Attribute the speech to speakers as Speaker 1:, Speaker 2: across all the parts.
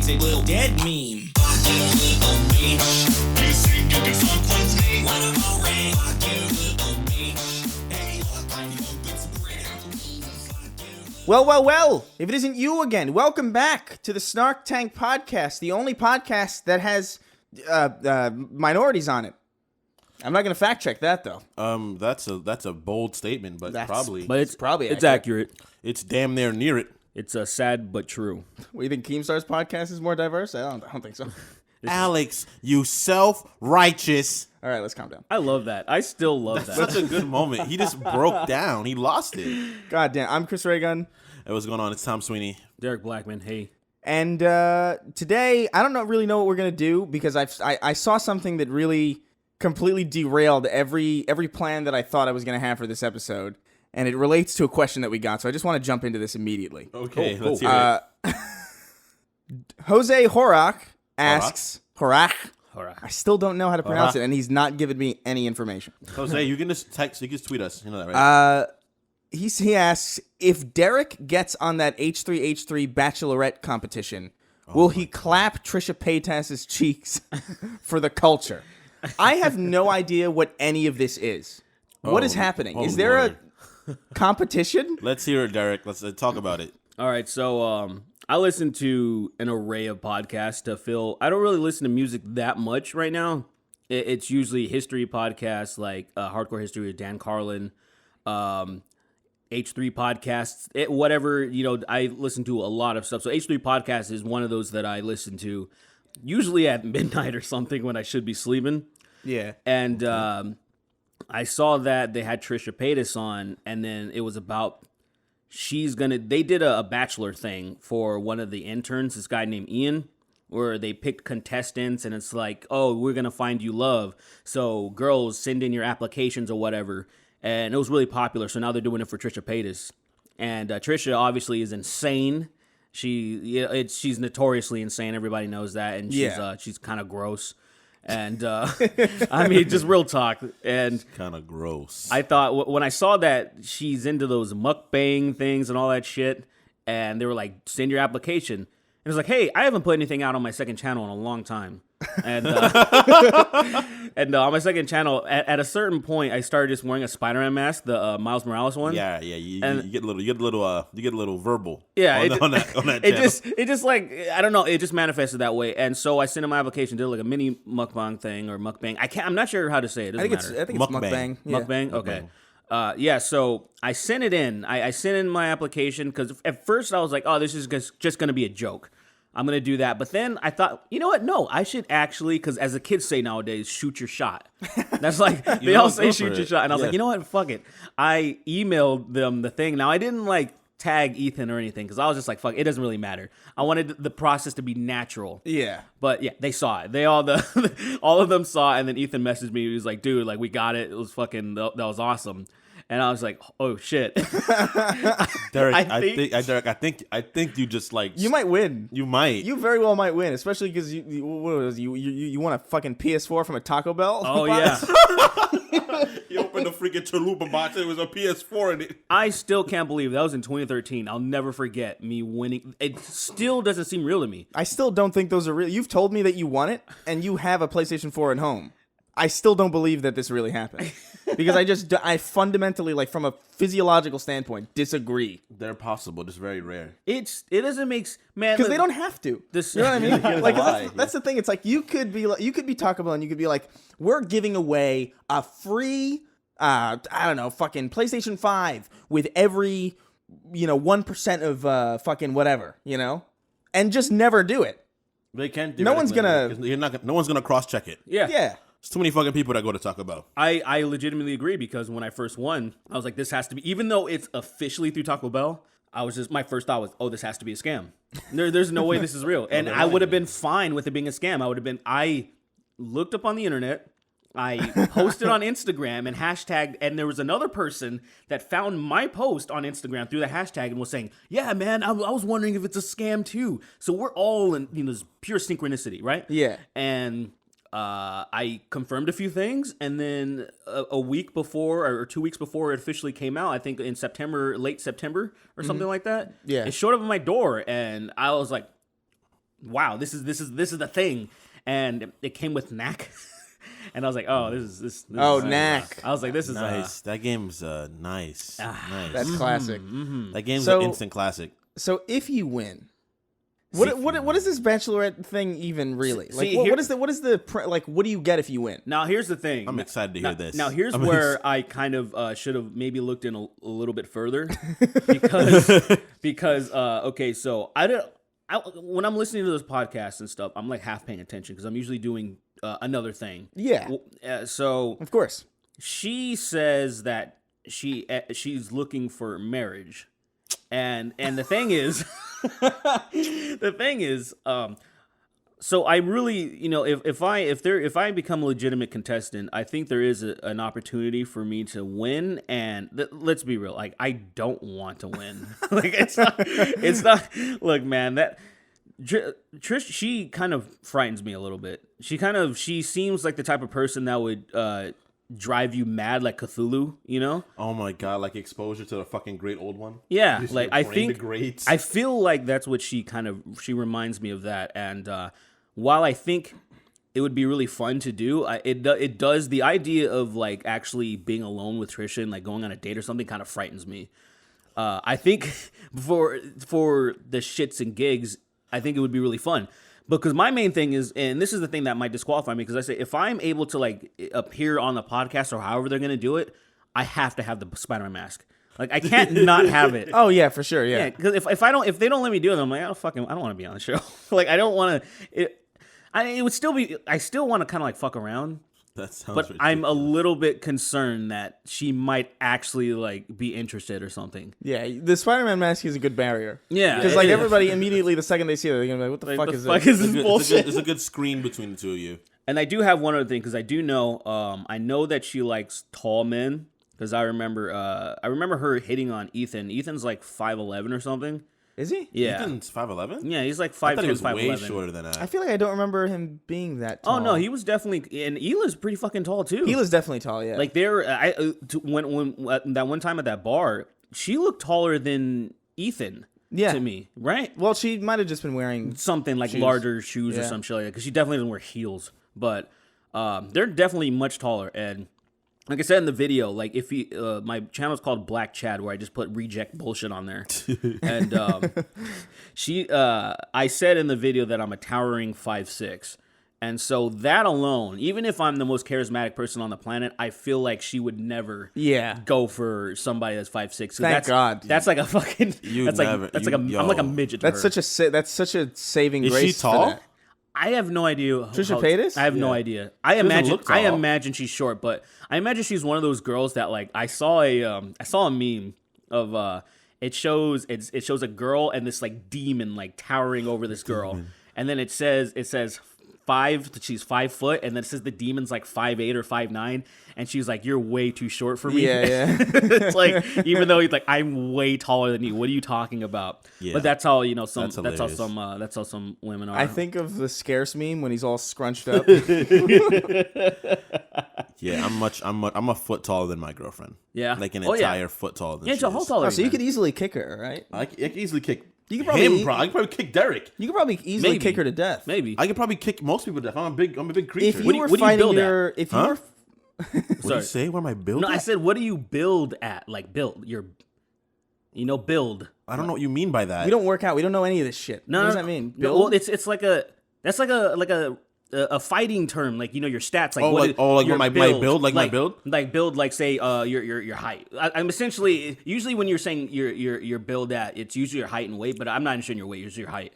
Speaker 1: it's a little dead meme. Fuck you, little bitch. You think you can fuck with me? What a ring. Fuck you, little bitch. Hey, look, I'm hoping some bread out the weave. Fuck you.
Speaker 2: Well, if it isn't you again, welcome back to the Snark Tank podcast, the only podcast that has minorities on it. I'm not going to fact check that, though.
Speaker 3: That's a bold statement, but
Speaker 4: it's
Speaker 2: probably
Speaker 4: it's accurate.
Speaker 3: It's damn near near it.
Speaker 4: It's sad but true.
Speaker 2: What, you think Keemstar's podcast is more diverse? I don't think so.
Speaker 3: Alex, you self-righteous.
Speaker 2: All right, let's calm down.
Speaker 4: I love that. I still love that.
Speaker 3: Such a good moment. He just broke down. He lost it.
Speaker 2: God damn. I'm Chris Raygun.
Speaker 3: Hey, what's going on? It's Tom Sweeney.
Speaker 4: Derek Blackman, hey.
Speaker 2: And today, I don't really know what we're going to do because I saw something that really completely derailed every plan that I thought I was going to have for this episode. And it relates to a question that we got, so I just want to jump into this immediately.
Speaker 3: Okay, let's hear it.
Speaker 2: Jose Horak asks... Horak?
Speaker 4: Horak.
Speaker 2: I still don't know how to pronounce it, and he's not giving me any information.
Speaker 3: Jose, you can just text, you can just tweet us. You know that, right?
Speaker 2: He asks, if Derek gets on that H3H3 Bachelorette competition, will he clap Trisha Paytas's cheeks for the culture? I have no idea what any of this is. What is happening? Is there a competition?
Speaker 3: Let's hear it, Derek. Let's talk about it.
Speaker 4: All right, so I listen to an array of podcasts to fill. I don't really listen to music that much right now. It's usually history podcasts like Hardcore History with Dan Carlin, H3 podcasts, whatever, I listen to a lot of stuff. So H3 podcasts is one of those that I listen to usually at midnight or something when I should be sleeping.
Speaker 2: Yeah.
Speaker 4: And I saw that they had Trisha Paytas on, and then it was about they did a bachelor thing for one of the interns, this guy named Ian, where they picked contestants, and it's like, oh, we're going to find you love. So girls, send in your applications or whatever. And it was really popular, so now they're doing it for Trisha Paytas. And Trisha obviously is insane. She's notoriously insane. Everybody knows that, and she's kind of gross. And I mean, just real talk. And
Speaker 3: Kind of gross.
Speaker 4: I thought when I saw that she's into those mukbang things and all that shit, and they were like, send your application. And it was like, hey, I haven't put anything out on my second channel in a long time. And on my second channel, at a certain point, I started just wearing a Spider-Man mask, the Miles Morales one.
Speaker 3: Yeah. You get a little verbal.
Speaker 4: Yeah,
Speaker 3: on that channel.
Speaker 4: It just like, I don't know, it just manifested that way. And so I sent in my application, did like a mini mukbang thing or mukbang. I'm not sure how to say it.
Speaker 2: I think it's mukbang. Yeah.
Speaker 4: Mukbang. Okay. So I sent it in. I sent in my application because at first I was like, oh, this is just going to be a joke. I'm going to do that. But then I thought, you know what? No, I should actually, because as the kids say nowadays, shoot your shot. That's like, they all say shoot your shot. And I was like, you know what? Fuck it. I emailed them the thing. Now, I didn't like tag Ethan or anything because I was just like, fuck, it doesn't really matter. I wanted the process to be natural.
Speaker 2: Yeah.
Speaker 4: But yeah, they saw it. All of them saw it. And then Ethan messaged me. He was like, dude, like, we got it. It was fucking, that was awesome. And I was like, "Oh shit,
Speaker 3: Derek! I think you just like
Speaker 2: you might win.
Speaker 3: You might.
Speaker 2: You very well might win, especially because you won a fucking PS4 from a Taco Bell.
Speaker 4: Oh yeah.
Speaker 3: You opened the freaking chalupa box. It was a PS4 in it.
Speaker 4: I still can't believe that was in 2013. I'll never forget me winning. It still doesn't seem real to me.
Speaker 2: I still don't think those are real. You've told me that you won it, and you have a PlayStation 4 at home. I still don't believe that this really happened. Because I fundamentally, like, from a physiological standpoint, disagree.
Speaker 3: They're possible, just very rare.
Speaker 4: It doesn't make man
Speaker 2: because they don't have to. You know what I mean? Like that's the thing. It's like you could be Taco Bell and you could be like, we're giving away a free I don't know, fucking PlayStation 5 with every 1% of fucking whatever, and just never do it.
Speaker 3: They can't do it.
Speaker 2: No one's gonna
Speaker 3: cross check it.
Speaker 4: Yeah.
Speaker 3: There's too many fucking people that go to Taco Bell.
Speaker 4: I legitimately agree because when I first won, I was like, this has to be, even though it's officially through Taco Bell, my first thought was, oh, this has to be a scam. There's no way this is real. And I would have been fine with it being a scam. I looked up on the internet, I posted on Instagram and hashtagged, and there was another person that found my post on Instagram through the hashtag and was saying, yeah, man, I was wondering if it's a scam too. So we're all in this pure synchronicity, right?
Speaker 2: Yeah.
Speaker 4: And I confirmed a few things, and then a week before or 2 weeks before it officially came out, I think in September, late September or something like that.
Speaker 2: Yeah.
Speaker 4: It showed up at my door, and I was like, wow, this is the thing, and it came with knack, and I was like, oh, this.
Speaker 2: Oh,
Speaker 4: is,
Speaker 2: knack.
Speaker 4: I was like, this is
Speaker 3: Nice. That game's nice. Nice.
Speaker 2: That's classic.
Speaker 3: That game's
Speaker 2: So-
Speaker 3: an instant classic.
Speaker 2: So if you win, what is this Bachelorette thing even really? Like,
Speaker 4: See,
Speaker 2: what is what do you get if you win?
Speaker 4: Now here's the thing.
Speaker 3: I'm excited to hear this.
Speaker 4: Now here's
Speaker 3: I'm
Speaker 4: where I kind of should have maybe looked in a little bit further because okay, so when I'm listening to those podcasts and stuff, I'm like half paying attention because I'm usually doing another thing.
Speaker 2: Yeah,
Speaker 4: So
Speaker 2: of course.
Speaker 4: she says that she's looking for marriage, and the thing is, so I really, if I become a legitimate contestant, I think there is an opportunity for me to win. And let's be real, like I don't want to win. Like it's not. Look, man, that Trish, she kind of frightens me a little bit. She seems like the type of person that would drive you mad like Cthulhu,
Speaker 3: Oh my god, like exposure to the fucking great old one.
Speaker 4: Yeah,
Speaker 3: Just
Speaker 4: like
Speaker 3: praying
Speaker 4: I
Speaker 3: to
Speaker 4: think
Speaker 3: greats.
Speaker 4: I feel like that's what she reminds me of that. And while I think it would be really fun to do, it does, the idea of like actually being alone with Trisha and like going on a date or something kind of frightens me. I think for the shits and gigs, I think it would be really fun. Because my main thing is, and this is the thing that might disqualify me, because I say if I'm able to like appear on the podcast or however they're gonna do it, I have to have the Spider-Man mask. Like I can't not have it.
Speaker 2: Oh yeah, for sure. Yeah.
Speaker 4: Because if they don't let me do it, I'm like, I don't want to be on the show. Like I don't want to. It would still be. I still want to kind of like fuck around.
Speaker 3: That sounds
Speaker 4: But I'm a
Speaker 3: ridiculous.
Speaker 4: little bit concerned that she might actually like be interested or something.
Speaker 2: Yeah, the Spider-Man mask is a good barrier.
Speaker 4: Yeah,
Speaker 2: Because
Speaker 4: it
Speaker 2: like
Speaker 4: is.
Speaker 2: everybody immediately the second they see it, they're gonna be like, "What the
Speaker 4: Like,
Speaker 2: fuck
Speaker 4: the
Speaker 2: is
Speaker 4: fuck
Speaker 2: this?"
Speaker 4: is this bullshit?
Speaker 3: It's a good screen between the two of you.
Speaker 4: And I do have one other thing because I do know, I know that she likes tall men because I remember her hitting on Ethan. Ethan's like 5'11" or something.
Speaker 2: Is he?
Speaker 4: Yeah,
Speaker 3: Ethan's 5'11"?
Speaker 4: yeah, he's like
Speaker 3: I
Speaker 4: 5'10",
Speaker 3: thought he was
Speaker 4: 5'11".
Speaker 3: way shorter than
Speaker 2: I
Speaker 3: that.
Speaker 2: feel like I don't remember him being that tall.
Speaker 4: Oh no, he was definitely, and Hila's pretty fucking tall too.
Speaker 2: Hila's definitely tall. Yeah.
Speaker 4: like when that one time at that bar, she looked taller than Ethan.
Speaker 2: Yeah.
Speaker 4: To me, right?
Speaker 2: well, she might have just been wearing.
Speaker 4: Something like
Speaker 2: Shoes.
Speaker 4: larger shoes or
Speaker 2: Yeah.
Speaker 4: some shit like that because she definitely doesn't wear heels. But they're definitely much taller. And like I said in the video, like if my channel is called Black Chad, where I just put reject bullshit on there. And I said in the video that I'm a towering 5'6". And so that alone, even if I'm the most charismatic person on the planet, I feel like she would never
Speaker 2: Yeah.
Speaker 4: go for somebody that's 5'6".
Speaker 2: Thank God.
Speaker 4: That's like a fucking.
Speaker 3: You
Speaker 4: that's
Speaker 3: never-
Speaker 4: like that's
Speaker 3: you-
Speaker 4: like I'm like a
Speaker 3: yo.
Speaker 4: midget. To
Speaker 2: That's
Speaker 4: her.
Speaker 2: such a saving
Speaker 3: Is
Speaker 2: grace.
Speaker 3: she
Speaker 2: for
Speaker 3: tall?
Speaker 2: that.
Speaker 4: I have no idea.
Speaker 2: Trisha Paytas?
Speaker 4: I have no
Speaker 3: Yeah.
Speaker 4: idea. I
Speaker 3: doesn't look tall.
Speaker 4: imagine she's short, but I imagine she's one of those girls that like I saw a meme of it shows a girl and this like demon like towering over this girl, and then it says she's 5 foot, and then it says the demon's like 5'8" or 5'9", and she's like, "You're way too short for me."
Speaker 2: Yeah, yeah.
Speaker 4: It's like, even though he's like, "I'm way taller than you. What are you talking about?"
Speaker 3: Yeah.
Speaker 4: But that's how
Speaker 3: That's hilarious.
Speaker 4: that's how some women are.
Speaker 2: I think of the scarce meme when he's all scrunched up.
Speaker 3: Yeah, I'm a foot taller than my girlfriend.
Speaker 4: Yeah.
Speaker 3: Like an
Speaker 4: Oh, yeah.
Speaker 3: entire foot taller than
Speaker 4: Yeah,
Speaker 3: she
Speaker 4: so how
Speaker 3: is.
Speaker 4: tall are
Speaker 2: Oh, so you
Speaker 4: man?
Speaker 2: could easily kick her, right?
Speaker 3: I could easily kick
Speaker 2: You could probably-
Speaker 3: him, bro. I could probably kick Derek.
Speaker 2: You could probably easily
Speaker 4: Maybe.
Speaker 2: kick her to death.
Speaker 4: Maybe.
Speaker 3: I could probably kick most people to death. I'm a big creature.
Speaker 2: If you
Speaker 4: What do you-
Speaker 2: were
Speaker 4: what do you
Speaker 2: fighting
Speaker 4: build at?
Speaker 2: your, if you
Speaker 3: Huh?
Speaker 2: were,
Speaker 3: What do
Speaker 4: Sorry.
Speaker 3: you say? What am I built?
Speaker 4: No, I
Speaker 3: at?
Speaker 4: said, what do you build at? Like build. Build.
Speaker 3: I don't know what you mean by that.
Speaker 2: we don't work out. We don't know any of this shit.
Speaker 4: No,
Speaker 2: what does
Speaker 4: no,
Speaker 2: that mean?
Speaker 4: No,
Speaker 2: Build?
Speaker 4: well, it's like a fighting term, like your stats, like
Speaker 3: Oh,
Speaker 4: what
Speaker 3: like-
Speaker 4: is-
Speaker 3: oh, like
Speaker 4: your
Speaker 3: my build, like my build?
Speaker 4: like build, like say your height. I'm essentially usually when you're saying your build at, it's usually your height and weight, but I'm not interested in your weight. Usually your height.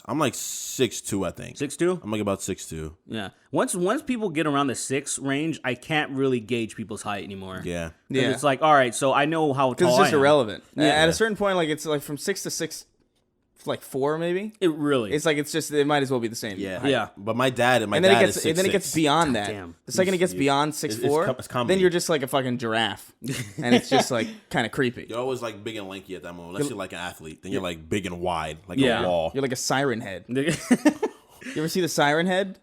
Speaker 3: I'm like 6'2", I think.
Speaker 4: 6'2".
Speaker 3: I'm like about 6'2".
Speaker 4: Yeah. Once people get around the 6 range, I can't really gauge people's height anymore.
Speaker 3: Yeah.
Speaker 4: 'Cause
Speaker 2: Yeah.
Speaker 4: It's like, all right, so I know how
Speaker 2: Because
Speaker 4: tall
Speaker 2: it's just
Speaker 4: I am.
Speaker 2: irrelevant.
Speaker 4: Yeah.
Speaker 2: At a certain point, like it's like from 6 to 6, like 4 maybe.
Speaker 4: It really.
Speaker 2: It's like it's just it might as well be the same.
Speaker 3: Yeah.
Speaker 2: height.
Speaker 4: Yeah.
Speaker 3: But my dad
Speaker 2: And then it
Speaker 3: dad
Speaker 2: gets
Speaker 3: is
Speaker 2: and then it
Speaker 3: 6'6".
Speaker 2: gets beyond that.
Speaker 4: Damn.
Speaker 2: The second it gets beyond
Speaker 3: it's
Speaker 2: 6'4",
Speaker 3: comedy.
Speaker 2: then you're just like a fucking giraffe, and it's just like kind of creepy.
Speaker 3: You're always like big and lanky at that moment. Unless you're like an athlete, then you're like big and wide, like
Speaker 4: Yeah.
Speaker 3: a wall.
Speaker 2: You're like a siren head. You ever see the siren head?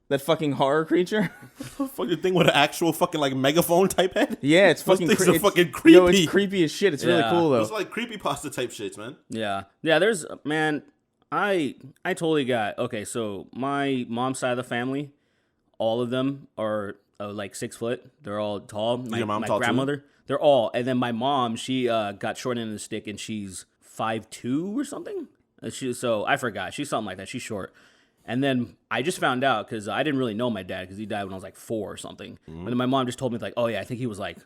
Speaker 2: That fucking horror creature?
Speaker 3: Fucking thing with an actual fucking like megaphone type head.
Speaker 2: Yeah, it's
Speaker 3: Those
Speaker 2: fucking
Speaker 3: things are
Speaker 2: it's-
Speaker 3: fucking
Speaker 2: Yo,
Speaker 3: creepy.
Speaker 2: it's creepy as shit. It's really
Speaker 4: Yeah.
Speaker 2: cool though.
Speaker 3: It's like creepypasta type shits, man.
Speaker 4: Yeah. Yeah, there's, man, I totally got okay. So my mom's side of the family, all of them are like 6 foot. They're all tall.
Speaker 3: Your mom
Speaker 4: my
Speaker 3: tall too?
Speaker 4: grandmother, they're all. And then my mom, she got short end of the stick, and she's 5'2" or something. So I forgot. She's something like that. She's short. And then I just found out because I didn't really know my dad because he died when I was like 4 or something. And then my mom just told me like, oh yeah, I think he was like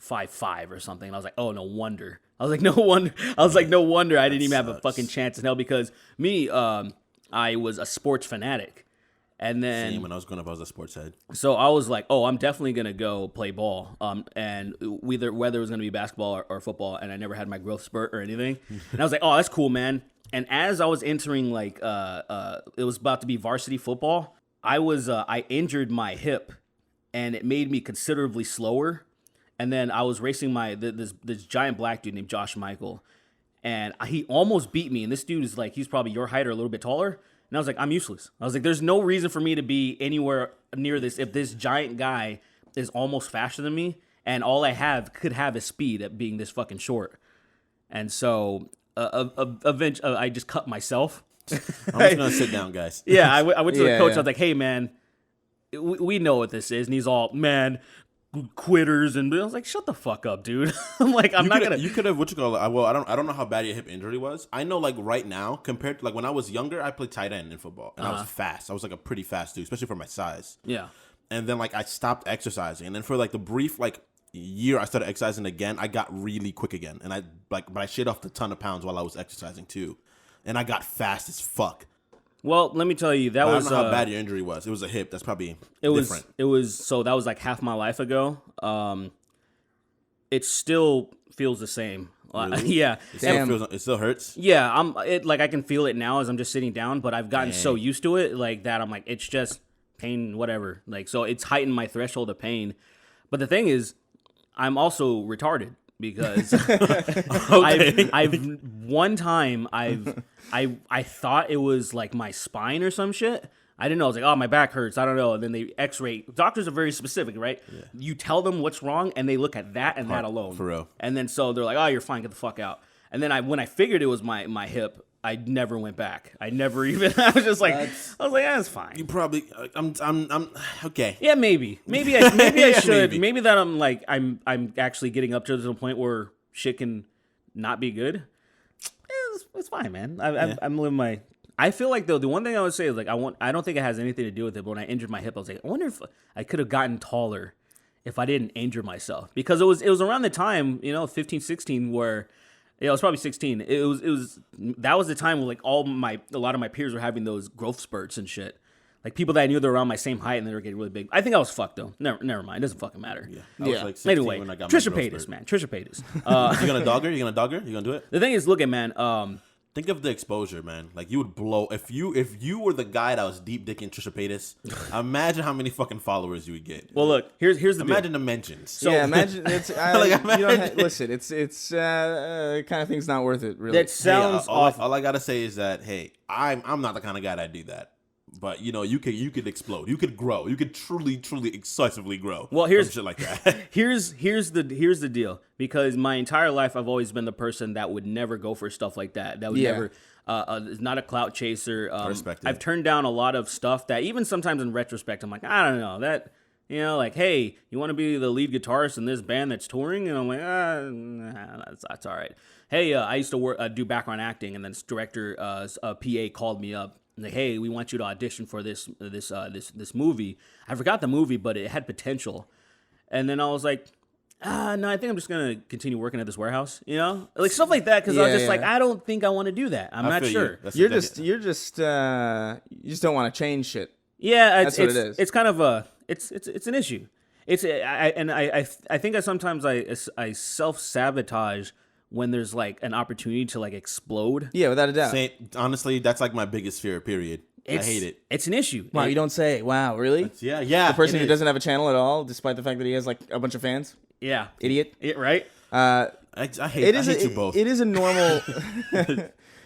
Speaker 4: 5'5" or something. And I was like, oh, no wonder. I was like, no wonder I didn't even have a fucking chance in hell because me, I was a sports fanatic. And then
Speaker 3: Same when I was growing up, I was a sports head.
Speaker 4: so I was like, oh, I'm definitely gonna go play ball. And whether it was gonna be basketball or football, and I never had my growth spurt or anything. And I was like, oh, that's cool, man. And as I was entering like it was about to be varsity football, I injured my hip, and it made me considerably slower. And then I was racing this giant black dude named Josh Michael, and he almost beat me. And this dude is like, he's probably your height or a little bit taller. And I was like, I'm useless. I was like, there's no reason for me to be anywhere near this if this giant guy is almost faster than me, and all I could have is speed at being this fucking short. And so eventually, I just cut myself.
Speaker 3: I'm just gonna sit down, guys.
Speaker 4: Yeah, I went to the
Speaker 2: Yeah,
Speaker 4: coach.
Speaker 2: yeah.
Speaker 4: I was like, hey, man, we know what this is. And he's all, man, quitters. And I was like, shut the fuck up, dude. I'm like,
Speaker 3: You could have what you call it. Well, I don't know how bad your hip injury was. I know like right now compared to like when I was younger, I played tight end in football and I was fast. I was like a pretty fast dude, especially for my size.
Speaker 4: Yeah.
Speaker 3: And then like I stopped exercising, and then for like the brief like year I started exercising again, I got really quick again, and but I shed off a ton of pounds while I was exercising too, and I got fast as fuck.
Speaker 4: Well, let me tell you, that
Speaker 3: But
Speaker 4: was
Speaker 3: I don't know how bad your injury was. It was a hip. That's probably
Speaker 4: It
Speaker 3: different.
Speaker 4: was so that was like half my life ago. It still feels the same.
Speaker 3: Really?
Speaker 4: Yeah.
Speaker 3: It still hurts.
Speaker 4: Yeah, I can feel it now as I'm just sitting down, but I've gotten so used to it like that I'm like it's just pain whatever. Like so it's heightened my threshold of pain. But the thing is I'm also retarded because I've one time I thought it was like my spine or some shit. I didn't know. I was like, oh, my back hurts. I don't know. And then they x-ray. Doctors are very specific, right? Yeah. You tell them what's wrong, and they look at that and that alone.
Speaker 3: For real.
Speaker 4: And then so they're like, oh, you're fine. Get the fuck out. And then when I figured it was my hip, I never went back. I never even. I was just like, that's fine.
Speaker 3: You probably. I'm okay.
Speaker 4: Yeah, maybe I should.
Speaker 3: Maybe.
Speaker 4: Maybe that I'm actually getting up to the point where shit can not be good. Yeah, it's fine, man. I'm living my. I feel like though the one thing I would say is like I don't think it has anything to do with it. But when I injured my hip, I was like, I wonder if I could have gotten taller if I didn't injure myself, because it was around the time 15, 16 where. Yeah, it was probably 16. That was the time where like a lot of my peers were having those growth spurts and shit. Like people that I knew they were around my same height and they were getting really big. I think I was fucked though. Never mind. It doesn't fucking matter.
Speaker 3: Yeah. I was like 16
Speaker 4: Anyway,
Speaker 3: when I got
Speaker 4: Trisha
Speaker 3: my growth
Speaker 4: Paytas,
Speaker 3: spurt.
Speaker 4: man. Trisha Paytas.
Speaker 3: You gonna dog her? You gonna do it?
Speaker 4: The thing is, look at man.
Speaker 3: Think of the exposure, man. Like you would blow if you were the guy that was deep dicking Trisha Paytas. Imagine how many fucking followers you would get.
Speaker 4: Well, look. Here's the
Speaker 3: Imagine
Speaker 4: deal.
Speaker 3: the mentions.
Speaker 4: So-
Speaker 2: yeah, imagine it's
Speaker 3: imagine-
Speaker 2: listen. It's kind of thing's not worth it. Really,
Speaker 4: That sounds awful.
Speaker 3: All I gotta say is that hey, I'm not the kind of guy that do that. But you could explode. You could grow. You could truly excessively grow.
Speaker 4: Well, here's
Speaker 3: shit like that.
Speaker 4: here's the deal. Because my entire life, I've always been the person that would never go for stuff like that. That would never. Is not a clout chaser.
Speaker 3: Respect it.
Speaker 4: I've turned down a lot of stuff that even sometimes in retrospect, I'm like, I don't know that. Like, hey, you want to be the lead guitarist in this band that's touring? And I'm like, nah, that's all right. Hey, I used to do background acting, and then this director, PA called me up. Like, hey, we want you to audition for this movie. I forgot the movie, but it had potential. And then I was like, no, I think I'm just gonna continue working at this warehouse. Like stuff like that. Because I was just like, I don't think I want to do that. I'm not sure.
Speaker 2: you just don't want to change shit.
Speaker 4: Yeah,
Speaker 2: That's what it is.
Speaker 4: It's kind of it's an issue. I think sometimes I self-sabotage when there's like an opportunity to like explode.
Speaker 2: Yeah, without a doubt.
Speaker 3: Honestly, that's like my biggest fear. Period. I hate it.
Speaker 4: It's an issue.
Speaker 2: Wow, you don't say. Wow, really?
Speaker 3: Yeah.
Speaker 2: The person
Speaker 3: it
Speaker 2: who
Speaker 3: is.
Speaker 2: doesn't have a channel at all, despite the fact that he has like a bunch of fans.
Speaker 4: Yeah,
Speaker 2: Idiot.
Speaker 4: Right.
Speaker 3: I hate you both.
Speaker 2: It is a normal.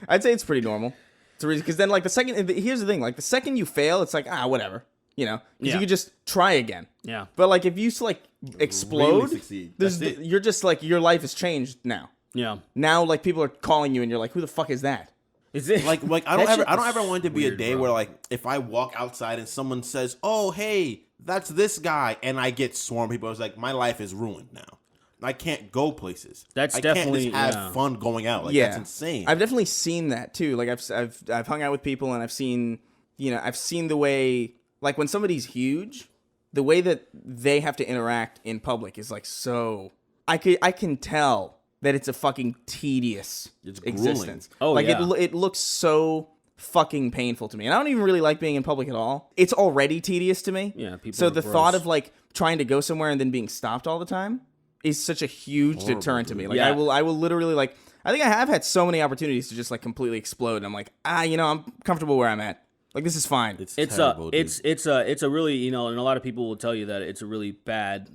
Speaker 2: I'd say it's pretty normal. Because then, like here's the thing: like the second you fail, it's like whatever, because you could just try again.
Speaker 4: Yeah.
Speaker 2: But like if you like explode,
Speaker 3: Really succeed.
Speaker 2: you're just like your life has changed now.
Speaker 4: Yeah.
Speaker 2: Now like people are calling you and you're like, who the fuck is that?
Speaker 4: Is it
Speaker 3: Like I
Speaker 4: that shit
Speaker 3: don't
Speaker 4: is
Speaker 3: ever want it to be a
Speaker 4: weird,
Speaker 3: day
Speaker 4: bro.
Speaker 3: where like if I walk outside and someone says, "Oh, hey, that's this guy," and I get swarmed people, it's like my life is ruined now. I can't go places.
Speaker 4: That's
Speaker 3: I
Speaker 4: definitely-
Speaker 3: can't just have
Speaker 4: yeah.
Speaker 3: fun going out. Like
Speaker 2: Yeah.
Speaker 3: that's insane.
Speaker 2: I've definitely seen that too. Like I've hung out with people and I've seen the way, like when somebody's huge, the way that they have to interact in public is like so. I can tell that it's a fucking tedious
Speaker 3: It's grueling.
Speaker 2: existence.
Speaker 4: Oh,
Speaker 2: like
Speaker 4: yeah.
Speaker 2: it looks so fucking painful to me, and I don't even really like being in public at all. It's already tedious to me.
Speaker 4: Yeah, people
Speaker 2: So
Speaker 4: are
Speaker 2: the
Speaker 4: gross.
Speaker 2: thought of like trying to go somewhere and then being stopped all the time is such a huge deterrent to me. Like
Speaker 4: Yeah.
Speaker 2: I will literally like. I think I have had so many opportunities to just like completely explode. And I'm like, I'm comfortable where I'm at. Like this is fine.
Speaker 4: It's
Speaker 3: terrible, dude.
Speaker 4: it's a really, and a lot of people will tell you that it's a really bad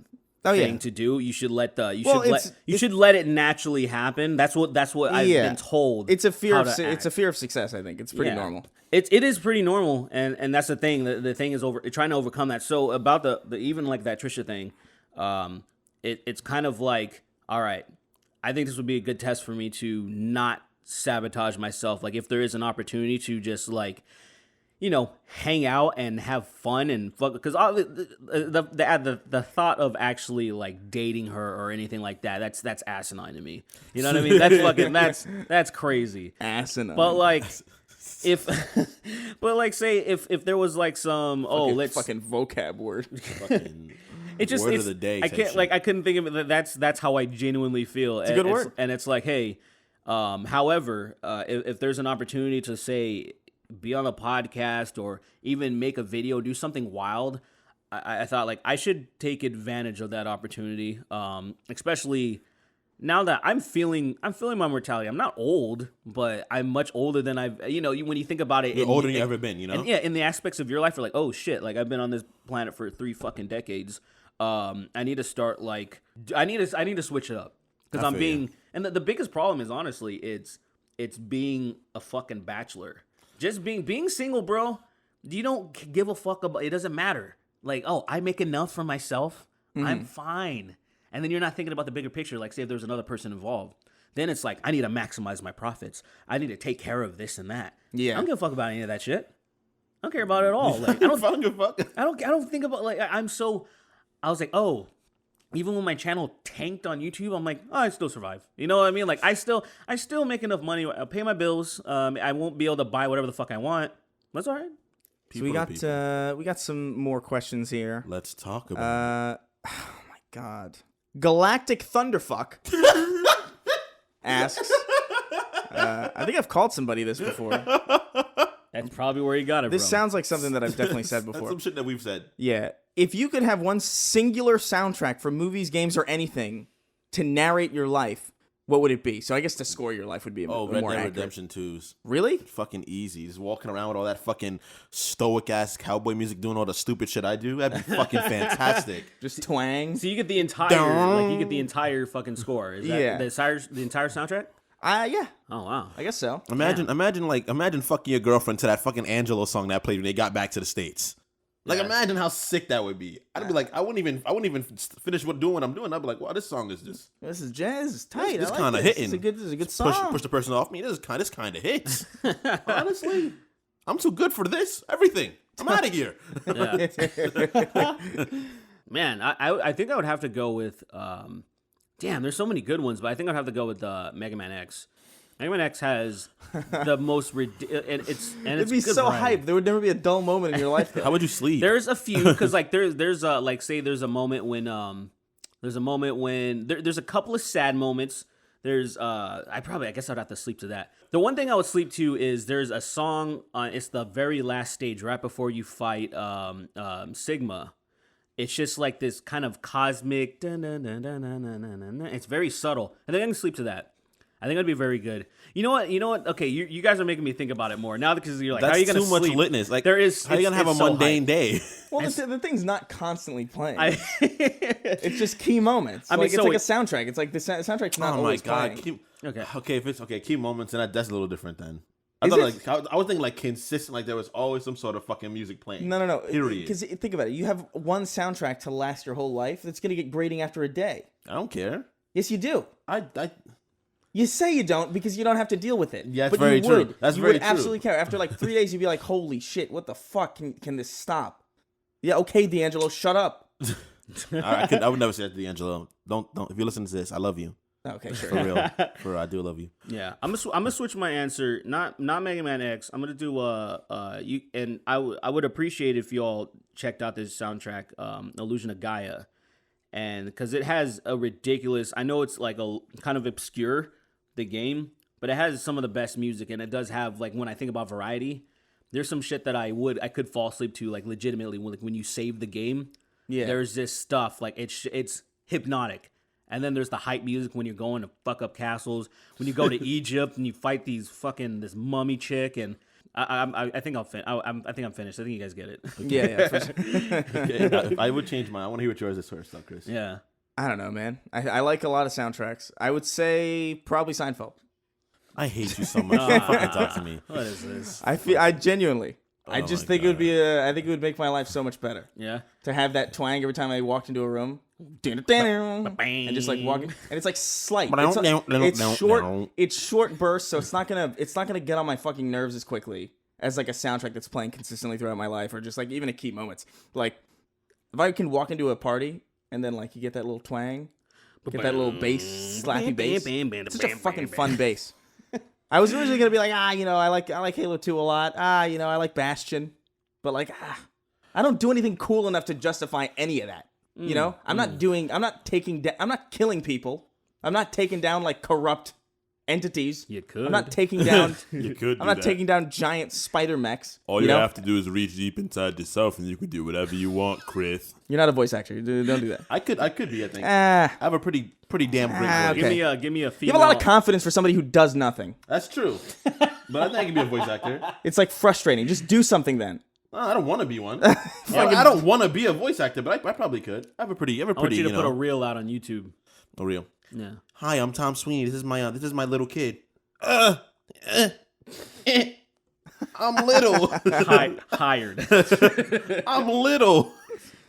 Speaker 2: Oh,
Speaker 4: thing
Speaker 2: yeah.
Speaker 4: to do. You should let
Speaker 2: it's-
Speaker 4: should let it naturally happen. That's what I've been told.
Speaker 2: It's a fear
Speaker 4: how
Speaker 2: of
Speaker 4: to
Speaker 2: it's a
Speaker 4: act.
Speaker 2: fear of success. I think it's pretty
Speaker 4: Yeah.
Speaker 2: normal.
Speaker 4: It is pretty normal, and that's the thing. The thing is trying to overcome that. So about the even like that Trisha thing, it's kind of like, all right, I think this would be a good test for me to not sabotage myself. Like if there is an opportunity to just like, hang out and have fun and fuck, because the thought of actually like dating her or anything like that's asinine to me. You know what I mean? That's fucking that's crazy.
Speaker 2: Asinine.
Speaker 4: But like, say if there was like some let's
Speaker 2: fucking vocab word.
Speaker 3: Fucking
Speaker 4: it just
Speaker 3: word
Speaker 4: it's,
Speaker 3: of the day.
Speaker 4: I
Speaker 3: type
Speaker 4: can't
Speaker 3: shit.
Speaker 4: like I couldn't think of it. That's how I genuinely feel. It's
Speaker 2: a good word.
Speaker 4: and it's like, hey, however, if there's an opportunity to say be on a podcast or even make a video, do something wild, I thought like I should take advantage of that opportunity. Especially now that I'm feeling my mortality. I'm not old, but I'm much older than I've. When you think about it,
Speaker 3: You're older than you ever been.
Speaker 4: and in the aspects of your life, you're like, oh shit, like I've been on this planet for 3 fucking decades. I need to start like I need to switch it up because
Speaker 3: I
Speaker 4: I'm
Speaker 3: feel
Speaker 4: being
Speaker 3: you.
Speaker 4: and the biggest problem is honestly it's being a fucking bachelor, just being single, bro. You don't give a fuck about it. Doesn't matter. Like, oh, I make enough for myself. I'm fine. And then you're not thinking about the bigger picture. Like, say if there's another person involved, then it's like I need to maximize my profits. I need to take care of this and that.
Speaker 2: Yeah.
Speaker 4: I don't give a fuck about any of that shit. I don't care about it at all. Like, I don't
Speaker 3: fucking give a fuck.
Speaker 4: I don't think about like I was like, oh, even when my channel tanked on YouTube, I'm like, oh, I still survive. You know what I mean? Like I still make enough money. I'll pay my bills. I won't be able to buy whatever the fuck I want. That's all right.
Speaker 2: So we got some more questions here.
Speaker 3: Let's talk about
Speaker 2: Oh my god. Galactic Thunderfuck asks. I think I've called somebody this before.
Speaker 4: That's probably where you got it
Speaker 2: This
Speaker 4: from.
Speaker 2: sounds like something that I've definitely said
Speaker 3: it. That's
Speaker 2: before.
Speaker 3: some shit that we've said.
Speaker 2: Yeah. If you could have one singular soundtrack for movies, games, or anything to narrate your life, what would it be? So I guess to score your life would be
Speaker 3: Oh,
Speaker 2: a
Speaker 3: Red
Speaker 2: more
Speaker 3: Dead
Speaker 2: accurate.
Speaker 3: Redemption 2's
Speaker 2: Really?
Speaker 3: fucking easy. Just walking around with all that fucking stoic ass cowboy music, doing all the stupid shit I do. That'd be fucking fantastic.
Speaker 2: Just twang?
Speaker 4: So you get the entire fucking score. Is that
Speaker 2: Yeah.
Speaker 4: the entire soundtrack?
Speaker 2: Yeah.
Speaker 4: Oh wow.
Speaker 2: I guess so.
Speaker 3: Imagine fucking your girlfriend to that fucking Angelo song that played when they got back to the States. Like,
Speaker 4: Yeah.
Speaker 3: imagine how sick that would be. I'd be like, I wouldn't even finish doing what I'm doing. I'd be like, wow, this song is just
Speaker 2: This is jazz. This is tight.
Speaker 3: This
Speaker 2: I like
Speaker 3: kinda
Speaker 2: this.
Speaker 3: hitting.
Speaker 2: This is a good song.
Speaker 3: push the person off me. This kind of hits. Honestly, I'm too good for this. Everything. I'm out of here.
Speaker 4: Yeah. Man, I think I would have to go with damn, there's so many good ones, but I think I'd have to go with Mega Man X. Mega Man X has the most
Speaker 2: It'd be
Speaker 4: good
Speaker 2: so
Speaker 4: variety.
Speaker 2: hype. There would never be a dull moment in your life. Though.
Speaker 3: How would you sleep?
Speaker 4: There's a few because like there's like say there's a moment when there's a couple of sad moments. There's I guess I'd have to sleep to that. The one thing I would sleep to is there's a song it's the very last stage right before you fight Sigma. It's just like this kind of cosmic it's very subtle. I think I can sleep to that. I think that'd be very good. You know what? Okay, you guys are making me think about it more now because you're like,
Speaker 3: That's
Speaker 4: how are you gonna
Speaker 3: too much
Speaker 4: sleep?
Speaker 3: litness. Like,
Speaker 4: there is.
Speaker 3: how are you gonna have a
Speaker 4: it's so
Speaker 3: mundane
Speaker 4: hype.
Speaker 3: day?
Speaker 2: Well, the thing's not constantly playing. It's just key moments.
Speaker 4: I mean,
Speaker 2: Like, it's
Speaker 4: so
Speaker 2: like a
Speaker 4: it-
Speaker 2: soundtrack. It's like the soundtrack's not
Speaker 3: Oh my
Speaker 2: always
Speaker 3: god.
Speaker 2: playing.
Speaker 4: Okay.
Speaker 3: If it's key moments, then that's a little different then. I
Speaker 2: Is
Speaker 3: thought
Speaker 2: it?
Speaker 3: like I was thinking like consistent, like there was always some sort of fucking music playing.
Speaker 2: No.
Speaker 3: Period.
Speaker 2: Because think about it. You have one soundtrack to last your whole life. That's going to get grating after a day.
Speaker 3: I don't care.
Speaker 2: Yes, you do.
Speaker 3: I
Speaker 2: You say you don't because you don't have to deal with it.
Speaker 3: Yeah, that's
Speaker 2: but
Speaker 3: very
Speaker 2: you
Speaker 3: true.
Speaker 2: would.
Speaker 3: That's
Speaker 2: you
Speaker 3: very
Speaker 2: would
Speaker 3: true.
Speaker 2: absolutely care. After like 3 days, you'd be like, "Holy shit! What the fuck? Can this stop?" Yeah, okay, D'Angelo, shut up.
Speaker 3: I would never say that to D'Angelo. Don't. If you listen to this, I love you.
Speaker 2: Okay, sure.
Speaker 3: For real. For real, I do love you.
Speaker 4: Yeah, I'm gonna switch my answer. Not Mega Man X. I'm gonna do you, and I would appreciate if y'all checked out this soundtrack, Illusion of Gaia, and because it has a ridiculous. I know it's like a kind of obscure, the game, but it has some of the best music, and it does have like when I think about variety, there's some shit that I could fall asleep to like legitimately when you save the game.
Speaker 2: Yeah.
Speaker 4: There's this stuff like it's hypnotic. And then there's the hype music when you're going to fuck up castles. When you go to Egypt and you fight this mummy chick, and I think I think I'm finished. I think you guys get it.
Speaker 2: Yeah. For sure.
Speaker 3: Okay, I would change mine. I want to hear what yours is first, though, Chris.
Speaker 4: Yeah.
Speaker 2: I don't know, man. I like a lot of soundtracks. I would say probably Seinfeld.
Speaker 3: I hate you so much. You fucking talk to me.
Speaker 4: What is this?
Speaker 2: I genuinely. I
Speaker 3: Oh
Speaker 2: just
Speaker 3: my
Speaker 2: think it would
Speaker 3: God.
Speaker 2: be I think it would make my life so much better
Speaker 4: Yeah.
Speaker 2: to have that twang every time I walked into a room, and just like walking, and it's like slight. It's short. It's short bursts, so it's not gonna get on my fucking nerves as quickly as like a soundtrack that's playing consistently throughout my life, or just like even at key moments. Like if I can walk into a party and then like you get that little twang, get that little bass, slappy bass. It's such a fucking fun bass. I was originally gonna be like, I like Halo 2 a lot. I like Bastion, but like, I don't do anything cool enough to justify any of that. I'm not killing people. I'm not taking down like corrupt entities.
Speaker 4: You could.
Speaker 2: I'm not taking down.
Speaker 3: You could.
Speaker 2: I'm not taking down giant spider mechs.
Speaker 3: All you have to do is reach deep inside yourself, and you can do whatever you want, Chris.
Speaker 2: You're not a voice actor. Don't do that.
Speaker 3: I could be. I think.
Speaker 2: Ah,
Speaker 3: I have a pretty damn great voice.
Speaker 2: okay.
Speaker 4: Give me a
Speaker 2: you
Speaker 4: female.
Speaker 2: have a lot of confidence for somebody who does nothing.
Speaker 3: That's true. But I think I can be a voice actor.
Speaker 2: It's like frustrating. Just do something then.
Speaker 3: I don't want to be one. I don't want to be a voice actor, but I probably could. I have a pretty.
Speaker 4: I want you to put a reel out on YouTube.
Speaker 3: A reel.
Speaker 4: Yeah.
Speaker 3: Hi, I'm Tom Sweeney. This is my little kid. I'm little.
Speaker 4: Hired.
Speaker 3: I'm little.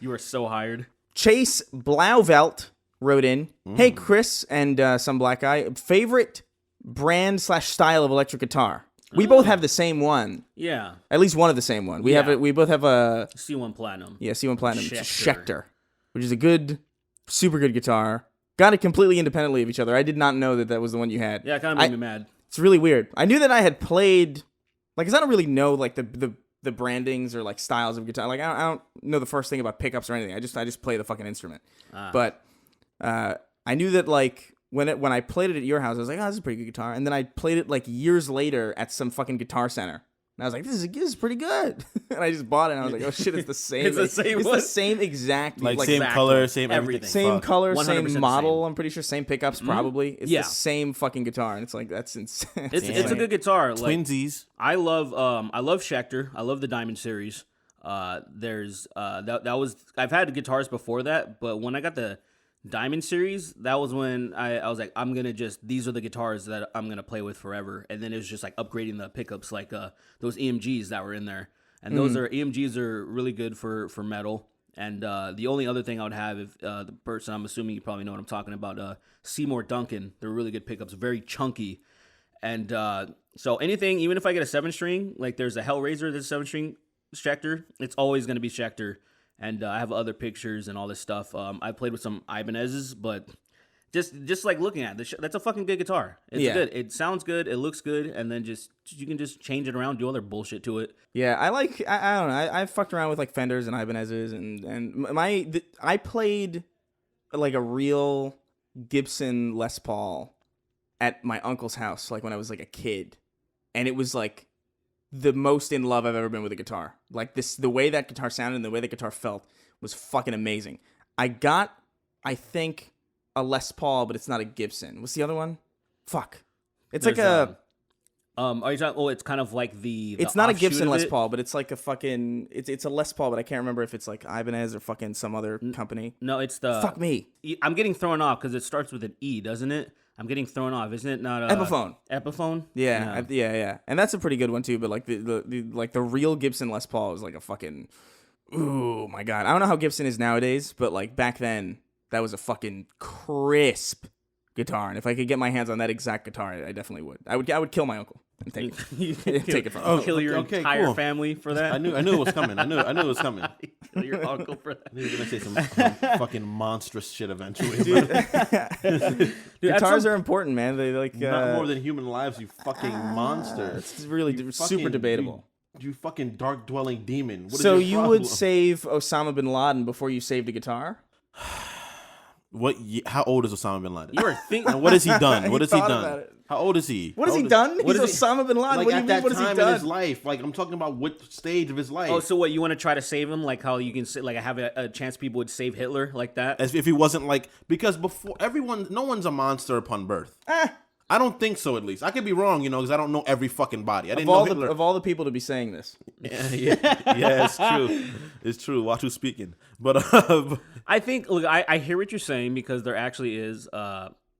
Speaker 4: You are so hired.
Speaker 2: Chase Blauvelt wrote in, "Hey Chris and some black guy, favorite brand / style of electric guitar? We both have the same one.
Speaker 4: Yeah.
Speaker 2: At least one of the same one. We have it. We both have a
Speaker 4: C1 Platinum.
Speaker 2: C1 Platinum
Speaker 4: Schecter.
Speaker 2: Schecter, which is a good, super good guitar. Got it completely independently of each other. I did not know that was the one you had.
Speaker 4: Yeah, it kind of made me mad.
Speaker 2: It's really weird. I knew that I had played, like, 'cause I don't really know like the brandings or like styles of guitar. Like I don't know the first thing about pickups or anything. I just play the fucking instrument. But I knew that like when I played it at your house, I was like, oh, this is a pretty good guitar. And then I played it like years later at some fucking Guitar Center. And I was like, this is pretty good. And I just bought it and I was like, oh shit, it's the same.
Speaker 4: It's the same
Speaker 2: It's
Speaker 4: one.
Speaker 2: the same exact
Speaker 3: Like same
Speaker 4: exactly.
Speaker 3: color, same
Speaker 4: Everything.
Speaker 3: everything.
Speaker 2: same
Speaker 3: Fuck.
Speaker 2: color,
Speaker 4: 100%
Speaker 2: same
Speaker 4: the
Speaker 2: model.
Speaker 4: same.
Speaker 2: I'm pretty sure same pickups probably. It's
Speaker 4: Yeah.
Speaker 2: the same fucking guitar, and it's like that's insane.
Speaker 4: It's a good guitar. Like,
Speaker 3: Twinsies.
Speaker 4: I love Schecter. I love the Diamond series. There's that was I've had guitars before that, but when I got the Diamond series, that was when I was like, I'm gonna these are the guitars that I'm gonna play with forever. And then it was just like upgrading the pickups, like those EMGs that were in there. And those EMGs are really good for metal. And the only other thing I would have if the person, I'm assuming you probably know what I'm talking about, Seymour Duncan. They're really good pickups, very chunky. And so anything, even if I get a 7-string, like there's a Hellraiser that's a 7-string Schecter, it's always going to be Schecter. And I have other pictures and all this stuff. I played with some Ibanez's, but just like looking at it, that's a fucking good guitar. It's good. It sounds good. It looks good. And then you can just change it around, do other bullshit to it.
Speaker 2: Yeah, I don't know. I fucked around with like Fenders and Ibanez's, and I played like a real Gibson Les Paul at my uncle's house, like when I was like a kid, and it was like the most in love I've ever been with a guitar. Like the way that guitar sounded and the way that guitar felt was fucking amazing. I got, I think, a Les Paul, but it's not a Gibson. What's the other one? Fuck. It's
Speaker 4: There's,
Speaker 2: like a.
Speaker 4: Are you talking? Oh, it's kind of like the
Speaker 2: It's not a
Speaker 4: offshoot
Speaker 2: Gibson
Speaker 4: of
Speaker 2: Les
Speaker 4: it?
Speaker 2: Paul, but it's like a fucking. It's a Les Paul, but I can't remember if it's like Ibanez or fucking some other company.
Speaker 4: No, it's the.
Speaker 2: Fuck me.
Speaker 4: I'm getting thrown off because it starts with an E, doesn't it? I'm getting thrown off, isn't it? Not
Speaker 2: Epiphone.
Speaker 4: Epiphone.
Speaker 2: Yeah,
Speaker 4: No.
Speaker 2: yeah, and that's a pretty good one too. But like the real Gibson Les Paul is like a fucking. Ooh my god! I don't know how Gibson is nowadays, but like back then, that was a fucking crisp guitar, and if I could get my hands on that exact guitar, I definitely would. I would kill my uncle and take it from him.
Speaker 4: Kill your
Speaker 3: okay,
Speaker 4: entire
Speaker 3: cool.
Speaker 4: family for that.
Speaker 3: I knew it was coming. I knew it was coming.
Speaker 4: Kill your uncle for that.
Speaker 3: He was gonna say some fucking monstrous shit eventually.
Speaker 4: Dude,
Speaker 2: Guitars are important, man. They like
Speaker 3: Not more than human lives, you fucking monster.
Speaker 2: It's really super
Speaker 3: Fucking-
Speaker 2: debatable.
Speaker 3: You fucking dark dwelling demon. What is
Speaker 2: So
Speaker 3: your
Speaker 2: you
Speaker 3: problem?
Speaker 2: would save Osama bin Laden before you saved a guitar?
Speaker 3: How old is Osama bin Laden?
Speaker 4: You are thinking.
Speaker 3: And what has he done? What has he
Speaker 2: thought about
Speaker 3: done?
Speaker 2: it.
Speaker 3: How old is he?
Speaker 2: What has
Speaker 3: How
Speaker 2: he
Speaker 3: old
Speaker 2: done?
Speaker 3: what
Speaker 2: He's
Speaker 3: is he-
Speaker 2: Osama bin Laden.
Speaker 3: Like
Speaker 2: What do you
Speaker 3: at
Speaker 2: mean?
Speaker 3: that
Speaker 2: What has he
Speaker 3: time in his
Speaker 2: done?
Speaker 3: life, like I'm talking about what stage of his life.
Speaker 4: Oh, so what? You want to try to save him? Like how you can say, like have a chance people would save Hitler like that?
Speaker 3: As if he wasn't like, because before no one's a monster upon birth. I don't think so. At least I could be wrong, because I don't know every fucking body. I didn't know Hitler.
Speaker 2: Of all the people to be saying this,
Speaker 3: yeah, it's true. It's true. Watch who's speaking. But
Speaker 4: I think. Look, I hear what you're saying because there actually is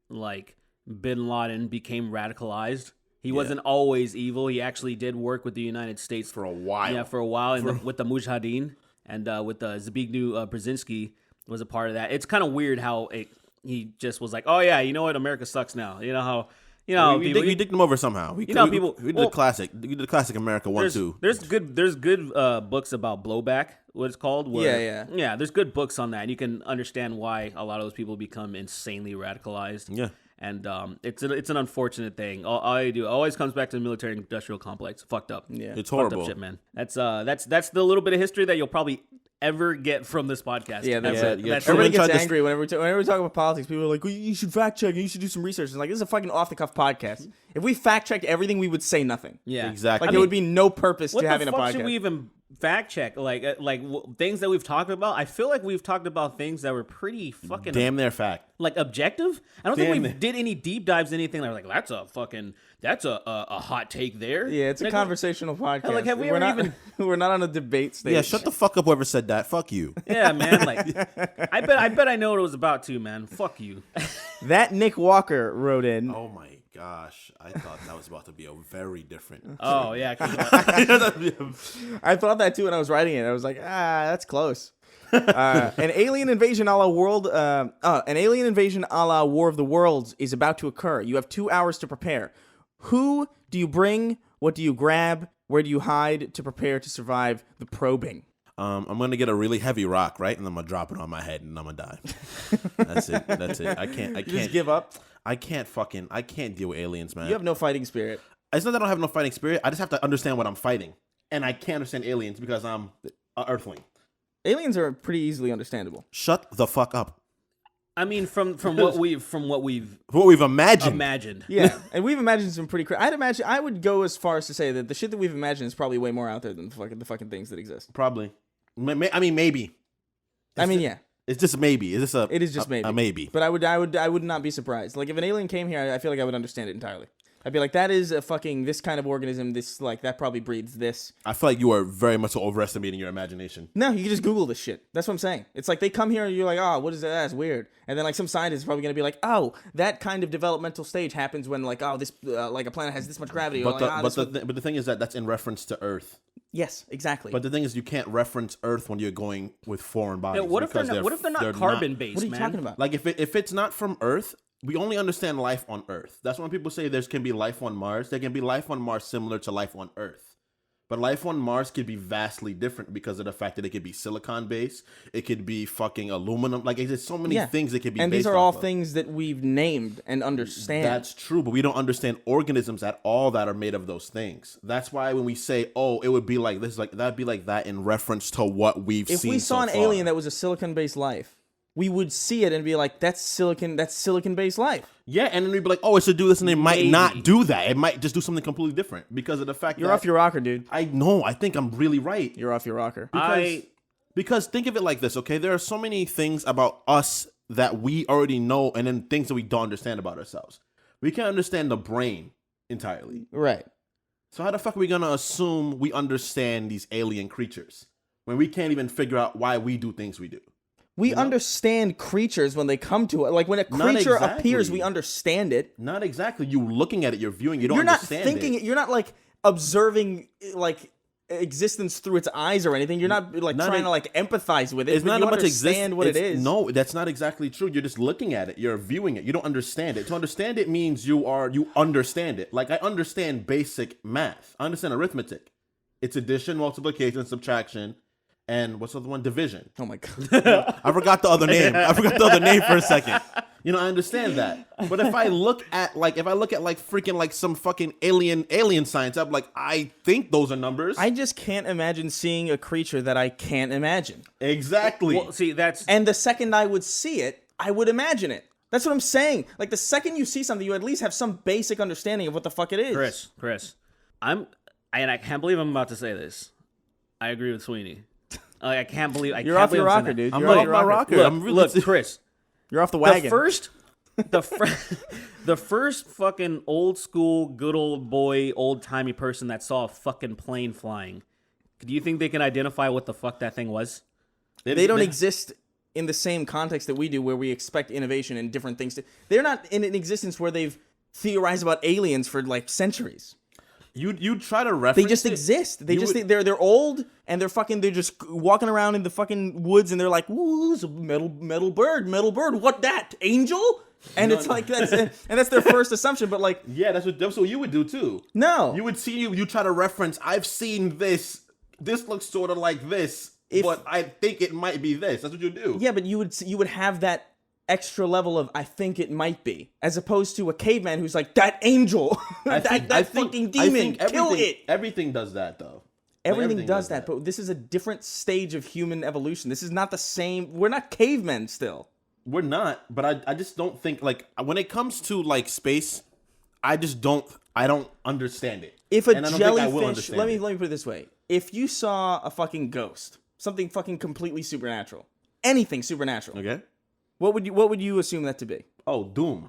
Speaker 4: like Bin Laden became radicalized. He wasn't always evil. He actually did work with the United States
Speaker 3: for a while.
Speaker 4: Yeah, for a while, with the Mujahideen and with Zbigniew Brzezinski was a part of that. It's kind of weird how he just was like, oh yeah, you know what, America sucks now. You know how
Speaker 3: we dicked them over somehow. We did the classic. We did the classic America 1-2.
Speaker 4: There's good books about blowback. What it's called? Yeah. There's good books on that. And you can understand why a lot of those people become insanely radicalized.
Speaker 3: Yeah.
Speaker 4: And it's an unfortunate thing. All you do always comes back to the military-industrial complex. Fucked up.
Speaker 2: Yeah,
Speaker 3: It's
Speaker 4: Fucked
Speaker 3: horrible.
Speaker 4: up shit, man. That's the little bit of history that you'll probably ever get from this podcast.
Speaker 2: Yeah, that's it.
Speaker 3: yeah.
Speaker 2: Everybody
Speaker 3: Truman
Speaker 2: gets
Speaker 3: tried to-
Speaker 2: angry whenever we talk about politics. People are like, well, you should fact check and you should do some research. And like, this is a fucking off the cuff podcast. If we fact checked everything, we would say nothing.
Speaker 4: Yeah,
Speaker 3: Exactly.
Speaker 2: Like, there would be no purpose
Speaker 4: What
Speaker 2: to having
Speaker 4: the
Speaker 2: a
Speaker 4: fuck
Speaker 2: podcast.
Speaker 4: should we even fact check? Like things that we've talked about. I feel like we've talked about things that were pretty fucking
Speaker 3: Damn near fact.
Speaker 4: like objective. I don't
Speaker 3: Damn
Speaker 4: think we
Speaker 3: it.
Speaker 4: did any deep dives, anything like that's a hot take there.
Speaker 2: Yeah, it's a
Speaker 4: Like,
Speaker 2: conversational podcast.
Speaker 4: like, have we
Speaker 2: we're
Speaker 4: ever
Speaker 2: not,
Speaker 4: even-
Speaker 2: we're not on a debate stage.
Speaker 3: Yeah, shut the fuck up. Whoever said that, fuck you.
Speaker 4: Yeah, man. Like, I bet I know what it was about too, man. Fuck you.
Speaker 2: That Nick Walker wrote in.
Speaker 3: Oh my gosh, I thought that was about to be a very different.
Speaker 4: Oh yeah. 'Cause,
Speaker 2: I thought that too when I was writing it. I was like, that's close. An alien invasion a la War of the Worlds is about to occur. You have 2 hours to prepare. Who do you bring? What do you grab? Where do you hide to prepare to survive the probing?
Speaker 3: I'm gonna get a really heavy rock, right, and I'm gonna drop it on my head, and I'm gonna die. That's it. I can't.
Speaker 2: Just give up.
Speaker 3: I can't deal with aliens, man.
Speaker 2: You have no fighting spirit.
Speaker 3: It's not that I don't have no fighting spirit. I just have to understand what I'm fighting, and I can't understand aliens because I'm an Earthling.
Speaker 2: Aliens are pretty easily understandable.
Speaker 3: Shut the fuck up.
Speaker 4: I mean, from what we've
Speaker 3: What we've imagined.
Speaker 4: imagined.
Speaker 2: Yeah, and we've imagined some pretty. I would go as far as to say that the shit that we've imagined is probably way more out there than the fucking things that exist.
Speaker 3: Probably. I mean, maybe.
Speaker 2: Yeah.
Speaker 3: It's just maybe. Is this a?
Speaker 2: It is just maybe.
Speaker 3: A maybe.
Speaker 2: But I would not be surprised. Like if an alien came here, I feel like I would understand it entirely. I'd be like, that is a fucking this kind of organism. This like that probably breeds this.
Speaker 3: I feel like you are very much overestimating your imagination.
Speaker 2: No, you can just Google this shit. That's what I'm saying. It's like they come here and you're like, oh, what is that? That's weird. And then like some scientist is probably gonna be like, oh, that kind of developmental stage happens when like, oh, this like a planet has this much gravity. Or
Speaker 3: But
Speaker 2: like,
Speaker 3: the thing is that's in reference to Earth.
Speaker 2: yes, exactly.
Speaker 3: But the thing is, you can't reference Earth when you're going with foreign bodies.
Speaker 4: Yeah, what if they're not carbon based?
Speaker 2: what are you
Speaker 4: man?
Speaker 2: talking about?
Speaker 3: Like if it's not from Earth, we only understand life on Earth. That's when people say there can be life on Mars. There can be life on Mars similar to life on Earth. But life on Mars could be vastly different because of the fact that it could be silicon based. It could be fucking aluminum. Like there's so many things it could be.
Speaker 2: And
Speaker 3: based
Speaker 2: these are all
Speaker 3: off of.
Speaker 2: things that we've named and understand.
Speaker 3: That's true, but we don't understand organisms at all that are made of those things. That's why when we say, "Oh, it would be like this," like that'd be like that in reference to what we've
Speaker 2: if
Speaker 3: seen.
Speaker 2: we saw
Speaker 3: so
Speaker 2: an
Speaker 3: far.
Speaker 2: alien that was a silicon-based life, we would see it and be like, that's silicon-based life.
Speaker 3: yeah, and then we'd be like, "Oh, it should do this," and they might
Speaker 4: Maybe.
Speaker 3: not do that. It might just do something completely different because of the fact
Speaker 2: You're
Speaker 3: that
Speaker 2: off your rocker, dude.
Speaker 3: I know. I think I'm really right.
Speaker 2: You're off your rocker.
Speaker 3: Because think of it like this, okay? There are so many things about us that we already know, and then things that we don't understand about ourselves. We can't understand the brain entirely.
Speaker 2: Right.
Speaker 3: So how the fuck are we gonna assume we understand these alien creatures when we can't even figure out why we do things we do?
Speaker 2: We understand creatures when they come to it. Like when a
Speaker 3: Not
Speaker 2: creature
Speaker 3: exactly.
Speaker 2: appears, we understand it.
Speaker 3: Not exactly. You looking at it, you're viewing. You don't
Speaker 2: You're not
Speaker 3: understand
Speaker 2: thinking
Speaker 3: it.
Speaker 2: it. You're not like observing like existence through its eyes or anything. You're not like trying to like empathize with it.
Speaker 3: It's not
Speaker 2: you
Speaker 3: about
Speaker 2: understand what it is.
Speaker 3: No, that's not exactly true. You're just looking at it. You're viewing it. You don't understand it. To understand it means you understand it. Like I understand basic math. I understand arithmetic. It's addition, multiplication, subtraction, and what's the other one? Division.
Speaker 2: Oh my god.
Speaker 3: I forgot the other name. For a second. You know, I understand that. But if I look at freaking like some fucking alien science, I'm like, I think those are numbers.
Speaker 2: I just can't imagine seeing a creature that I can't imagine.
Speaker 3: Exactly.
Speaker 4: Well, see,
Speaker 2: And the second I would see it, I would imagine it. That's what I'm saying. Like the second you see something, you at least have some basic understanding of what the fuck it is.
Speaker 4: Chris, I can't believe I'm about to say this. I agree with Sweeney. I can't believe
Speaker 2: You're off your rocker, dude.
Speaker 3: I'm
Speaker 2: You're
Speaker 3: off
Speaker 2: off your
Speaker 3: my
Speaker 2: rocker.
Speaker 3: rocker.
Speaker 4: Look, Chris.
Speaker 2: You're off the wagon.
Speaker 4: The first fucking old school, good old boy, old timey person that saw a fucking plane flying. Do you think they can identify what the fuck that thing was?
Speaker 2: They don't exist in the same context that we do, where we expect innovation and different things. They're not in an existence where they've theorized about aliens for like centuries.
Speaker 3: You try to reference.
Speaker 2: They just exist. They're old and they're just walking around in the fucking woods and they're like, "Ooh, it's a metal bird. What that? Angel?" And it's like that's their first assumption. But like,
Speaker 3: yeah, that's what you would do too.
Speaker 2: No,
Speaker 3: you would see you try to reference. I've seen this. This looks sort of like this, but I think it might be this. That's what you do.
Speaker 2: Yeah, but you would have that extra level of I think it might be, as opposed to a caveman who's like, that angel, that fucking demon, kill it.
Speaker 3: Everything does that though.
Speaker 2: Everything does that, but this is a different stage of human evolution. This is not the same. We're not cavemen still.
Speaker 3: We're not, but I just don't think, like, when it comes to like space, I don't understand it.
Speaker 2: If a jellyfish, let me put it this way: if you saw a fucking ghost, something fucking completely supernatural, anything supernatural,
Speaker 3: okay.
Speaker 2: What would you assume that to be?
Speaker 3: Oh, doom.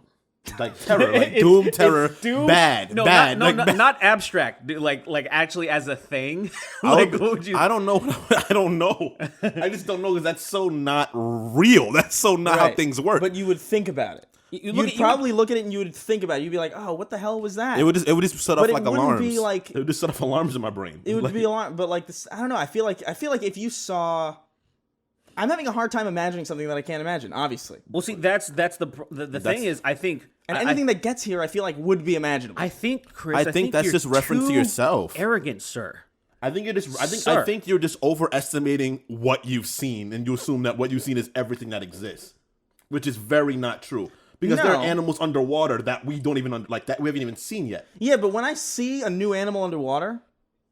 Speaker 3: Like terror, like doom, terror,
Speaker 4: doom?
Speaker 3: bad,
Speaker 4: no,
Speaker 3: bad.
Speaker 4: Not abstract, like actually as a thing. Like, what would you?
Speaker 3: I don't know. I don't know. I just don't know because that's so not real. That's so not how things work.
Speaker 2: But you would think about it. You'd probably look at it and you would think about it. You'd be like, "Oh, what the hell was that?"
Speaker 3: It would just set off like alarms.
Speaker 2: Be like,
Speaker 3: it would just set off alarms in my brain.
Speaker 2: It would be alarm, but like this, I don't know. I feel like if you saw. I'm having a hard time imagining something that I can't imagine, obviously.
Speaker 4: Well, see, that's the thing is, I think...
Speaker 2: And anything that gets here, I feel like, would be imaginable.
Speaker 4: I think, Chris...
Speaker 3: I think that's just reference to yourself.
Speaker 4: Arrogant, sir.
Speaker 3: I think I think you're just overestimating what you've seen, and you assume that what you've seen is everything that exists, which is very not true. Because there are animals underwater that we don't even... that we haven't even seen yet.
Speaker 2: Yeah, but when I see a new animal underwater...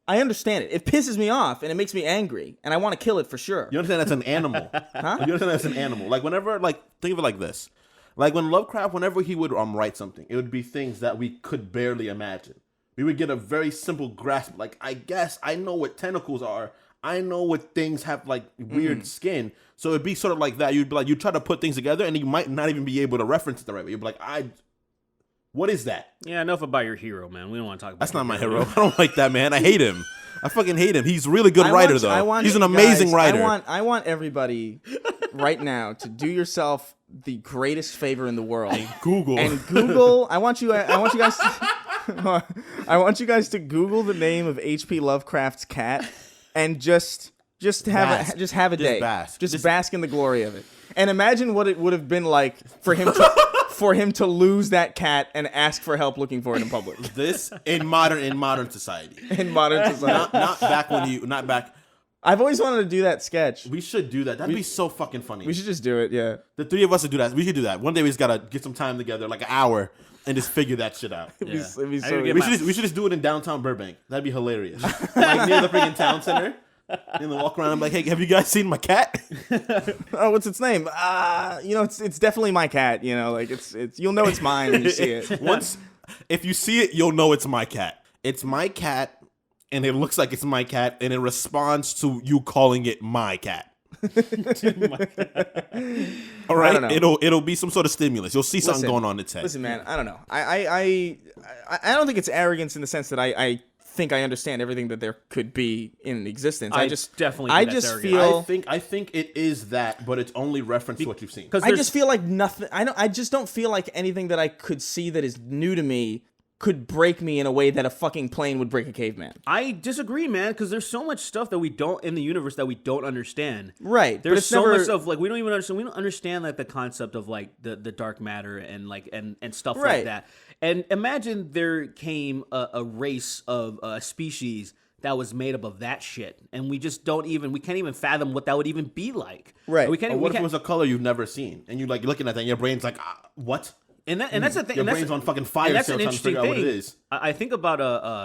Speaker 2: I understand it. It pisses me off and it makes me angry, and I want to kill it for sure.
Speaker 3: You understand that's an animal?
Speaker 2: Huh?
Speaker 3: You understand that's an animal? Like whenever, think of it like this: like when Lovecraft, whenever he would write something, it would be things that we could barely imagine. We would get a very simple grasp. Like, I guess I know what tentacles are. I know what things have like weird skin. So it'd be sort of like that. You'd be like, you try to put things together, and you might not even be able to reference it the right way. You'd be like, what is that?
Speaker 4: Yeah, enough about your hero, man. We don't want to talk about
Speaker 3: That's not my hero. I don't like that, man. I hate him. I fucking hate him. He's a really good writer, though. He's an amazing writer.
Speaker 2: I want everybody right now to do yourself the greatest favor in the world. Google. I want you guys to Google the name of H.P. Lovecraft's cat and just have a day. Just bask in the glory of it. And imagine what it would have been like for him to lose that cat and ask for help looking for it in public.
Speaker 3: This in modern society. Not back.
Speaker 2: I've always wanted to do that sketch.
Speaker 3: We should do that. That'd be so fucking funny.
Speaker 2: We should just do it. Yeah.
Speaker 3: The three of us would do that. We should do that. One day we just gotta get some time together, like an hour, and just figure that shit out.
Speaker 4: Yeah.
Speaker 2: It'd be so
Speaker 3: we should just do it in downtown Burbank. That'd be hilarious. Like near the freaking town center. And then walk around and be like, hey, have you guys seen my cat?
Speaker 2: Oh, what's its name? It's definitely my cat. Like it's you'll know it's mine when you see it.
Speaker 3: If you see it, you'll know it's my cat. It's my cat, and it looks like it's my cat, and it responds to you calling it my cat. All right, it'll be some sort of stimulus. You'll see something going on in its head.
Speaker 2: Listen, man, I don't know. I don't think it's arrogance in the sense that I think I understand everything that there could be in existence. I just
Speaker 3: think it is that, but it's only reference to what you've seen.
Speaker 2: I just feel like nothing. I just don't feel like anything that I could see that is new to me could break me in a way that a fucking plane would break a caveman.
Speaker 4: I disagree, man, because there's so much stuff that we don't in the universe that we don't understand.
Speaker 2: Right. But
Speaker 4: There's
Speaker 2: it's
Speaker 4: so
Speaker 2: never,
Speaker 4: much stuff like we don't even understand. We don't understand like the concept of like the dark matter and like and stuff
Speaker 2: Right.
Speaker 4: like that. And imagine there came a race of a species that was made up of that shit, and we just we can't even fathom what that would even be like.
Speaker 2: Right.
Speaker 4: We can't.
Speaker 3: Or
Speaker 4: We
Speaker 3: what if
Speaker 4: can't
Speaker 3: it was a color you've never seen, and you like looking at that, and your brain's like, what?
Speaker 4: and that's the thing.
Speaker 3: Your
Speaker 4: and that's-
Speaker 3: brain's on fucking fire
Speaker 4: and that's
Speaker 3: still
Speaker 4: an
Speaker 3: trying to
Speaker 4: interesting
Speaker 3: figure out what
Speaker 4: thing.
Speaker 3: it is.
Speaker 4: I think about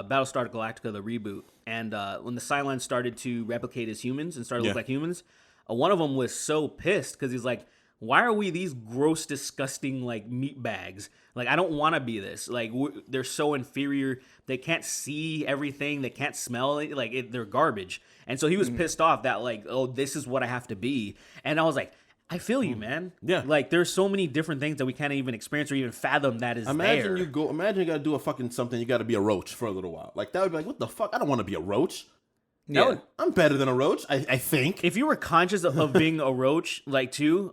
Speaker 4: Battlestar Galactica, the reboot, and when the Cylons started to replicate as humans and started to look like humans, one of them was so pissed because he's like, "Why are we these gross, disgusting like meat bags? Like, I don't want to be this. Like, they're so inferior. They can't see everything. They can't smell it. Like, they're garbage." And so he was pissed off that like, "Oh, this is what I have to be." And I was like, I feel you, man.
Speaker 3: Yeah.
Speaker 4: Like, there's so many different things that we can't even experience or even fathom that is
Speaker 3: Imagine
Speaker 4: there.
Speaker 3: Imagine you gotta do a fucking something. You gotta be a roach for a little while. Like that would be like, what the fuck? I don't want to be a roach.
Speaker 2: yeah.
Speaker 3: I'm better than a roach. I think.
Speaker 4: If you were conscious of being a roach, like too,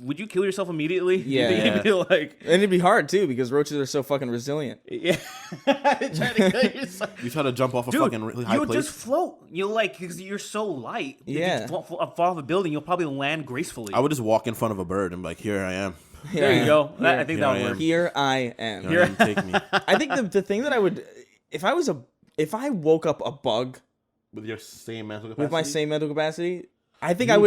Speaker 4: would you kill yourself immediately?
Speaker 2: Yeah.
Speaker 4: You think you'd be like,
Speaker 2: And it'd be hard too because roaches are so fucking resilient.
Speaker 4: yeah, trying to kill yourself.
Speaker 3: You try to jump off a
Speaker 4: Dude,
Speaker 3: fucking really high
Speaker 4: you'll
Speaker 3: place.
Speaker 4: just float. You'll like, because you're so light. If
Speaker 2: Yeah.
Speaker 4: you fall off a building, you'll probably land gracefully.
Speaker 3: I would just walk in front of a bird and be like, here I am.
Speaker 4: There you go. I think
Speaker 3: Here
Speaker 4: that
Speaker 3: I
Speaker 4: would
Speaker 3: am.
Speaker 4: work.
Speaker 2: Here I am.
Speaker 3: Here I am, take me
Speaker 2: I think the thing that I would, if I woke up a bug
Speaker 3: with your same mental capacity.
Speaker 2: with my same mental capacity, I think I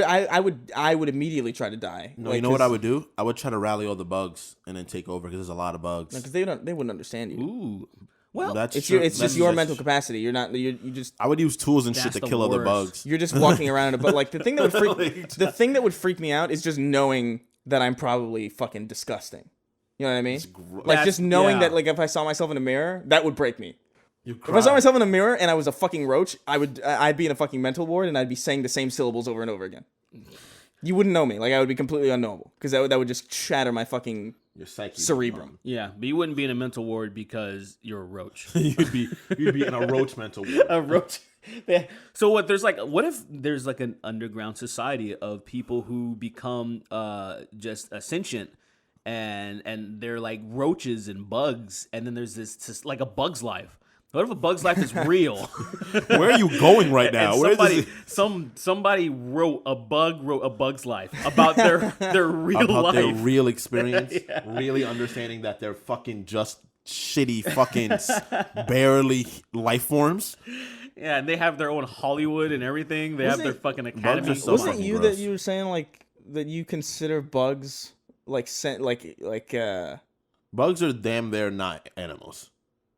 Speaker 2: would immediately try to die.
Speaker 3: No, you know what I would do? I would try to rally all the bugs and then take over because there's a lot of bugs.
Speaker 2: because they wouldn't understand you.
Speaker 4: Ooh. Well,
Speaker 3: That's
Speaker 2: It's
Speaker 3: true.
Speaker 2: it's
Speaker 3: That's
Speaker 2: just your
Speaker 3: just-
Speaker 2: mental capacity. You're not you just
Speaker 3: I would use tools and shit
Speaker 4: That's
Speaker 3: to
Speaker 4: the
Speaker 3: kill other
Speaker 4: worst.
Speaker 3: bugs.
Speaker 2: you're just walking around in a but like the thing that would freak me out is just knowing that I'm probably fucking disgusting. You know what I mean? Like
Speaker 4: That's-
Speaker 2: just knowing
Speaker 4: yeah.
Speaker 2: that like if I saw myself in a mirror, that would break me.
Speaker 3: You
Speaker 2: If I saw myself in a mirror and I was a fucking roach, I'd be in a fucking mental ward and I'd be saying the same syllables over and over again. You wouldn't know me. Like I would be completely unknowable because that would just shatter my fucking
Speaker 3: Your psyche.
Speaker 2: cerebrum.
Speaker 4: yeah, but you wouldn't be in a mental ward because you're a roach.
Speaker 3: you'd be in a roach mental ward.
Speaker 4: A roach. So what if there's like an underground society of people who become just sentient and they're like roaches and bugs, and then there's this like a bug's life. What if a bug's life is real?
Speaker 3: Where are you going right now?
Speaker 4: And
Speaker 3: Where is
Speaker 4: somebody wrote a bug's life about their real
Speaker 3: about
Speaker 4: life.
Speaker 3: their real experience, really understanding that they're fucking just shitty fucking barely life forms.
Speaker 4: Yeah, and they have their own Hollywood and everything. They have their fucking academy.
Speaker 3: are so
Speaker 2: Wasn't
Speaker 3: fucking
Speaker 2: you
Speaker 3: gross.
Speaker 2: that you were saying like that you consider bugs like
Speaker 3: Bugs are damn they're not animals.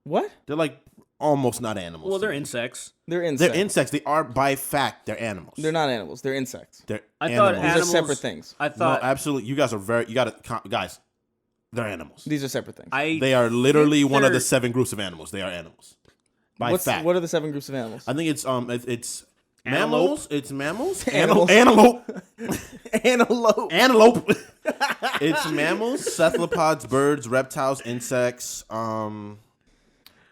Speaker 2: what?
Speaker 3: They're like almost not animals.
Speaker 4: Well, they're insects.
Speaker 2: They're insects.
Speaker 3: They're insects. They are by fact they're animals.
Speaker 2: They're not animals. They're insects.
Speaker 3: They're
Speaker 4: I thought
Speaker 3: animals.
Speaker 2: These
Speaker 4: animals
Speaker 2: are separate things.
Speaker 4: I
Speaker 3: No,
Speaker 4: thought
Speaker 3: absolutely. You guys are guys. They're animals.
Speaker 2: These are separate things.
Speaker 3: They are literally
Speaker 4: think
Speaker 3: one of the
Speaker 4: they're-
Speaker 3: 7 groups of animals. They are animals. By fact.
Speaker 2: What are the 7 groups of animals?
Speaker 3: I think it's
Speaker 4: Antelope.
Speaker 3: mammals. It's mammals.
Speaker 2: Animals.
Speaker 3: Antelope.
Speaker 2: Antelope.
Speaker 3: Antelope. It's mammals, cephalopods, birds, reptiles, insects.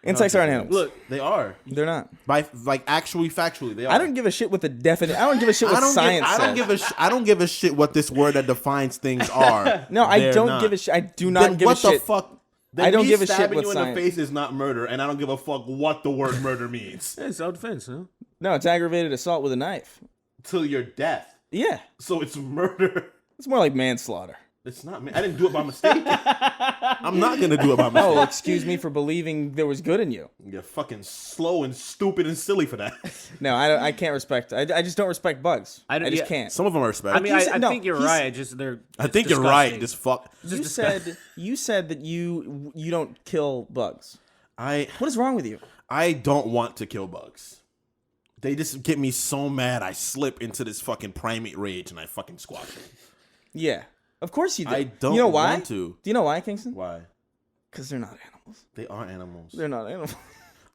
Speaker 2: Insects aren't animals.
Speaker 4: look.
Speaker 3: They are
Speaker 2: They're not.
Speaker 3: by like actually factually they are.
Speaker 2: I don't give a shit what the definition. I don't give a shit what science
Speaker 3: I don't
Speaker 2: says.
Speaker 3: give a. I don't give a shit what this word that defines things are.
Speaker 2: No, I
Speaker 3: They're
Speaker 2: don't
Speaker 3: not.
Speaker 2: give a shit. I do not
Speaker 3: Then
Speaker 2: give
Speaker 3: what
Speaker 2: a shit.
Speaker 3: the fuck? Then
Speaker 2: I don't
Speaker 3: me
Speaker 2: give a shit
Speaker 3: stabbing
Speaker 2: what
Speaker 3: you in
Speaker 2: science-
Speaker 3: the face is not murder, and I don't give a fuck what the word murder means
Speaker 4: Hey, self-defense, huh?
Speaker 2: No, it's aggravated assault with a knife.
Speaker 3: till your death.
Speaker 2: Yeah,
Speaker 3: So it's murder.
Speaker 2: it's more like manslaughter.
Speaker 3: It's not. I didn't do it by mistake. I'm not gonna do it by mistake.
Speaker 2: Oh, excuse me for believing there was good in you.
Speaker 3: You're fucking slow and stupid and silly for that.
Speaker 2: No, I can't respect. I just don't respect bugs.
Speaker 4: I
Speaker 2: I,
Speaker 4: don't-
Speaker 2: just
Speaker 4: yeah.
Speaker 2: can't.
Speaker 3: Some of them are respect.
Speaker 4: I mean,
Speaker 2: He said-
Speaker 4: I
Speaker 2: no,
Speaker 4: think you're
Speaker 2: he's-
Speaker 4: right. Just they're.
Speaker 3: I
Speaker 4: it's
Speaker 3: think you're right.
Speaker 4: disgusting.
Speaker 3: Just fuck.
Speaker 2: You said that you don't kill bugs.
Speaker 3: I
Speaker 2: What is wrong with you?
Speaker 3: don't want to kill bugs. They just get me so mad. I slip into this fucking primate rage and I fucking squash them.
Speaker 2: Yeah, of course you do.
Speaker 3: I don't
Speaker 2: You know why?
Speaker 3: want to.
Speaker 2: Do you know why, Kingston?
Speaker 3: Why?
Speaker 2: Because they're not animals.
Speaker 3: They are animals.
Speaker 2: They're not animals.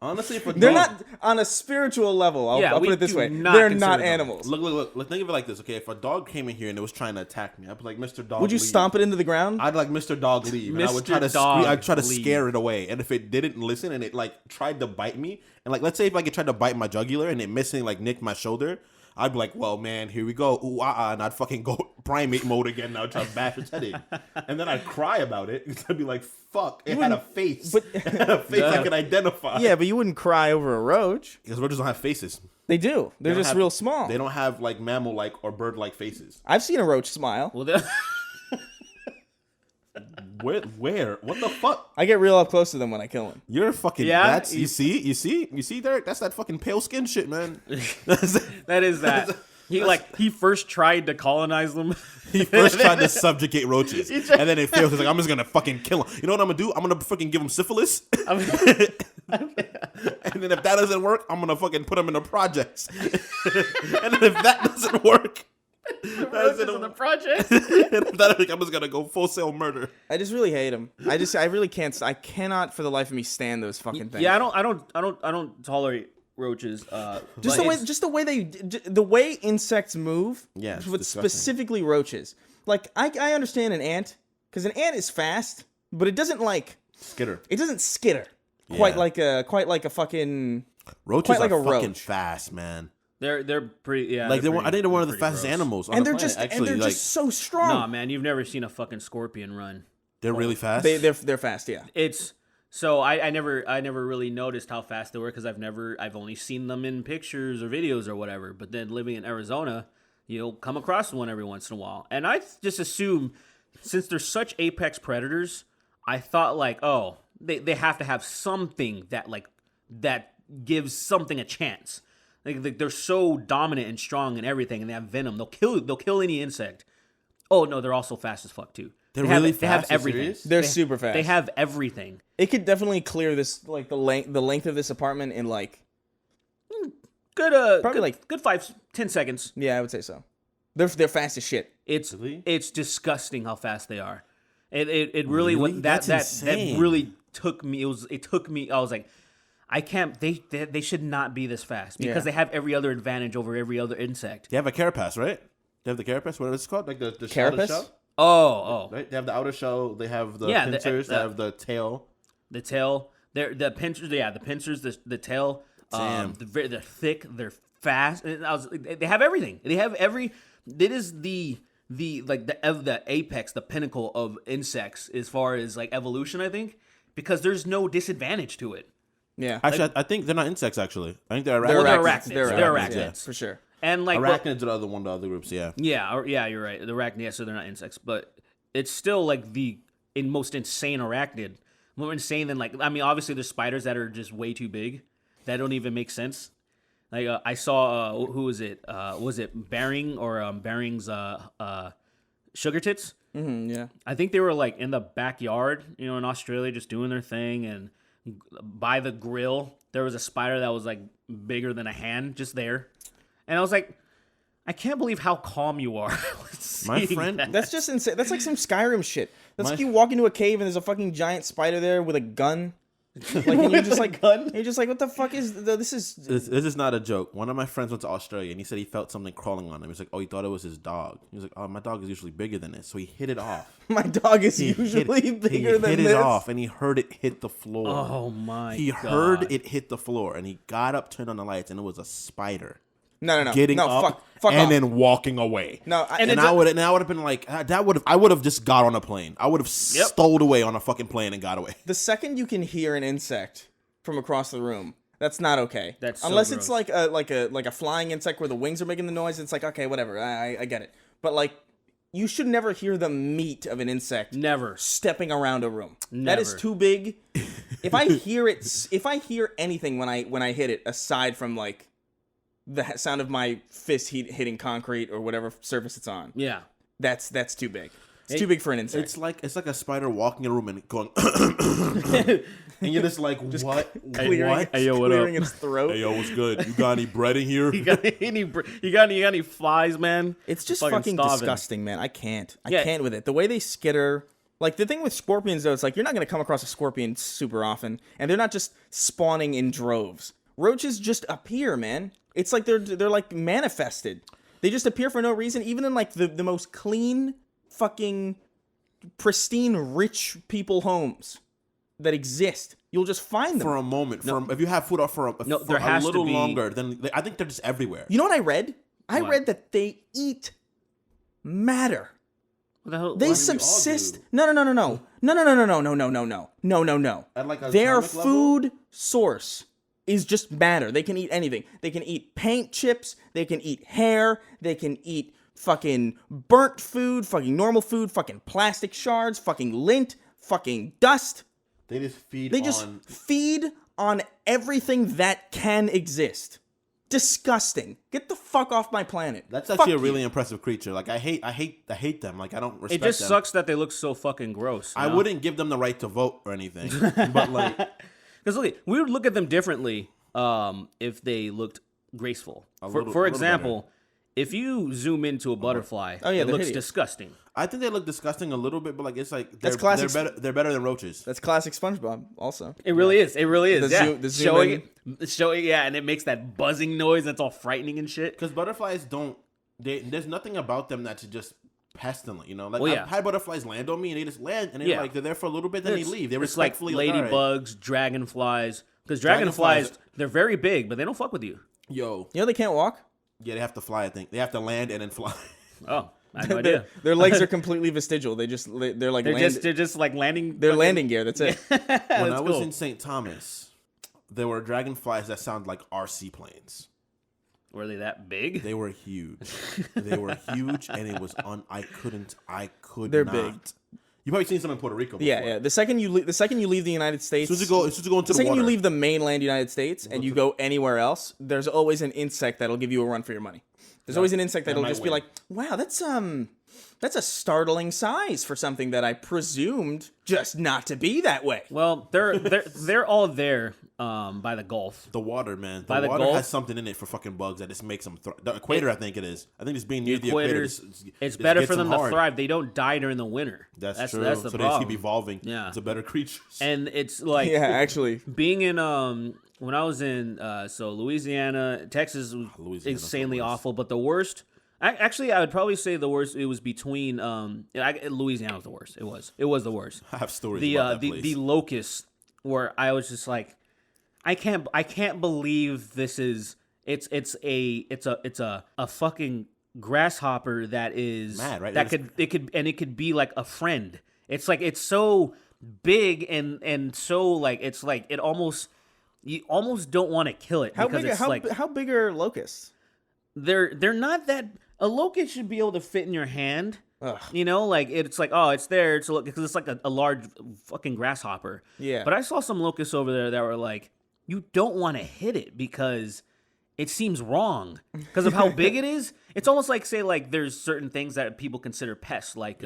Speaker 3: Honestly, if a
Speaker 2: They're
Speaker 3: dog,
Speaker 2: not on a spiritual level. I'll
Speaker 4: Yeah,
Speaker 2: put
Speaker 4: we
Speaker 2: it this
Speaker 4: do
Speaker 2: way.
Speaker 4: not
Speaker 2: They're
Speaker 4: consider
Speaker 2: not
Speaker 4: them.
Speaker 2: animals.
Speaker 3: Look. Think of it like this, okay? If a dog came in here and it was trying to attack me, I'd be like, "Mr. Dog."
Speaker 2: Would you
Speaker 3: leave.
Speaker 2: stomp it into the ground?
Speaker 3: I'd like Mr. Dog leave, and I would try to
Speaker 4: Mr. Dog,
Speaker 3: I'd try to
Speaker 4: leave.
Speaker 3: scare it away. And if it didn't listen and it like tried to bite me, and like let's say if like it tried to bite my jugular and it missing like nicked my shoulder, I'd be like, "Well, man, here we go, ooh ah," and I'd fucking go primate mode again now, trying to bash its head in. And then I'd cry about it. I'd be like, fuck, it had a face.
Speaker 2: but-
Speaker 3: It had a face I could identify.
Speaker 2: Yeah, but you wouldn't cry over a roach.
Speaker 3: Because roaches don't have faces.
Speaker 2: They do. They're
Speaker 3: They don't
Speaker 2: just
Speaker 3: have-
Speaker 2: real small.
Speaker 3: They don't have like mammal-like or bird-like faces.
Speaker 2: I've seen a roach smile.
Speaker 4: Well,
Speaker 3: Where? What the fuck?
Speaker 2: I get real up close to them when I kill them.
Speaker 3: You're fucking.
Speaker 4: Yeah,
Speaker 3: That's you see, Derek. That's that fucking pale skin shit, man.
Speaker 4: that is that. He first tried to colonize them.
Speaker 3: He first tried to subjugate roaches, and then it failed. He's like, I'm just gonna fucking kill them. You know what I'm gonna do? I'm gonna fucking give them syphilis. And then if that doesn't work, I'm gonna fucking put them in the projects. And then if that doesn't work,
Speaker 4: Roaches in the project.
Speaker 3: I'm just gonna go full sale murder.
Speaker 2: I just really hate them. I really can't. I cannot for the life of me stand those fucking things.
Speaker 4: Yeah, I don't tolerate roaches.
Speaker 2: Just the way insects move.
Speaker 3: Yeah, it's
Speaker 2: but
Speaker 3: disgusting.
Speaker 2: specifically roaches. Like I understand an ant because an ant is fast, but it doesn't like
Speaker 3: Skitter.
Speaker 2: it doesn't skitter quite
Speaker 3: Yeah.
Speaker 2: like a fucking
Speaker 3: Roaches
Speaker 2: quite like
Speaker 3: are
Speaker 2: a
Speaker 3: fucking
Speaker 2: roach.
Speaker 3: fast, man.
Speaker 4: They're pretty
Speaker 3: Like I think they're one of the
Speaker 4: pretty
Speaker 3: fastest
Speaker 4: gross.
Speaker 3: animals on
Speaker 2: and
Speaker 3: the
Speaker 2: they're
Speaker 3: planet.
Speaker 2: just
Speaker 3: Actually,
Speaker 2: and they're
Speaker 3: like
Speaker 2: just so strong.
Speaker 4: Nah, man, you've never seen a fucking scorpion run.
Speaker 3: they're really fast.
Speaker 2: They're fast. Yeah.
Speaker 4: It's so I never really noticed how fast they were because I've only seen them in pictures or videos or whatever. But then living in Arizona, you'll come across one every once in a while, and I just assume since they're such apex predators, I thought like, oh, they have to have something that gives something a chance. Like they're so dominant and strong and everything, and they have venom. They'll kill any insect. Oh no, they're also fast as fuck too.
Speaker 3: They're
Speaker 4: They have-
Speaker 3: really
Speaker 4: They have
Speaker 3: fast? Are you
Speaker 4: everything.
Speaker 3: serious?
Speaker 2: They're super fast.
Speaker 4: They have everything.
Speaker 2: It could definitely clear this like the length of this apartment in like
Speaker 4: Good,
Speaker 2: Probably
Speaker 4: good,
Speaker 2: like-
Speaker 4: good 5-10 seconds.
Speaker 2: yeah, I would say so. They're fast as shit.
Speaker 4: It's
Speaker 3: Really?
Speaker 4: it's disgusting how fast they are. It really
Speaker 3: Really?
Speaker 4: that
Speaker 3: That's
Speaker 4: that
Speaker 3: insane.
Speaker 4: really took me. It took me. I was like, I can't. They should not be this fast because
Speaker 2: Yeah.
Speaker 4: they have every other advantage over every other insect.
Speaker 3: They have a carapace, right? They have the carapace. What is it called? Like the shell,
Speaker 2: Carapace?
Speaker 4: Oh,
Speaker 3: right? They have the outer shell. They have the
Speaker 4: Yeah,
Speaker 3: pincers. They have the tail.
Speaker 4: the tail. The pincers. Yeah, the pincers. The tail.
Speaker 3: Damn.
Speaker 4: They're thick. They're fast. And they have everything. They have every. It is the apex, the pinnacle of insects as far as like evolution. I think because there's no disadvantage to it.
Speaker 2: Yeah.
Speaker 3: Actually, I think they're not insects. Actually, I think they're
Speaker 2: They're
Speaker 3: arachnids.
Speaker 4: arachnids.
Speaker 2: They're
Speaker 4: They're
Speaker 2: arachnids,
Speaker 4: arachnids.
Speaker 2: yeah, for sure.
Speaker 4: And like
Speaker 3: Arachnids are one of the other groups. Yeah.
Speaker 4: yeah, you're right. The arachnid, yeah, so they're not insects, but it's still like the most insane arachnid. More insane than like, I mean, obviously there's spiders that are just way too big that don't even make sense. Like I saw, who was it? Was it Bering or Bering's sugar tits?
Speaker 2: Yeah.
Speaker 4: I think they were like in the backyard, in Australia, just doing their thing, and by the grill there was a spider that was like bigger than a hand just there, and I was like, I can't believe how calm you are.
Speaker 3: My
Speaker 4: seeing
Speaker 3: friend-
Speaker 4: that.
Speaker 2: That's just insane. That's like some Skyrim shit. That's
Speaker 3: My-
Speaker 2: like you walk into a cave and there's a fucking giant spider there with a gun. Like, and you're just like, you're just like, what the fuck is this? Is
Speaker 3: This is not a joke. One of my friends went to Australia and he said he felt something crawling on him. He's like, oh, he thought it was his dog. He was like, oh, my dog is usually bigger than this. So he hit it off.
Speaker 2: my dog is
Speaker 3: He
Speaker 2: usually
Speaker 3: hit,
Speaker 2: bigger
Speaker 3: he
Speaker 2: than
Speaker 3: hit
Speaker 2: this.
Speaker 3: it off and he heard it hit the floor.
Speaker 4: Oh my!
Speaker 3: He
Speaker 4: God.
Speaker 3: heard it hit the floor and he got up, turned on the lights, and it was a spider
Speaker 2: No.
Speaker 3: getting
Speaker 2: no,
Speaker 3: up
Speaker 2: fuck
Speaker 3: and
Speaker 2: off.
Speaker 3: then walking away.
Speaker 2: No,
Speaker 3: And
Speaker 4: it's
Speaker 3: I would have been like, I would have just got on a plane. I would have stowed away on a fucking plane and got away.
Speaker 2: the second you can hear an insect from across the room, that's not okay.
Speaker 4: That's so
Speaker 2: unless it's
Speaker 4: gross.
Speaker 2: like a flying insect where the wings are making the noise. It's like, okay, whatever. I get it. But like, you should never hear the meat of an insect
Speaker 4: Never.
Speaker 2: stepping around a room. That is
Speaker 4: Never.
Speaker 2: too big. If I hear anything when I hit it, aside from like the sound of my fist hitting concrete or whatever surface it's on,
Speaker 4: Yeah.
Speaker 2: that's too big. It's too big for an insect.
Speaker 3: It's like a spider walking in a room and going, and you're just like, what?
Speaker 2: clearing,
Speaker 3: What?
Speaker 4: Hey, yo, what
Speaker 2: clearing
Speaker 4: up?
Speaker 2: its throat.
Speaker 3: Hey, yo, what's good? You got any bread in here?
Speaker 4: You got any flies, man?
Speaker 2: It's just
Speaker 4: Fucking
Speaker 2: fucking
Speaker 4: starving.
Speaker 2: disgusting, man. I can't. I
Speaker 4: Yeah.
Speaker 2: can't with it. The way they skitter. Like, the thing with scorpions, though, it's like, you're not going to come across a scorpion super often. And they're not just spawning in droves. Roaches just appear, man. It's like they're like manifested. They just appear for no reason. Even in, like, the most clean, fucking, pristine, rich people homes that exist. You'll just find them.
Speaker 3: For a moment, if you have food off for
Speaker 4: No,
Speaker 3: for
Speaker 4: there
Speaker 3: a
Speaker 4: has to
Speaker 3: little
Speaker 4: be-
Speaker 3: longer, then I think they're just everywhere.
Speaker 2: You know what I read? I
Speaker 4: What?
Speaker 2: read that they eat matter.
Speaker 4: What the hell?
Speaker 2: They
Speaker 3: we all
Speaker 2: subsist.
Speaker 3: do.
Speaker 2: No.
Speaker 3: At like a
Speaker 2: Their
Speaker 3: atomic level?
Speaker 2: food source is just matter. They can eat anything. They can eat paint chips. They can eat hair. They can eat fucking burnt food, fucking normal food, fucking plastic shards, fucking lint, fucking dust.
Speaker 3: They just feed
Speaker 2: They just
Speaker 3: on.
Speaker 2: feed on everything that can exist. Disgusting. Get the fuck off my planet.
Speaker 3: That's
Speaker 2: Fuck
Speaker 3: actually a
Speaker 2: you.
Speaker 3: really impressive creature. Like I hate them. Like I don't respect
Speaker 4: It just
Speaker 3: them.
Speaker 4: sucks that they look so fucking gross.
Speaker 3: I wouldn't give them the right to vote or anything. But like,
Speaker 4: Because look, we would look at them differently if they looked graceful. For example, if you zoom into a butterfly,
Speaker 2: Oh, yeah,
Speaker 4: it
Speaker 2: they're
Speaker 4: looks
Speaker 2: hideous.
Speaker 4: disgusting.
Speaker 3: I think they look disgusting a little bit, but like it's like they're,
Speaker 2: That's classic.
Speaker 3: They're better than roaches.
Speaker 2: That's classic SpongeBob. Also,
Speaker 4: It really is. It really is.
Speaker 2: The
Speaker 4: Yeah.
Speaker 2: zoom- the zoom
Speaker 4: showing, yeah, and it makes that buzzing noise that's all frightening and shit.
Speaker 3: Because butterflies don't. There's nothing about them that's just pestilent. You know, like
Speaker 4: Well, yeah.
Speaker 3: I've had butterflies land on me and they just land and they're like they're there for a little bit, then they leave. They
Speaker 4: It's like
Speaker 3: respectfully all right.
Speaker 4: ladybugs, dragonflies. Because
Speaker 3: Dragonflies-
Speaker 4: dragonflies, they're very big, but they don't fuck with you.
Speaker 3: Yo,
Speaker 2: you know they can't walk.
Speaker 3: yeah, they have to fly. I think they have to land and then fly.
Speaker 4: Oh, I had no idea.
Speaker 2: Their legs are completely vestigial. They're like
Speaker 4: They're just like landing.
Speaker 2: they're
Speaker 4: fucking-
Speaker 2: landing gear. That's it.
Speaker 3: When I
Speaker 4: That's
Speaker 3: was
Speaker 4: cool.
Speaker 3: in St. Thomas, there were dragonflies that sound like RC planes.
Speaker 4: Were they that big?
Speaker 3: They were huge. They were huge, and it was I could
Speaker 2: They're
Speaker 3: not.
Speaker 2: big.
Speaker 3: You probably seen some in Puerto Rico. Before.
Speaker 2: Yeah. The second you leave the United States,
Speaker 3: As soon as you go into
Speaker 2: the
Speaker 3: the
Speaker 2: second
Speaker 3: water.
Speaker 2: you leave the mainland United States and you go anywhere else, there's always an insect that'll give you a run for your money. There's always an insect that'll
Speaker 3: might
Speaker 2: just be
Speaker 3: win.
Speaker 2: like, "Wow, that's a startling size for something that I presumed just not to be that way."
Speaker 4: Well, they're all there by the Gulf.
Speaker 3: The water, man.
Speaker 4: By
Speaker 3: The
Speaker 4: the
Speaker 3: water
Speaker 4: Gulf?
Speaker 3: has something in it for fucking bugs that just makes them thrive. The equator, I think it is. I think it's being near the equator.
Speaker 4: Equators, it's
Speaker 3: just
Speaker 4: better
Speaker 3: gets
Speaker 4: for them to
Speaker 3: hard.
Speaker 4: thrive. They don't die during the winter.
Speaker 3: That's true.
Speaker 4: That's the
Speaker 3: so
Speaker 4: problem.
Speaker 3: they keep evolving.
Speaker 4: Yeah.
Speaker 3: It's a better creature.
Speaker 4: And it's like
Speaker 2: Yeah, actually.
Speaker 4: being in when I was in so Louisiana, Texas was
Speaker 3: Louisiana's the
Speaker 4: insanely
Speaker 3: worst.
Speaker 4: awful. But the worst, actually, I would probably say the worst. It was between Louisiana was the worst. It was the worst.
Speaker 3: I have stories
Speaker 4: The
Speaker 3: about that place.
Speaker 4: the locusts, where I was just like, I can't believe this is it's a fucking grasshopper that is
Speaker 3: Mad, right?
Speaker 4: That it could be like a friend. It's like it's so big and so like it's like it almost you almost don't want to kill it
Speaker 2: How
Speaker 4: because
Speaker 2: big?
Speaker 4: it's
Speaker 2: How,
Speaker 4: like
Speaker 2: how big are locusts?
Speaker 4: they're not that a locust should be able to fit in your hand.
Speaker 2: Ugh.
Speaker 4: You know, like it's like it's there. It's because it's like a large fucking grasshopper.
Speaker 2: Yeah.
Speaker 4: But I saw some locusts over there that were like, you don't want to hit it because it seems wrong because of how big it is. It's almost like say like there's certain things that people consider pests like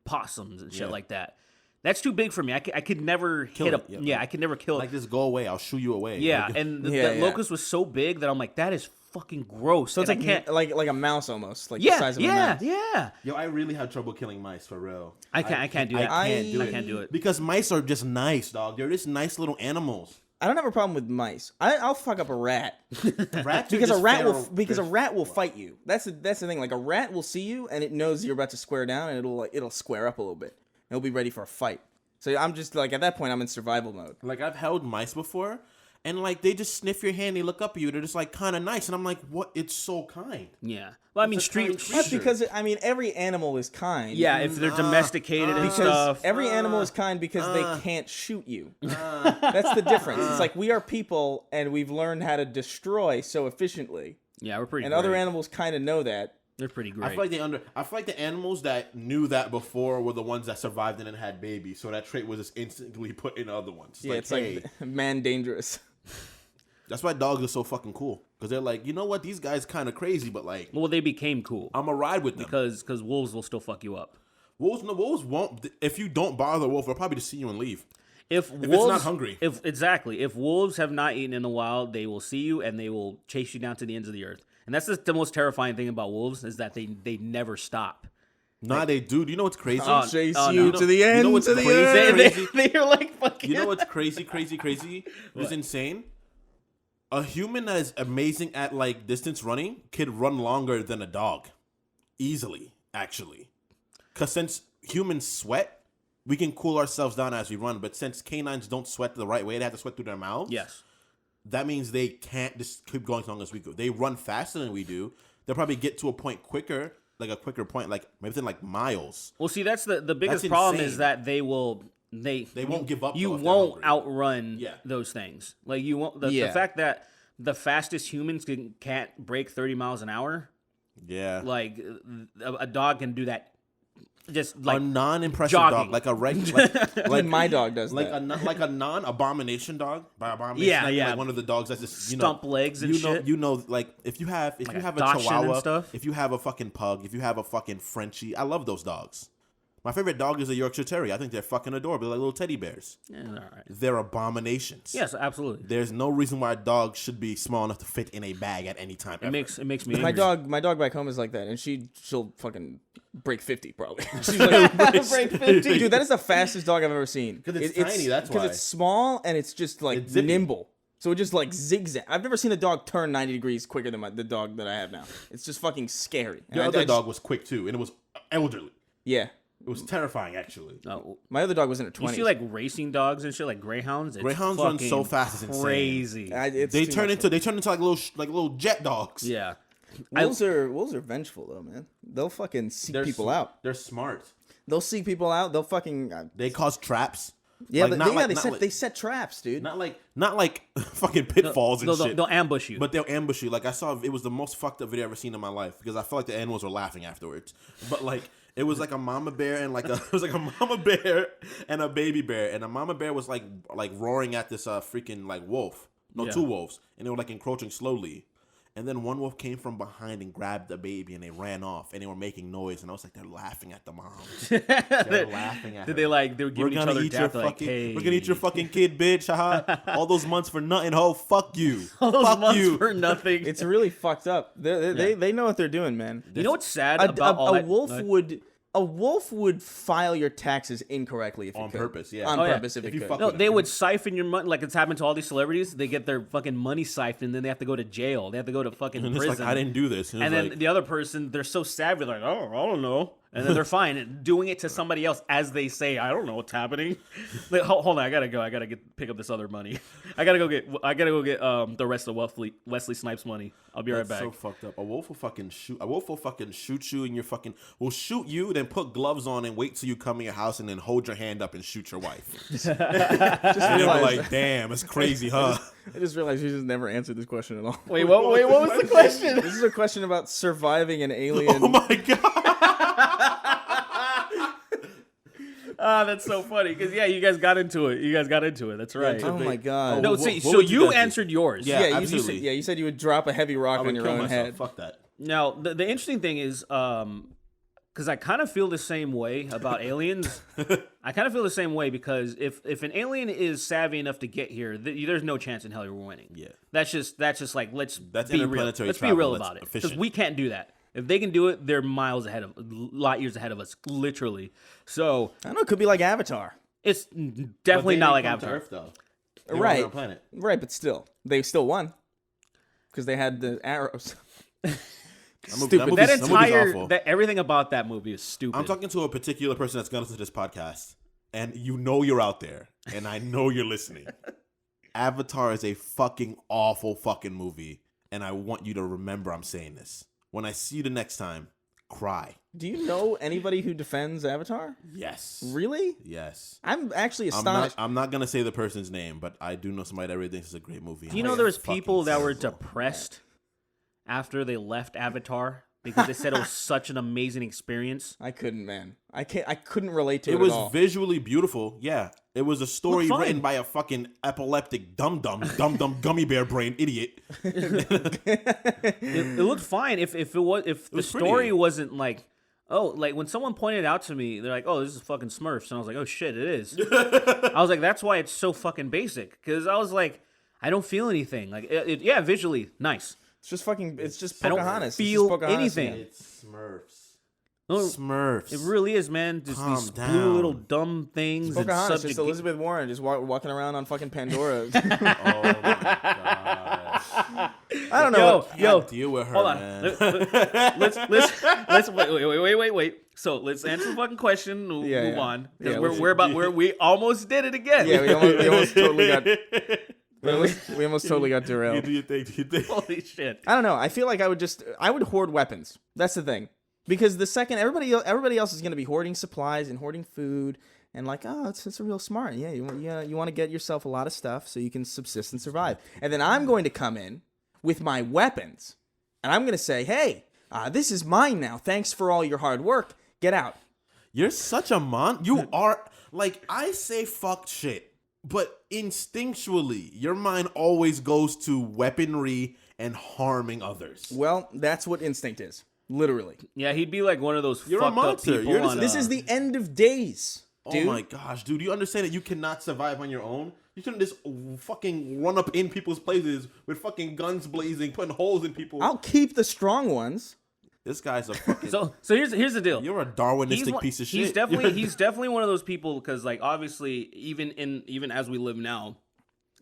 Speaker 4: possums and shit like that. That's too big for me. I could never hit
Speaker 3: it,
Speaker 4: a
Speaker 3: yeah.
Speaker 4: I could never kill
Speaker 3: like
Speaker 4: it.
Speaker 3: this, go away. I'll shoo you away.
Speaker 4: Yeah,
Speaker 3: Like,
Speaker 4: and
Speaker 2: Yeah,
Speaker 4: the
Speaker 2: yeah.
Speaker 4: locust was so big that I'm like, that is fucking gross.
Speaker 2: So it's
Speaker 4: And
Speaker 2: like
Speaker 4: I can't.
Speaker 2: like a mouse almost, like the
Speaker 4: Yeah,
Speaker 2: size of a
Speaker 4: yeah,
Speaker 2: mouse.
Speaker 4: yeah.
Speaker 3: yo, I really have trouble killing mice for real.
Speaker 4: I can't do that.
Speaker 3: I can't do
Speaker 2: I
Speaker 3: it.
Speaker 4: can't do it.
Speaker 3: Because mice are just nice, dog. They're just nice little animals.
Speaker 2: I don't have a problem with mice. I'll fuck up a rat
Speaker 3: Rats are
Speaker 2: because a
Speaker 3: just
Speaker 2: rat
Speaker 3: feral-
Speaker 2: will rat will fight you. That's the thing. Like a rat will see you and it knows you're about to square down and it'll square up a little bit. It'll be ready for a fight. So I'm just like at that point I'm in survival mode.
Speaker 3: Like I've held mice before, and like they just sniff your hand, they look up at you, they're just like kind of nice, and I'm like, what? It's so kind.
Speaker 4: Yeah. Well, I mean,
Speaker 3: It's a kind
Speaker 4: street.
Speaker 2: That's
Speaker 3: Sure.
Speaker 2: because every animal is kind.
Speaker 4: Yeah, if they're domesticated and
Speaker 2: Because
Speaker 4: stuff.
Speaker 2: every animal is kind because they can't shoot you. That's the difference. It's like we are people and we've learned how to destroy so efficiently.
Speaker 4: Yeah, we're pretty.
Speaker 2: And
Speaker 4: great.
Speaker 2: other animals kind of know that.
Speaker 4: They're pretty great.
Speaker 3: I feel like the animals that knew that before were the ones that survived and then had babies, so that trait was just instantly put in other ones.
Speaker 2: Yeah, it's like man dangerous.
Speaker 3: That's why dogs are so fucking cool, because they're like, you know what, these guys kind of crazy, but like,
Speaker 4: well, they became cool
Speaker 3: I'm a ride with them.
Speaker 4: because wolves will still fuck you up.
Speaker 3: Wolves won't. If you don't bother a wolf, they'll probably just see you and leave.
Speaker 4: If
Speaker 3: it's
Speaker 4: wolves,
Speaker 3: not hungry.
Speaker 4: If wolves have not eaten in a while, they will see you and they will chase you down to the ends of the earth. And that's the most terrifying thing about wolves is that they never stop.
Speaker 3: Nah, they do. Do you know what's crazy?
Speaker 2: Chase
Speaker 4: oh,
Speaker 2: you
Speaker 4: no.
Speaker 2: to the end.
Speaker 3: You know what's
Speaker 2: to the
Speaker 3: crazy?
Speaker 2: end.
Speaker 4: They're like fucking.
Speaker 3: You know what's crazy? It's insane. A human that is amazing at like distance running could run longer than a dog, easily. Actually, because since humans sweat, we can cool ourselves down as we run. But since canines don't sweat the right way, they have to sweat through their mouths.
Speaker 4: Yes.
Speaker 3: That means they can't just keep going as long as we go. They run faster than we do. They'll probably get to a point quicker like a quicker point, like maybe within like miles.
Speaker 4: Well, see, that's the biggest
Speaker 3: That's
Speaker 4: problem
Speaker 3: insane.
Speaker 4: is that they
Speaker 3: won't give up.
Speaker 4: You
Speaker 3: though, if they're
Speaker 4: won't
Speaker 3: hungry.
Speaker 4: outrun
Speaker 3: Yeah.
Speaker 4: those things. Like you won't. The
Speaker 2: Yeah.
Speaker 4: fact that the fastest humans can't break 30 miles an hour,
Speaker 3: Yeah.
Speaker 4: like a dog can do that. Just like
Speaker 3: a non-impressive
Speaker 4: jogging.
Speaker 3: dog, like a regular, like
Speaker 2: my dog does
Speaker 3: like
Speaker 2: that.
Speaker 3: like a non-abomination dog. By abomination,
Speaker 4: Yeah,
Speaker 3: I mean,
Speaker 4: yeah.
Speaker 3: like one of the dogs that's just
Speaker 4: stump legs and shit.
Speaker 3: like if you have
Speaker 4: Like a
Speaker 3: a
Speaker 4: Dachshund and
Speaker 3: Chihuahua,
Speaker 4: stuff.
Speaker 3: if you have a fucking pug, if you have a fucking Frenchie, I love those dogs. My favorite dog is a Yorkshire Terrier. I think they're fucking adorable. They're like little teddy bears.
Speaker 4: Yeah, all right.
Speaker 3: They're abominations.
Speaker 4: Yes, absolutely.
Speaker 3: There's no reason why a dog should be small enough to fit in a bag at any time.
Speaker 4: It makes me angry.
Speaker 2: My dog back home is like that, and she'll fucking break 50 probably. She's like, break 50, dude. That is the fastest dog I've ever seen.
Speaker 3: 'Cause it's tiny, that's
Speaker 2: because
Speaker 3: why.
Speaker 2: it's small and it's just like
Speaker 3: It's zippy.
Speaker 2: nimble. So it just like zigzag. I've never seen a dog turn 90 degrees quicker than the dog that I have now. It's just fucking scary. And
Speaker 3: Your
Speaker 2: I
Speaker 3: other
Speaker 2: just-
Speaker 3: dog was quick too, and it was elderly.
Speaker 2: yeah.
Speaker 3: It was terrifying, actually.
Speaker 4: Oh,
Speaker 2: My other dog was in her
Speaker 4: you
Speaker 2: 20s.
Speaker 4: see like racing dogs and shit, like greyhounds. It's
Speaker 3: Greyhounds run so
Speaker 4: fucking
Speaker 3: fast, it's insane.
Speaker 4: crazy.
Speaker 3: They turn into like little jet dogs.
Speaker 4: Yeah.
Speaker 2: Wolves are vengeful though, man. They'll fucking seek people out.
Speaker 3: They're smart.
Speaker 2: They'll seek people out. They'll fucking
Speaker 3: They cause traps.
Speaker 2: yeah.
Speaker 3: Like,
Speaker 2: They set traps, dude.
Speaker 3: not like fucking pitfalls and shit.
Speaker 4: They'll ambush you.
Speaker 3: But they'll ambush you. Like I saw, it was the most fucked up video I've ever seen in my life because I felt like the animals were laughing afterwards. But like it was like a mama bear and it was like a mama bear and a baby bear, and a mama bear was like roaring at this freaking like wolf. No,
Speaker 4: Yeah.
Speaker 3: two wolves, and they were like encroaching slowly. And then one wolf came from behind and grabbed the baby, and they ran off, and they were making noise. And I was like, they're laughing at the mom. They're laughing at her.
Speaker 4: Did they were giving each other death? Like,
Speaker 3: fucking,
Speaker 4: hey,
Speaker 3: we're gonna eat your fucking kid, bitch. Haha. All those months for nothing, ho. Fuck you.
Speaker 4: all those
Speaker 3: Fuck
Speaker 4: months
Speaker 3: you.
Speaker 4: for nothing.
Speaker 2: It's really fucked up. They know what they're doing, man.
Speaker 4: You know what's sad about all
Speaker 2: a
Speaker 4: that?
Speaker 2: wolf would file your taxes incorrectly if it
Speaker 3: On
Speaker 2: could.
Speaker 3: purpose, yeah.
Speaker 2: On
Speaker 3: Oh,
Speaker 4: yeah.
Speaker 2: purpose if
Speaker 3: If
Speaker 2: it
Speaker 3: you
Speaker 2: could.
Speaker 3: fuck
Speaker 4: No,
Speaker 3: with
Speaker 4: they
Speaker 3: them.
Speaker 4: would siphon your money, like it's happened to all these celebrities. They get their fucking money siphoned, and then they have to go to jail. They have to go to fucking
Speaker 3: And it's
Speaker 4: prison.
Speaker 3: like, I didn't do this.
Speaker 4: and then the other person, they're so savvy, like, oh, I don't know. And then they're fine doing it to somebody else as they say, I don't know what's happening. Like, hold on, I gotta go. I gotta pick up this other money. I gotta go get the rest of Wesley Snipes' money. I'll be right
Speaker 3: That's
Speaker 4: back.
Speaker 3: so fucked up. A wolf will fucking shoot you, and you're fucking will shoot you, then put gloves on and wait till you come in your house and then hold your hand up and shoot your wife. And they were like, damn, it's crazy, huh?
Speaker 2: I just realized you just never answered this question at all.
Speaker 4: Wait, what was the question?
Speaker 2: This is a question about surviving an alien.
Speaker 3: Oh my god.
Speaker 4: Ah, that's so funny because you guys got into it. That's right.
Speaker 2: Oh my god.
Speaker 4: No,
Speaker 3: What-
Speaker 4: see,
Speaker 3: what
Speaker 4: so
Speaker 3: would you
Speaker 4: you
Speaker 3: guys do?
Speaker 4: answered yours.
Speaker 3: Yeah.
Speaker 2: yeah, you
Speaker 3: absolutely.
Speaker 2: said, you said you would drop a heavy rock
Speaker 3: I
Speaker 2: on
Speaker 3: would
Speaker 2: your
Speaker 3: kill
Speaker 2: own
Speaker 3: myself.
Speaker 2: head.
Speaker 3: Fuck that.
Speaker 4: Now, the interesting thing is, because I kind of feel the same way about aliens. I kind of feel the same way because if an alien is savvy enough to get here, there's no chance in hell you're winning.
Speaker 3: Yeah.
Speaker 4: That's just like let's
Speaker 3: That's
Speaker 4: be real.
Speaker 3: interplanetary
Speaker 4: Let's be
Speaker 3: travel
Speaker 4: real
Speaker 3: that's
Speaker 4: about it because
Speaker 3: efficient.
Speaker 4: we can't do that. If they can do it, they're light years ahead of us, literally. So
Speaker 2: I don't know. It could be like Avatar.
Speaker 4: it's definitely not like Avatar.
Speaker 3: Earth, though. They were on
Speaker 2: Right.
Speaker 3: our planet.
Speaker 2: Right, but still, they still won because they had the arrows. Stupid.
Speaker 3: movie-
Speaker 4: That
Speaker 3: That movie's
Speaker 4: entire
Speaker 3: awful.
Speaker 4: everything about that movie is stupid.
Speaker 3: I'm talking to a particular person that's going to listen to this podcast, and you know you're out there, and I know you're listening. Avatar is a fucking awful fucking movie, and I want you to remember I'm saying this. When I see you the next time, cry.
Speaker 2: Do you know anybody who defends Avatar?
Speaker 3: Yes.
Speaker 2: Really?
Speaker 3: Yes.
Speaker 2: I'm actually
Speaker 3: I'm
Speaker 2: astonished.
Speaker 3: not gonna say the person's name, but I do know somebody that really thinks it's a great movie.
Speaker 4: Do you know there was people that were depressed after they left Avatar because they said it was such an amazing experience?
Speaker 2: I couldn't, man. I couldn't relate to it
Speaker 3: It was
Speaker 2: at all.
Speaker 3: visually beautiful. Yeah, it was a story
Speaker 4: Looked fine.
Speaker 3: written by a fucking epileptic dumb gummy bear brain idiot.
Speaker 4: It looked fine if the
Speaker 3: was
Speaker 4: story
Speaker 3: pretty.
Speaker 4: wasn't like, oh, like when someone pointed out to me, they're like, oh, this is fucking Smurfs, and I was like, oh shit, it is. I was like, that's why it's so fucking basic, because I was like, I don't feel anything. Like, yeah, visually nice.
Speaker 2: It's just fucking. It's just
Speaker 4: I don't
Speaker 2: Pocahontas. It's just
Speaker 4: feel
Speaker 2: Pocahontas
Speaker 4: anything.
Speaker 2: again.
Speaker 3: It's Smurfs.
Speaker 4: No,
Speaker 3: Smurfs.
Speaker 4: it really is, man. Just
Speaker 3: Calm
Speaker 4: these blue
Speaker 3: down.
Speaker 4: little dumb things. and
Speaker 2: Pocahontas, just
Speaker 4: subjugate-
Speaker 2: Elizabeth Warren, just walking around on fucking Pandora.
Speaker 3: Oh my god.
Speaker 2: I don't know.
Speaker 4: Yo,
Speaker 2: what-
Speaker 4: yo,
Speaker 3: Deal with her,
Speaker 4: hold on.
Speaker 3: man.
Speaker 4: Let's wait. So let's answer the fucking question. We'll
Speaker 2: Yeah,
Speaker 4: move
Speaker 2: yeah.
Speaker 4: on because
Speaker 2: Yeah,
Speaker 4: we almost did it again.
Speaker 2: Yeah, we almost totally got. We almost totally got derailed.
Speaker 3: Do you think?
Speaker 4: Holy shit.
Speaker 2: I don't know. I feel like I would hoard weapons. That's the thing. Because the second everybody else is going to be hoarding supplies and hoarding food and like, oh, it's real smart. Yeah, you want to get yourself a lot of stuff so you can subsist and survive. And then I'm going to come in with my weapons and I'm going to say, hey, this is mine now. Thanks for all your hard work. Get out.
Speaker 3: You're such a You are like, I say fuck shit, but instinctually, your mind always goes to weaponry and harming others.
Speaker 2: Well, that's what instinct is. Literally.
Speaker 4: Yeah, he'd be like one of those
Speaker 3: You're a
Speaker 4: fucked up
Speaker 3: monster.
Speaker 4: people.
Speaker 3: You're just-
Speaker 2: This is the end of days, dude.
Speaker 3: Oh my gosh, dude. You understand that you cannot survive on your own? You shouldn't just fucking run up in people's places with fucking guns blazing, putting holes in people.
Speaker 2: I'll keep the strong ones.
Speaker 3: This guy's a fucking...
Speaker 4: So here's the deal.
Speaker 3: You're a Darwinistic piece of shit.
Speaker 4: He's definitely one of those people because like obviously even as we live now,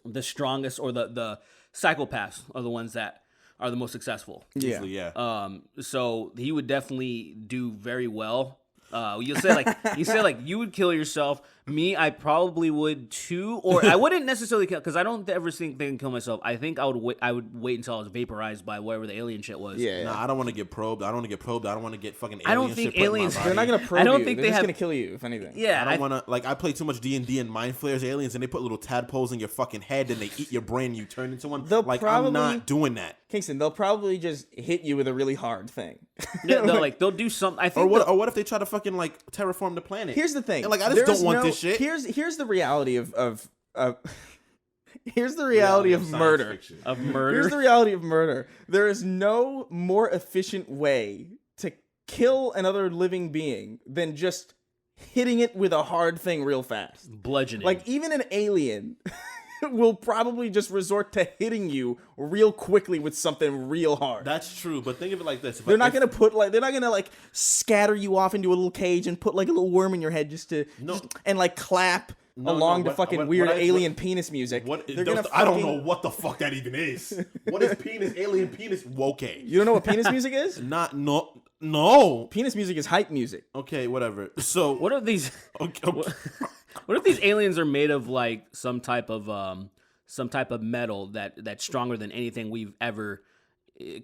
Speaker 4: the strongest or the psychopaths are the ones that are the most successful.
Speaker 3: Easily, yeah.
Speaker 4: So he would definitely do very well. You said like you would kill yourself. Me, I probably would too, or I wouldn't necessarily kill because I don't ever think they can kill myself. I think I would wait until I was vaporized by whatever the alien shit was.
Speaker 2: Yeah.
Speaker 3: Nah, I don't want to get probed. I don't want to get probed. I don't want to get fucking alien
Speaker 4: I don't think
Speaker 3: shit put in my
Speaker 4: aliens-
Speaker 3: body.
Speaker 2: They're not gonna probe
Speaker 4: I don't
Speaker 2: you.
Speaker 4: think
Speaker 2: They're
Speaker 4: they
Speaker 2: just
Speaker 4: have-
Speaker 2: gonna kill you, if anything.
Speaker 4: Yeah,
Speaker 3: I don't want to, like, I play too much D&D and mind flayers aliens, and they put little tadpoles in your fucking head, and they eat your brain, and you turn into one.
Speaker 2: They'll
Speaker 3: like,
Speaker 2: probably-
Speaker 3: I'm not doing that.
Speaker 2: Kingston, they'll probably just hit you with a really hard thing.
Speaker 4: They'll do something. I think
Speaker 3: Or what if they try to fucking, like, terraform the planet?
Speaker 2: Here's the thing.
Speaker 3: And, like, I just
Speaker 2: There's
Speaker 3: don't want this shit.
Speaker 2: Here's the reality of here's the reality of
Speaker 3: science
Speaker 2: murder.
Speaker 3: fiction.
Speaker 4: of murder.
Speaker 2: Here's the reality of murder. There is no more efficient way to kill another living being than just hitting it with a hard thing real fast.
Speaker 4: bludgeoning.
Speaker 2: Like even an alien will probably just resort to hitting you real quickly with something real hard.
Speaker 3: That's true, but think of it like this.
Speaker 2: They're not gonna scatter you off into a little cage and put like a little worm in your head and like clap along to fucking weird alien penis music.
Speaker 3: I don't know what the fuck that even is. What is alien penis? Okay.
Speaker 2: You don't know what penis music is?
Speaker 3: No.
Speaker 2: Penis music is hype music.
Speaker 3: Okay, whatever. So
Speaker 4: what are these?
Speaker 3: okay.
Speaker 4: What if these aliens are made of like some type of metal that's stronger than anything we've ever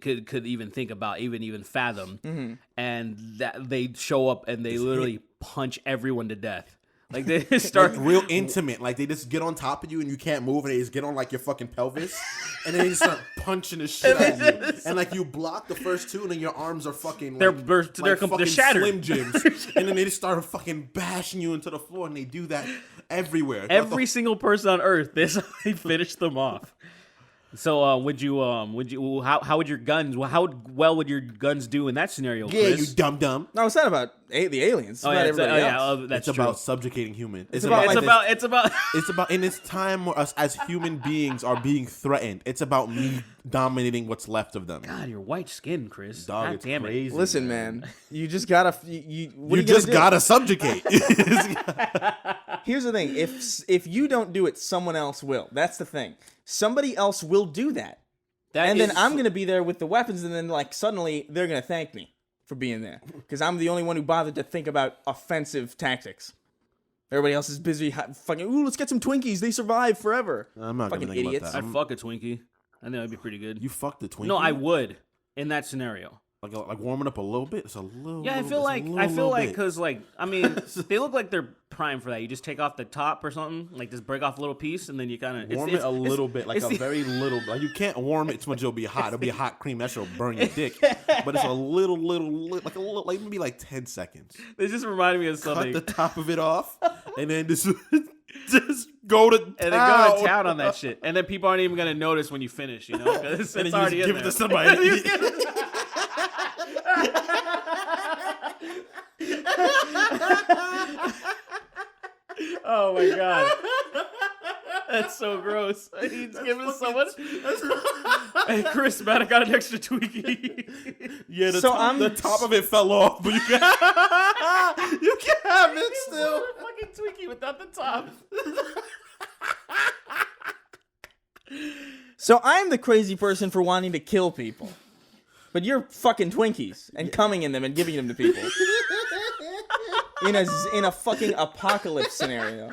Speaker 4: could even think about, even fathom, and that they show up and they literally punch everyone to death. Like they just start
Speaker 3: like real intimate. Like they just get on top of you and you can't move, and they just get on like your fucking pelvis, and then they just start punching the shit out of you. And like you block the first two, and then your arms are fucking
Speaker 4: they're
Speaker 3: fucking
Speaker 4: shattered.
Speaker 3: Slim Jims, and then they just start fucking bashing you into the floor, and they do that everywhere.
Speaker 4: every single person on Earth. This they finish them off. So how would your guns? How well would your guns do in that scenario?
Speaker 3: Yeah,
Speaker 4: Chris?
Speaker 3: you dumb.
Speaker 2: No, it's not about the aliens. It's about everybody else.
Speaker 4: That's
Speaker 3: It's
Speaker 4: true.
Speaker 3: about subjugating humans. It's
Speaker 2: about
Speaker 4: It's about
Speaker 3: It's about in this time where us as human beings are being threatened. It's about me dominating what's left of them.
Speaker 4: God, your white skin, Chris.
Speaker 3: Dog,
Speaker 4: God
Speaker 3: it's
Speaker 4: damn
Speaker 3: crazy.
Speaker 2: Listen, man, you just gotta.
Speaker 3: You just gotta subjugate.
Speaker 2: Here's the thing: if you don't do it, someone else will. That's the thing. Somebody else will do that, and then I'm gonna be there with the weapons, and then like suddenly they're gonna thank me for being there because I'm the only one who bothered to think about offensive tactics. Everybody else is busy fucking. Ooh, let's get some Twinkies. They survive forever.
Speaker 3: I'm not
Speaker 2: fucking
Speaker 3: gonna think
Speaker 2: idiots.
Speaker 3: about that.
Speaker 4: I'd fuck a Twinkie. I think that'd be pretty good.
Speaker 3: You fucked the Twinkie?
Speaker 4: No, I would in that scenario.
Speaker 3: like warming up a little bit. It's a little.
Speaker 4: Yeah, I feel like because like I mean they look like they're prime for that. You just take off the top or something, like just break off a little piece, and then you kind of
Speaker 3: warm it a little bit, like a very little. Like you can't warm it too much; it'll be hot. It'll be a hot cream that will burn your dick. But it's a little, like maybe like 10 seconds.
Speaker 4: It just reminded me of something.
Speaker 3: Cut the top of it off, and then just go to town.
Speaker 4: And then go to town on that shit, and then people aren't even gonna notice when you finish, you know, because
Speaker 3: And
Speaker 4: it's
Speaker 3: then
Speaker 4: already
Speaker 3: you just
Speaker 4: in
Speaker 3: give it
Speaker 4: there.
Speaker 3: to somebody.
Speaker 4: Oh my god, that's so gross. He's giving someone. Hey, Chris, man, I got an extra Twinkie.
Speaker 3: Yeah,
Speaker 2: So I'm-
Speaker 3: the top of it fell off, but you can have it still.
Speaker 4: Fucking Twinkie without the top.
Speaker 2: So I'm the crazy person for wanting to kill people, but you're fucking Twinkies and coming in them and giving them to people in a fucking apocalypse scenario.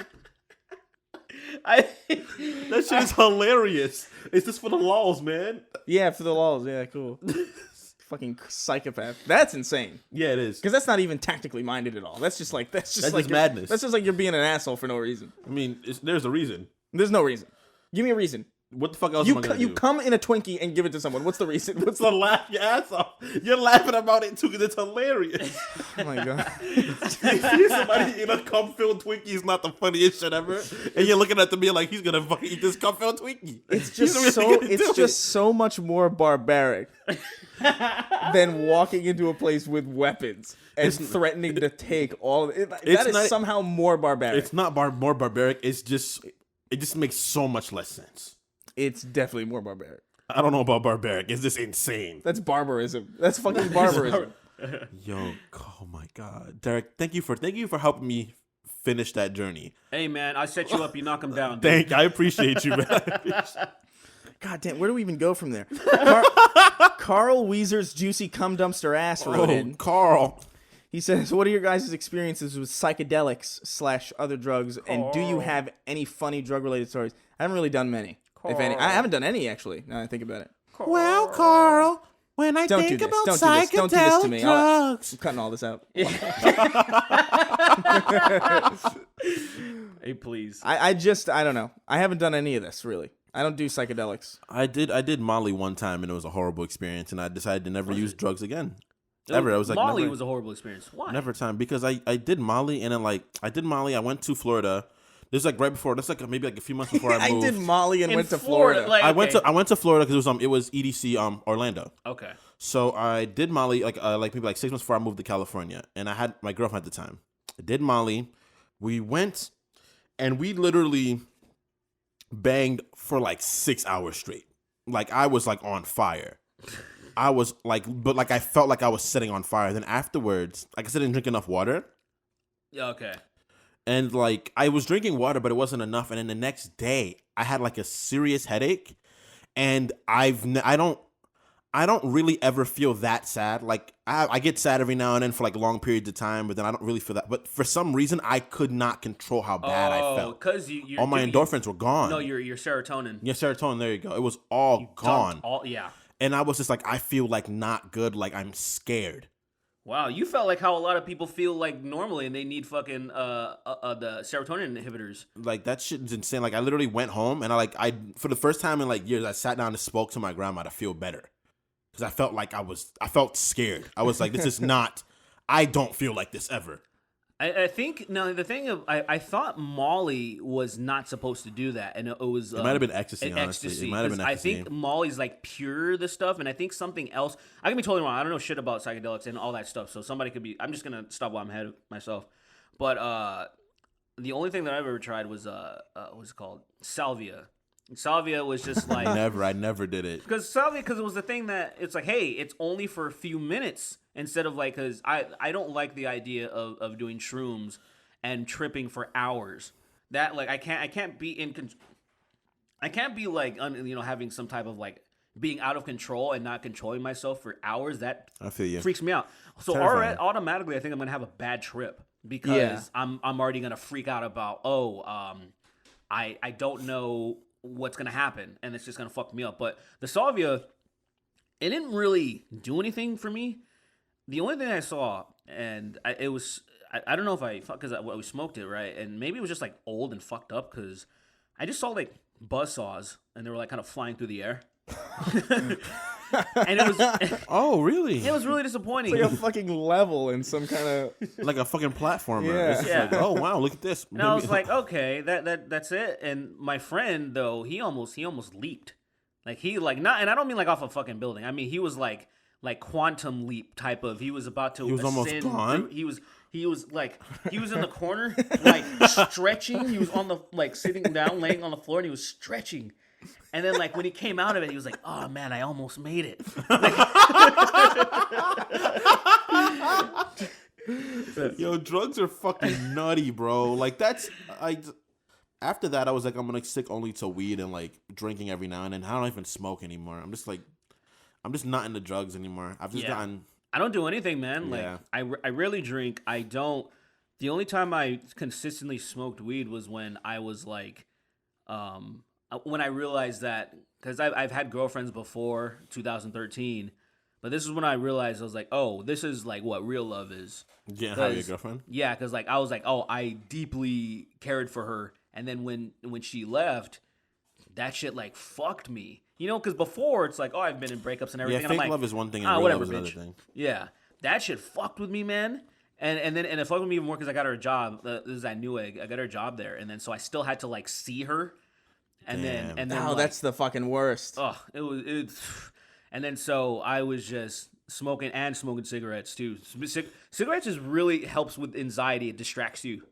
Speaker 3: That shit is hilarious. It's just for the laws, man.
Speaker 2: Yeah, for the laws. Yeah, cool. fucking psychopath. That's insane.
Speaker 3: Yeah, it is.
Speaker 2: Because that's not even tactically minded at all. That's just like
Speaker 3: That's
Speaker 2: like
Speaker 3: just madness.
Speaker 2: That's just like you're being an asshole for no reason.
Speaker 3: I mean, there's a reason.
Speaker 2: There's no reason. Give me a reason.
Speaker 3: What the fuck else am I gonna
Speaker 2: You
Speaker 3: do?
Speaker 2: come in a Twinkie and give it to someone. What's the reason? What's
Speaker 3: So laugh your ass off. You're laughing about it too because it's hilarious.
Speaker 2: Oh my god.
Speaker 3: See somebody eat a cum-filled Twinkie is not the funniest shit ever, and you're looking at the meal like he's gonna fucking eat this cum-filled Twinkie.
Speaker 2: It's
Speaker 3: He's
Speaker 2: just
Speaker 3: really
Speaker 2: so
Speaker 3: gonna
Speaker 2: it's
Speaker 3: do
Speaker 2: just so much more barbaric than walking into a place with weapons and threatening to take all of it. That is
Speaker 3: not-
Speaker 2: somehow more
Speaker 3: it.
Speaker 2: barbaric.
Speaker 3: It's not more barbaric. It just makes so much less sense.
Speaker 2: It's definitely more barbaric.
Speaker 3: I don't know about barbaric. It's just insane.
Speaker 2: That's barbarism. That's fucking barbarism.
Speaker 3: Yo, oh my god, Derek, thank you for helping me finish that journey.
Speaker 4: Hey man, I set you up. You knock him down. Dude.
Speaker 3: I appreciate you, man.
Speaker 2: God damn, where do we even go from there? Carl Weezer's Juicy Cum Dumpster Ass wrote in.
Speaker 3: Carl.
Speaker 2: He says, what are your guys' experiences with psychedelics / other drugs? And do you have any funny drug-related stories? I haven't really done many, if any. I haven't done any, actually, now that I think about it.
Speaker 3: Well, Carl, when I
Speaker 2: Don't do
Speaker 3: think
Speaker 2: this.
Speaker 3: about
Speaker 2: Don't do this. Don't do this to me.
Speaker 3: drugs.
Speaker 2: I'm cutting all this out.
Speaker 4: Hey, please.
Speaker 2: I don't know. I haven't done any of this, really. I don't do psychedelics.
Speaker 3: I did Molly one time, and it was a horrible experience, and I decided to never use drugs again. Ever. I was like,
Speaker 4: Molly
Speaker 3: never,
Speaker 4: was a horrible experience. Why?
Speaker 3: never time because I did Molly, and then I went to Florida. This is like right before. That's like maybe like a few months before I
Speaker 2: I
Speaker 3: moved.
Speaker 2: did Molly and
Speaker 4: In
Speaker 2: went to Florida.
Speaker 4: like,
Speaker 3: I
Speaker 4: okay.
Speaker 3: went to Florida because it was EDC Orlando.
Speaker 4: Okay.
Speaker 3: So I did Molly like maybe like 6 months before I moved to California, and I had my girlfriend at the time. I did Molly. We went, and we literally banged for like 6 hours straight. Like I was like on fire. I was like, but like I felt like I was setting on fire. Then afterwards, like I said, I didn't drink enough water.
Speaker 4: Yeah. Okay.
Speaker 3: And like I was drinking water, but it wasn't enough. And then the next day, I had like a serious headache, and I don't really ever feel that sad. Like I get sad every now and then for like long periods of time, but then I don't really feel that. But for some reason, I could not control how bad I felt.
Speaker 4: Because
Speaker 3: All my endorphins were gone.
Speaker 4: No, your serotonin.
Speaker 3: Yeah, serotonin. There you go. It was all gone.
Speaker 4: Yeah.
Speaker 3: And I was just like, I feel like not good. Like I'm scared.
Speaker 4: Wow, you felt like how a lot of people feel like normally, and they need fucking the serotonin inhibitors.
Speaker 3: Like that shit is insane. Like I literally went home and I for the first time in like years, I sat down and spoke to my grandma to feel better. Because I felt like I felt scared. I was like, this is not, I don't feel like this ever.
Speaker 4: I think, no, the thing of, I thought Molly was not supposed to do that, and it was...
Speaker 3: It might have been ecstasy, honestly. It might have been
Speaker 4: 'cause
Speaker 3: ecstasy.
Speaker 4: I think Molly's like pure, the stuff, and I think something else... I can be totally wrong. I don't know shit about psychedelics and all that stuff, so somebody could be... I'm just going to stop while I'm ahead of myself. But the only thing that I've ever tried was, what's it called? Salvia. Salvia was just like...
Speaker 3: I never did it.
Speaker 4: Because it was the thing that it's like, hey, it's only for a few minutes instead of like, because I don't like the idea of doing shrooms and tripping for hours. That like I can't be like having some type of like being out of control and not controlling myself for hours. That
Speaker 3: I feel you.
Speaker 4: freaks me out. So
Speaker 3: Terrifying.
Speaker 4: automatically, I think I'm gonna have a bad trip because I'm already gonna freak out about I don't know what's gonna happen, and it's just gonna fuck me up. But the salvia, it didn't really do anything for me. The only thing I saw, and I don't know if because we smoked it, right, and maybe it was just like old and fucked up because I just saw like buzzsaws and they were like kind of flying through the air. And it was
Speaker 3: Oh, really?
Speaker 4: it was really disappointing.
Speaker 2: It's like a fucking level in some kind of...
Speaker 3: Like a fucking platformer.
Speaker 2: Yeah.
Speaker 3: It's just
Speaker 4: Yeah.
Speaker 3: like, oh wow, look at this.
Speaker 4: And I was like, okay, that's it. And my friend though, he almost leaped. Like he like not, and I don't mean like off a fucking building. I mean he was like quantum leap type of. He was about to.
Speaker 3: He was almost
Speaker 4: ascend.
Speaker 3: gone?
Speaker 4: He was in the corner like stretching. He was on the like sitting down, laying on the floor, and he was stretching. And then like when he came out of it, he was like, "Oh man, I almost made it."
Speaker 3: Yo, drugs are fucking nutty, bro. Like after that, I was like, I'm gonna stick only to weed and like drinking every now and then. I don't even smoke anymore. I'm just not into drugs anymore. I've just gotten.
Speaker 4: I don't do anything, man. Like
Speaker 3: Yeah.
Speaker 4: I rarely drink. I don't. The only time I consistently smoked weed was when I was like, when I realized that because I've had girlfriends before 2013, But this is when I realized I was like, oh, this is like what real love is.
Speaker 3: Getting high with your girlfriend?
Speaker 4: Yeah, because like I was like, oh, I deeply cared for her, and then when she left, that shit like fucked me. You know, because before it's like, oh, I've been in breakups and everything.
Speaker 3: Yeah,
Speaker 4: and I'm
Speaker 3: fake
Speaker 4: like,
Speaker 3: love is one thing and real
Speaker 4: whatever,
Speaker 3: love is another
Speaker 4: bitch.
Speaker 3: thing.
Speaker 4: Yeah, that shit fucked with me, man. And it fucked with me even more because I got her a job. This is at Newegg. I got her a job there, and then so I still had to like see her, and then
Speaker 2: Oh,
Speaker 4: like,
Speaker 2: that's the fucking worst.
Speaker 4: oh, it's, and then so I was just smoking cigarettes too. Cigarettes just really helps with anxiety. It distracts you.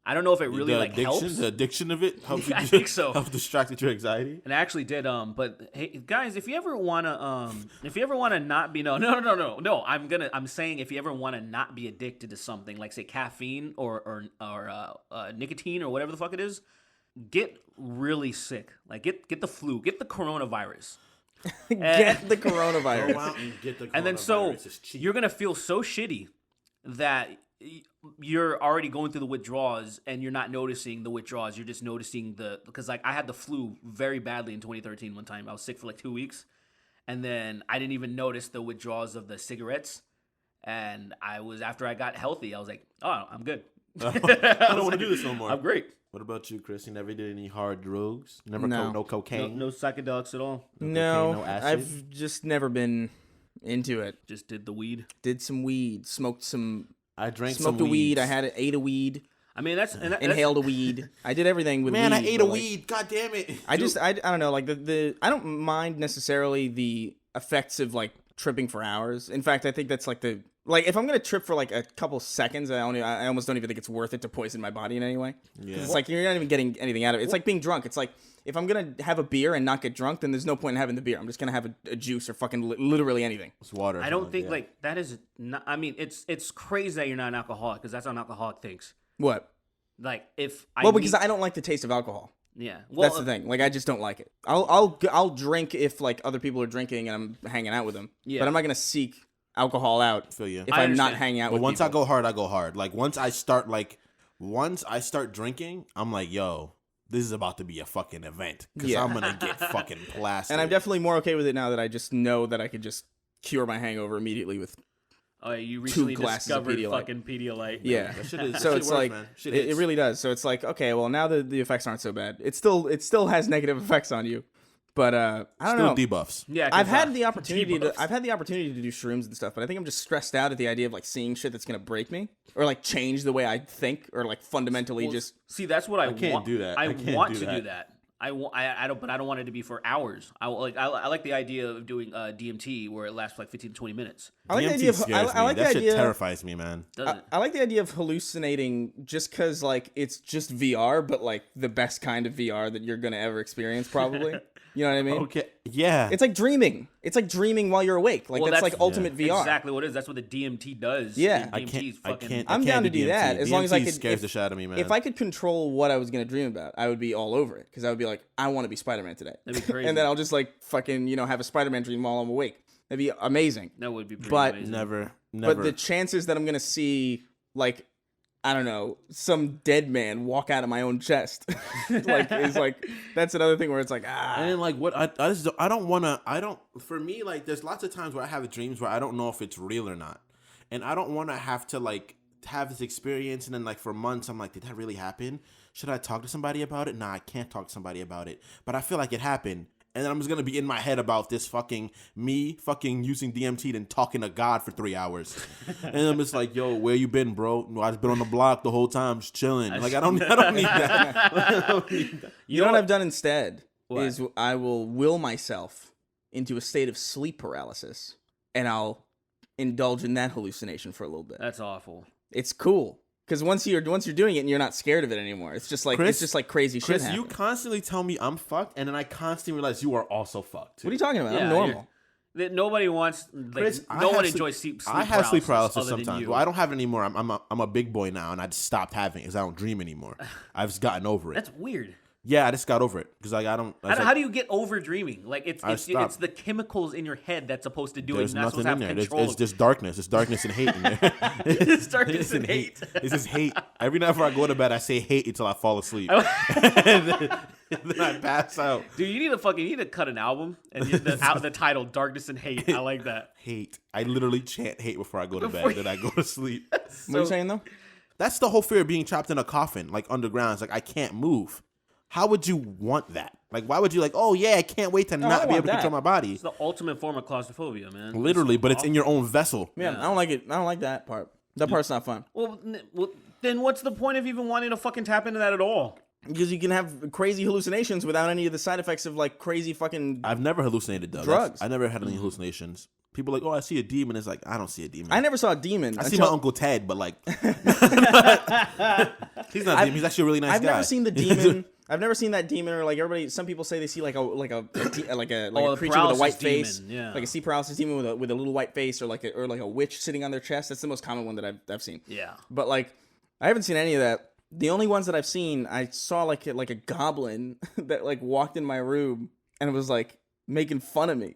Speaker 4: I don't know if it really
Speaker 3: The
Speaker 4: like helps.
Speaker 3: The addiction of it helps
Speaker 4: I think so.
Speaker 3: Helps distract your anxiety.
Speaker 4: And I actually did. But hey, guys, if you ever wanna not be no. I'm saying if you ever wanna not be addicted to something like say caffeine or nicotine or whatever the fuck it is, get really sick. Like get the flu, get the coronavirus.
Speaker 2: Get the coronavirus.
Speaker 3: Go out and get the coronavirus.
Speaker 4: And then so
Speaker 3: It's cheap.
Speaker 4: you're gonna feel so shitty that you're already going through the withdrawals and you're not noticing the withdrawals. You're just noticing because like I had the flu very badly in 2013 one time. I was sick for like 2 weeks, and then I didn't even notice the withdrawals of the cigarettes. And after I got healthy, I was like, oh, I'm good.
Speaker 3: I don't want to do this no more.
Speaker 4: I'm great.
Speaker 3: What about you, Chris? You never did any hard drugs? You never
Speaker 2: No.
Speaker 3: no cocaine?
Speaker 4: No psychedelics at all.
Speaker 2: No,
Speaker 3: cocaine, no acid?
Speaker 2: I've just never been into it.
Speaker 4: Just did the weed.
Speaker 2: Did some weed, smoked
Speaker 3: I drank
Speaker 2: a
Speaker 3: some
Speaker 2: weed.
Speaker 3: weeds.
Speaker 2: ate a weed,
Speaker 4: I mean, that's
Speaker 2: inhaled a weed. I did everything with
Speaker 3: Man,
Speaker 2: weed.
Speaker 3: I ate
Speaker 2: but,
Speaker 3: a
Speaker 2: like,
Speaker 3: weed. God damn it.
Speaker 2: I don't know, like I don't mind necessarily the effects of like tripping for hours. In fact, I think that's like if I'm gonna trip for like a couple seconds, I almost don't even think it's worth it to poison my body in any way.
Speaker 3: Yeah.
Speaker 2: It's like you're not even getting anything out of it. It's like being drunk. It's like if I'm gonna have a beer and not get drunk, then there's no point in having the beer. I'm just gonna have a juice or fucking literally anything.
Speaker 3: It's water.
Speaker 4: I don't think like that is not. I mean, it's crazy that you're not an alcoholic because that's how an alcoholic thinks.
Speaker 2: What?
Speaker 4: Like if
Speaker 2: Because I don't like the taste of alcohol.
Speaker 4: yeah, well,
Speaker 2: That's the thing. Like I just don't like it. I'll drink if like other people are drinking and I'm hanging out with them.
Speaker 4: Yeah.
Speaker 2: But I'm not gonna seek alcohol out
Speaker 3: Feel you.
Speaker 2: if
Speaker 4: I
Speaker 2: I'm not
Speaker 4: understand.
Speaker 2: hanging out
Speaker 3: But
Speaker 2: with
Speaker 3: once
Speaker 2: people.
Speaker 3: I go hard. Like once I start drinking, I'm like, yo, this is about to be a fucking event because
Speaker 2: Yeah.
Speaker 3: I'm gonna get fucking blasted.
Speaker 2: And I'm definitely more okay with it now that I just know that I could just cure my hangover immediately with.
Speaker 4: oh, you recently
Speaker 2: glasses of
Speaker 4: discovered
Speaker 2: Pedialyte.
Speaker 4: fucking Pedialyte.
Speaker 2: Yeah.
Speaker 3: That shit is-
Speaker 2: So
Speaker 3: that
Speaker 2: it's
Speaker 3: shit works,
Speaker 2: like
Speaker 3: man. Shit
Speaker 2: it
Speaker 3: hits.
Speaker 2: really does. So it's like okay, well now the effects aren't so bad. It still has negative effects on you, but I don't know.
Speaker 3: Still debuffs.
Speaker 4: Yeah, 'cause,
Speaker 2: I've had the opportunity
Speaker 4: debuffs.
Speaker 2: I've had the opportunity to do shrooms and stuff, but I think I'm just stressed out at the idea of like seeing shit that's gonna break me or like change the way I think or like fundamentally
Speaker 4: Well,
Speaker 2: just.
Speaker 4: see. That's what I
Speaker 3: can't
Speaker 4: want.
Speaker 3: do that.
Speaker 4: I
Speaker 3: I can't
Speaker 4: want
Speaker 3: do
Speaker 4: to
Speaker 3: that.
Speaker 4: do that. I don't, but I don't want it to be for hours. I like the idea of doing DMT where it lasts for like 15 to 20 minutes.
Speaker 2: I like the
Speaker 3: DMT
Speaker 2: idea of
Speaker 3: scares
Speaker 2: I like
Speaker 3: me.
Speaker 2: the
Speaker 3: That
Speaker 2: idea.
Speaker 3: shit terrifies me, man.
Speaker 4: Does it?
Speaker 2: I like the idea of hallucinating just because like it's just VR, but like the best kind of VR that you're gonna ever experience, probably. You know what I mean?
Speaker 3: Okay. Yeah.
Speaker 2: It's like dreaming. It's like dreaming while you're awake. Like
Speaker 4: Well,
Speaker 2: that's like ultimate VR.
Speaker 4: Exactly what it is. That's what the DMT does.
Speaker 2: Yeah.
Speaker 3: I
Speaker 4: DMT
Speaker 3: can't.
Speaker 4: is
Speaker 3: I
Speaker 4: fucking.
Speaker 3: can't.
Speaker 2: I'm
Speaker 3: I
Speaker 2: down
Speaker 3: can't
Speaker 2: to do
Speaker 3: DMT.
Speaker 2: that, as long as I
Speaker 3: DMT
Speaker 2: could-
Speaker 3: scares
Speaker 2: if-
Speaker 3: the shit out of me, man.
Speaker 2: If I could control what I was gonna dream about, I would be all over it because I would be like, I want to be Spider-Man today.
Speaker 4: That'd be crazy.
Speaker 2: And then I'll just like fucking have a Spider-Man dream while I'm awake. That'd be amazing.
Speaker 4: That would be pretty
Speaker 2: But-
Speaker 4: amazing.
Speaker 3: never.
Speaker 2: But the chances that I'm gonna see like I don't know some dead man walk out of my own chest, like is like that's another thing where it's like
Speaker 3: And like what I just I don't want to for me like there's lots of times where I have dreams where I don't know if it's real or not, and I don't want to have to like have this experience and then like for months I'm like, did that really happen? Should I talk to somebody about it? Nah, I can't talk to somebody about it, but I feel like it happened. And then I'm just gonna be in my head about this fucking me fucking using DMT and talking to God for 3 hours, and I'm just like, "Yo, where you been, bro? No, I've been on the block the whole time, just chilling. Like I don't need that. I don't need that.
Speaker 2: You know what I've done instead
Speaker 4: What?
Speaker 2: is I will will myself into a state of sleep paralysis, and I'll indulge in that hallucination for a little bit.
Speaker 4: That's awful.
Speaker 2: It's cool because once you're doing it and you're not scared of it anymore, it's just like
Speaker 3: Chris-
Speaker 2: crazy
Speaker 3: Chris,
Speaker 2: shit
Speaker 3: you
Speaker 2: happening.
Speaker 3: constantly tell me I'm fucked, and then I constantly realize you are also fucked.
Speaker 2: What are you talking about? I'm
Speaker 4: Yeah,
Speaker 2: normal.
Speaker 4: That nobody wants. Like,
Speaker 3: Chris,
Speaker 4: no one enjoys sleep.
Speaker 3: I have sleep paralysis
Speaker 4: other than
Speaker 3: sometimes.
Speaker 4: you.
Speaker 3: Well, I don't have it anymore. I'm a big boy now, and I just stopped having it because I don't dream anymore. I've just gotten over it.
Speaker 4: That's weird.
Speaker 3: Yeah, I just got over it because like I don't.
Speaker 4: How do you get over dreaming? Like it's
Speaker 3: stopped.
Speaker 4: it's the chemicals in your head that's supposed to do it.
Speaker 3: There's
Speaker 4: You're not
Speaker 3: nothing
Speaker 4: supposed to
Speaker 3: in
Speaker 4: have
Speaker 3: there.
Speaker 4: control.
Speaker 3: It's just darkness. It's darkness and hate in there.
Speaker 4: It's darkness and hate.
Speaker 3: It's just hate. Every night before I go to bed, I say hate until I fall asleep. and then I pass out.
Speaker 4: Dude, you need to cut an album and the title Darkness and Hate. I like that.
Speaker 3: Hate. I literally chant hate before I go to bed. Then I go to sleep.
Speaker 2: What are you saying though?
Speaker 3: That's the whole fear of being trapped in a coffin, like underground. It's like I can't move. How would you want that? Like, why would you like? Oh yeah, I can't wait to not be able to control my body.
Speaker 4: It's the ultimate form of claustrophobia, man.
Speaker 3: Literally, but it's in your own vessel.
Speaker 2: Yeah, I don't like it. I don't like that part. That part's not fun.
Speaker 4: Well, then what's the point of even wanting to fucking tap into that at all?
Speaker 2: Because you can have crazy hallucinations without any of the side effects of like crazy fucking.
Speaker 3: I've never hallucinated though.
Speaker 2: Drugs.
Speaker 3: I never had any hallucinations. People are like, oh, I see a demon. It's like, I don't see a demon.
Speaker 2: I never saw a demon.
Speaker 3: I see my Uncle Ted, but like, he's not a demon. He's actually a really nice
Speaker 2: I've
Speaker 3: guy.
Speaker 2: never seen the demon. I've never seen that demon, or like everybody. Some people say they see like a creature with a white face,
Speaker 4: yeah.
Speaker 2: like a sea paralysis demon with a little white face, or like a witch sitting on their chest. That's the most common one that I've seen.
Speaker 4: Yeah,
Speaker 2: but like I haven't seen any of that. The only ones that I've seen, I saw like a goblin that like walked in my room and was like making fun of me.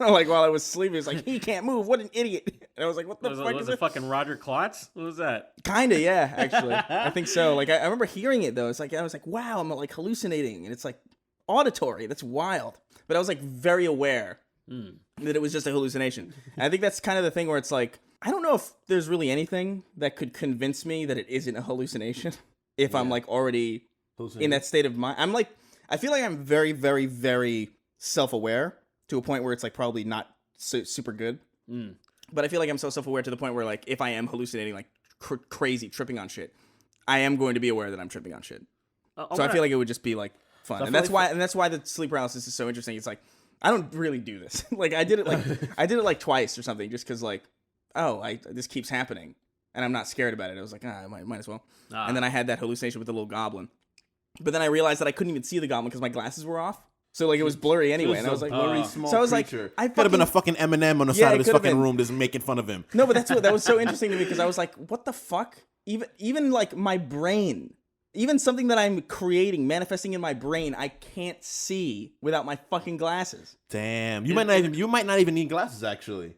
Speaker 2: Like while I was sleeping, it's like, he can't move. What an idiot! And I was like, what the fuck is
Speaker 4: it? Fucking Roger Klotz? What was that?
Speaker 2: Kinda, yeah. Actually, I think so. Like I remember hearing it though. It's like I was like, wow, I'm like hallucinating, and it's like auditory. That's wild. But I was like very aware that it was just a hallucination. And I think that's kind of the thing where it's like, I don't know if there's really anything that could convince me that it isn't a hallucination. If I'm like already in that state of mind, I feel like I'm very, very, very self-aware. To a point where it's like probably not super good. But I feel like I'm so self-aware to the point where like if I am hallucinating like crazy, tripping on shit, I am going to be aware that I'm tripping on shit. So I feel like it would just be like fun. And that's why the sleep paralysis is so interesting. It's like, I don't really do this. Like I did it like twice or something just because like, this keeps happening and I'm not scared about it. I was like, I might as well. And then I had that hallucination with the little goblin. But then I realized that I couldn't even see the goblin because my glasses were off. So like it was blurry anyway, and I was like,
Speaker 3: blurry, small
Speaker 2: so I was
Speaker 3: creature.
Speaker 2: like, I
Speaker 3: could have been a fucking Eminem on the side of his fucking room, just making fun of him.
Speaker 2: No, but that was so interesting to me because I was like, what the fuck? Even like my brain, even something that I'm creating, manifesting in my brain, I can't see without my fucking glasses.
Speaker 3: Damn, you might not even need glasses. Actually,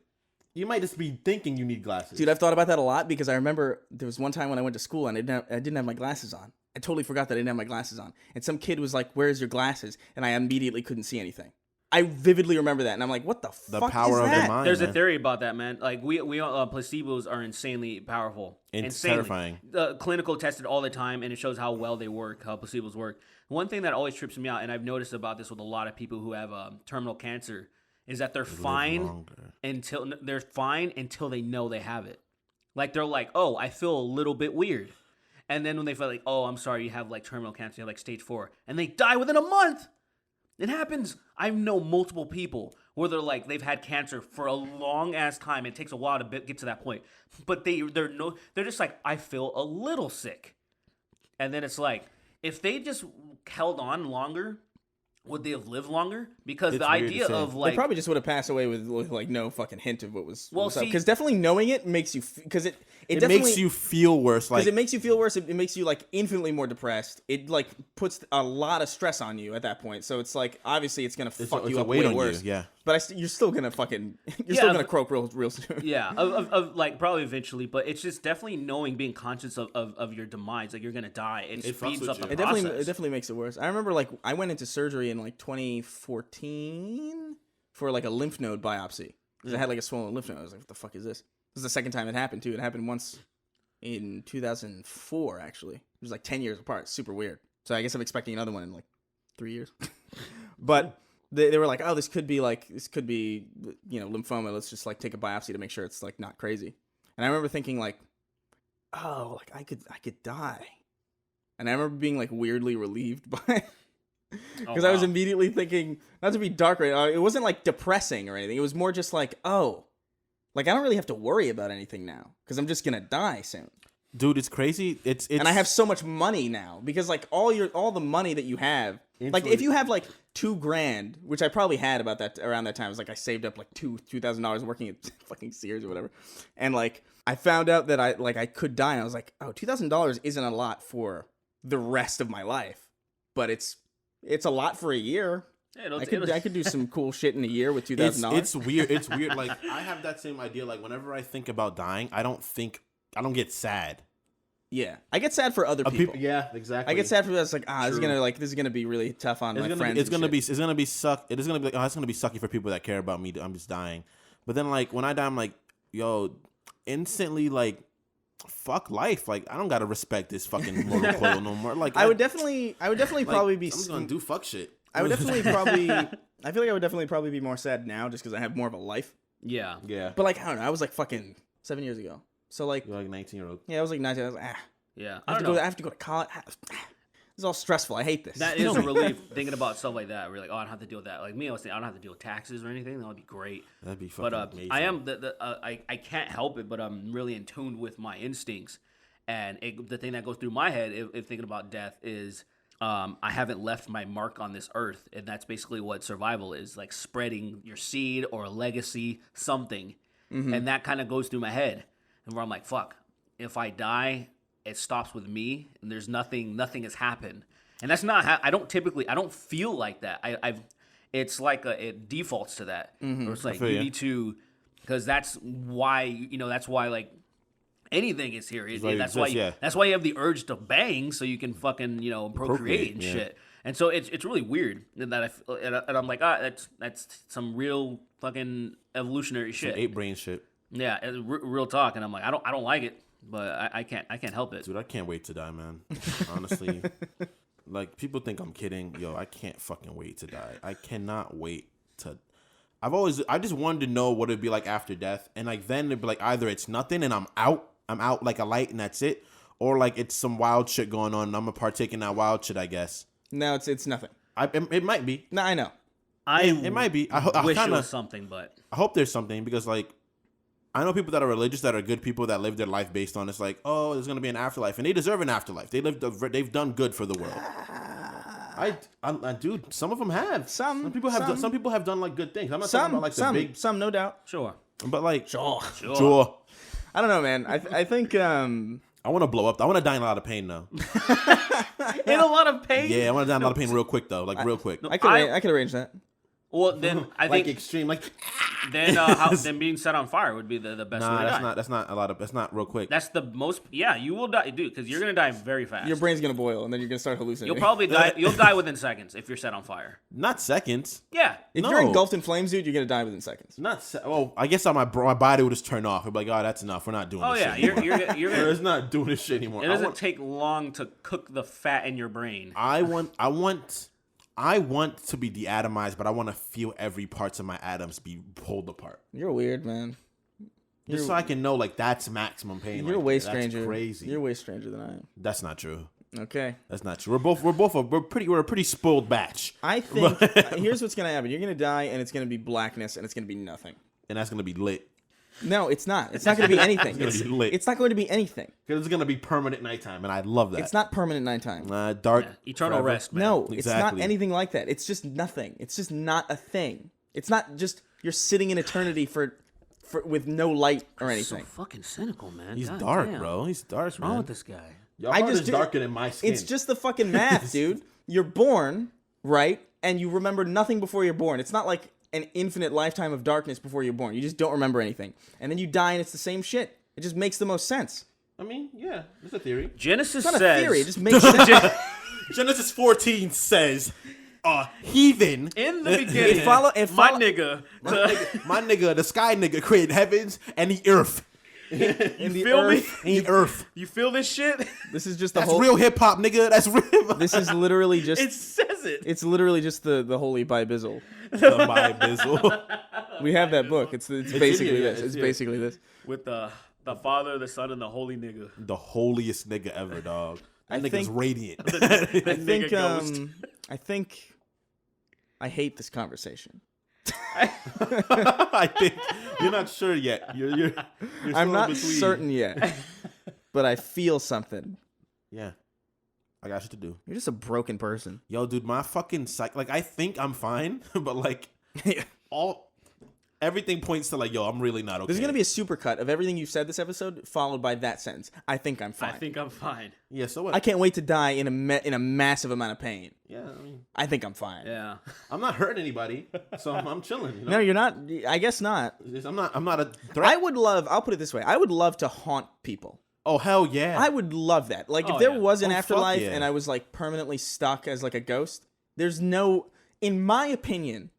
Speaker 3: you might just be thinking you need glasses.
Speaker 2: Dude, I've thought about that a lot because I remember there was one time when I went to school and I didn't have my glasses on. I totally forgot that I didn't have my glasses on. And some kid was like, where's your glasses? And I immediately couldn't see anything. I vividly remember that. And I'm like, what the fuck
Speaker 3: power
Speaker 2: is
Speaker 3: of
Speaker 2: that?
Speaker 3: the mind.
Speaker 4: There's a theory about that, man. Like we placebos are insanely powerful.
Speaker 3: It's terrifying.
Speaker 4: Clinical tested all the time, and it shows how well they work, how placebos work. One thing that always trips me out, and I've noticed about this with a lot of people who have terminal cancer, is that they're fine until they know they have it. Like they're like, oh, I feel a little bit weird. And then when they feel like, oh, I'm sorry, you have like terminal cancer, you have like stage 4, and they die within a month. It happens. I know multiple people where they're like, they've had cancer for a long ass time. It takes a while to get to that point, but they're just like, I feel a little sick. And then it's like, if they just held on longer, would they have lived longer? Because
Speaker 3: it's
Speaker 4: the idea of like,
Speaker 2: they probably just would have passed away with like no fucking hint of what was.
Speaker 4: Well,
Speaker 2: because definitely knowing it makes you because it
Speaker 3: makes you feel worse. Like
Speaker 2: it makes you feel worse. It makes you like infinitely more depressed. It like puts a lot of stress on you at that point. So it's like obviously it's gonna fuck you up way worse.
Speaker 3: Yeah,
Speaker 2: but you're still gonna still gonna croak real soon.
Speaker 4: Yeah, of like probably eventually, but it's just definitely knowing, being conscious of your demise, like you're gonna die. It speeds up the process.
Speaker 2: It definitely makes it worse. I remember like I went into surgery in like 2014 for like a lymph node biopsy because I had like a swollen lymph node. I was like, what the fuck is this? This is the second time it happened too. It happened once in 2004 actually. It was like 10 years apart. Super weird. So I guess I'm expecting another one in like 3 years. But they were like, oh, this could be lymphoma. Let's just like take a biopsy to make sure it's like not crazy. And I remember thinking like, oh, like I could die. And I remember being like weirdly relieved by it. Because I was immediately thinking, not to be dark right now, it wasn't like depressing or anything. It was more just like, oh, like I don't really have to worry about anything now because I'm just gonna die soon.
Speaker 3: Dude, it's crazy. It's
Speaker 2: and I have so much money now because like all the money that you have, like if you have like $2,000, which I probably had around that time, it was like I saved up like $2,000 working at fucking Sears or whatever, and like I found out that I could die, and I was like, oh, $2,000 isn't a lot for the rest of my life, but it's a lot for a year. Yeah, I could do some cool shit in a year with $2,000.
Speaker 3: It's weird. It's weird. Like I have that same idea. Like whenever I think about dying, I don't get sad.
Speaker 2: Yeah, I get sad for other people.
Speaker 3: Yeah, exactly.
Speaker 2: I get sad for that. It's like, this is gonna be really tough on my friends.
Speaker 3: It's gonna be like, oh, it's gonna be sucky for people that care about me. I'm just dying. But then like when I die, I'm like, yo, instantly like, fuck life. Like I don't gotta respect this fucking mortal coil no more. Like
Speaker 2: I would definitely
Speaker 3: like,
Speaker 2: probably be.
Speaker 3: I'm just gonna do fuck shit.
Speaker 2: I would definitely probably. I feel like I would definitely probably be more sad now just because I have more of a life.
Speaker 4: Yeah.
Speaker 3: Yeah.
Speaker 2: But like I don't know. I was like fucking 7 years ago. So like,
Speaker 3: You're like 19-year-old.
Speaker 2: yeah, I was like 19. I was like,
Speaker 4: Yeah.
Speaker 2: I have to go to college. This is all stressful. I hate this.
Speaker 4: That is a relief thinking about stuff like that. We're like, oh, I don't have to deal with that. Like me, I was thinking, I don't have to deal with taxes or anything. That would be great.
Speaker 3: That'd be fucking amazing.
Speaker 4: I am I can't help it, but I'm really in tune with my instincts. And the thing that goes through my head if thinking about death is I haven't left my mark on this earth, and that's basically what survival is, like spreading your seed or a legacy, something. And that kind of goes through my head, and where I'm like, fuck, if I die, it stops with me, and there's nothing has happened. And that's not I don't feel like that. It's like it defaults to that. Where it's like you need to, because that's why like anything is here. That's why you have the urge to bang so you can fucking procreate and shit. And so it's really weird that and I'm like, that's some real fucking evolutionary shit.
Speaker 3: Some ape brain shit.
Speaker 4: Yeah, real talk. And I'm like, I don't like it, but I can't help it.
Speaker 3: Dude, I can't wait to die, man. Honestly, like people think I'm kidding. Yo, I can't fucking wait to die. I cannot wait to. I just wanted to know what it'd be like after death, and like then it'd be like either it's nothing and I'm out like a light and that's it, or like it's some wild shit going on and I'm gonna partake in that wild shit, I guess.
Speaker 2: No, it's nothing.
Speaker 3: It might be.
Speaker 2: No, I know.
Speaker 3: It might be. I
Speaker 4: wish
Speaker 3: kinda,
Speaker 4: it was something, but
Speaker 3: I hope there's something because like I know people that are religious that are good people that live their life based on it's like, oh, there's gonna be an afterlife, and they deserve an afterlife. They've done good for the world. Dude, some of them have. Some people have done like good things. I'm not talking about like the big.
Speaker 2: Some, no doubt.
Speaker 4: sure.
Speaker 3: But like,
Speaker 4: Sure.
Speaker 2: I don't know, man. I think
Speaker 3: I want to blow up. I want to die in a lot of pain though.
Speaker 4: In a lot of pain.
Speaker 3: Yeah, I want to die in a lot of pain real quick though, like real quick.
Speaker 2: I could arrange that.
Speaker 4: Well, then I
Speaker 3: Like
Speaker 4: think
Speaker 3: extreme, like.
Speaker 4: then being set on fire would be the best way to die.
Speaker 3: That's not real quick.
Speaker 4: That's the most. Yeah, you will die, dude, because you're gonna die very fast.
Speaker 2: Your brain's gonna boil, and then you're gonna start hallucinating.
Speaker 4: You'll probably die. You'll die within seconds if you're set on fire.
Speaker 3: Not seconds.
Speaker 4: Yeah.
Speaker 2: If
Speaker 3: No.
Speaker 2: you're engulfed in flames, dude, you're gonna die within seconds.
Speaker 3: I guess my body would just turn off. It'd be like, oh, that's enough. We're not doing
Speaker 4: Oh
Speaker 3: this
Speaker 4: yeah,
Speaker 3: shit anymore.
Speaker 4: you're
Speaker 3: It's not doing this shit anymore.
Speaker 4: It doesn't take long to cook the fat in your brain.
Speaker 3: I want to be deatomized, but I want to feel every parts of my atoms be pulled apart.
Speaker 2: You're weird, man.
Speaker 3: Just so I can know, like, that's maximum pain.
Speaker 2: You're
Speaker 3: like,
Speaker 2: way
Speaker 3: that's
Speaker 2: stranger.
Speaker 3: crazy.
Speaker 2: You're way stranger than I am.
Speaker 3: That's not true.
Speaker 2: Okay.
Speaker 3: That's not true. We're a pretty spoiled batch.
Speaker 2: I think here's what's gonna happen. You're gonna die, and it's gonna be blackness, and it's gonna be nothing.
Speaker 3: And that's gonna be lit.
Speaker 2: No, it's not. It's not gonna be anything.
Speaker 3: It's gonna be lit.
Speaker 2: It's not going to be anything.
Speaker 3: Because it's gonna be permanent nighttime, and I love that.
Speaker 2: It's not permanent nighttime.
Speaker 3: Dark.
Speaker 4: Yeah, eternal
Speaker 3: forever.
Speaker 4: rest, man.
Speaker 2: No, it's
Speaker 3: Exactly.
Speaker 2: not anything like that. It's just nothing. It's just not a thing. It's not just you're sitting in eternity for with no light or
Speaker 4: So
Speaker 2: anything.
Speaker 4: fucking cynical, man.
Speaker 3: He's
Speaker 4: God
Speaker 3: dark,
Speaker 4: damn.
Speaker 3: bro. He's dark,
Speaker 4: What's wrong
Speaker 3: man.
Speaker 4: with this guy?
Speaker 3: Your
Speaker 2: I
Speaker 3: heart
Speaker 2: just
Speaker 3: is
Speaker 2: do-
Speaker 3: darker than my skin.
Speaker 2: It's just the fucking math, dude. You're born, right? And you remember nothing before you're born. It's not like an infinite lifetime of darkness before you're born. You just don't remember anything. And then you die and it's the same shit. It just makes the most sense.
Speaker 3: I mean, yeah, it's a theory.
Speaker 4: Genesis
Speaker 2: It's not
Speaker 4: says
Speaker 2: a theory. It just makes sense.
Speaker 3: Genesis 14 says, heathen.
Speaker 4: in the beginning,
Speaker 2: follow-
Speaker 4: my nigga.
Speaker 3: My nigga, the sky nigga, created heavens and the earth.
Speaker 2: In the
Speaker 4: feel me?
Speaker 2: earth.
Speaker 3: And the earth.
Speaker 4: You feel this shit?
Speaker 2: This is just the
Speaker 3: That's
Speaker 2: whole.
Speaker 3: real hip hop, nigga. That's real.
Speaker 2: This is literally just.
Speaker 4: It says it.
Speaker 2: It's literally just the holy Bible.
Speaker 3: My bizzle.
Speaker 2: We have that book. It's basically
Speaker 3: here,
Speaker 2: this.
Speaker 3: yeah,
Speaker 2: It's
Speaker 3: it's
Speaker 2: basically this.
Speaker 4: With the Father, the Son, and the Holy nigga.
Speaker 3: The holiest nigga ever, dog. That
Speaker 2: I
Speaker 3: nigga's
Speaker 2: think-
Speaker 3: radiant.
Speaker 2: I think I hate this conversation.
Speaker 3: I think you're not sure yet. You're
Speaker 2: I'm
Speaker 3: still
Speaker 2: not
Speaker 3: in between.
Speaker 2: certain yet, but I feel something.
Speaker 3: Yeah. I got shit to do.
Speaker 2: You're just a broken person.
Speaker 3: Yo, dude, my fucking like I think I'm fine, but like everything points to like, yo, I'm really not okay.
Speaker 2: There's gonna be a supercut of everything you've said this episode, followed by that sentence. I think I'm fine.
Speaker 4: I think I'm fine.
Speaker 3: Yeah, so what?
Speaker 2: I can't wait to die in a massive amount of pain.
Speaker 3: Yeah, I mean,
Speaker 2: I think I'm fine.
Speaker 4: Yeah.
Speaker 3: I'm not hurting anybody, so I'm chilling. You know?
Speaker 2: No, you're not. I guess not.
Speaker 3: I'm not a threat.
Speaker 2: I'll put it this way. I would love to haunt people.
Speaker 3: Oh hell yeah!
Speaker 2: I would love that. Like, if
Speaker 4: Oh,
Speaker 2: there
Speaker 4: yeah.
Speaker 2: was an
Speaker 3: Oh, fuck
Speaker 2: afterlife
Speaker 3: yeah.
Speaker 2: and I was like permanently stuck as like a ghost, there's no, in my opinion,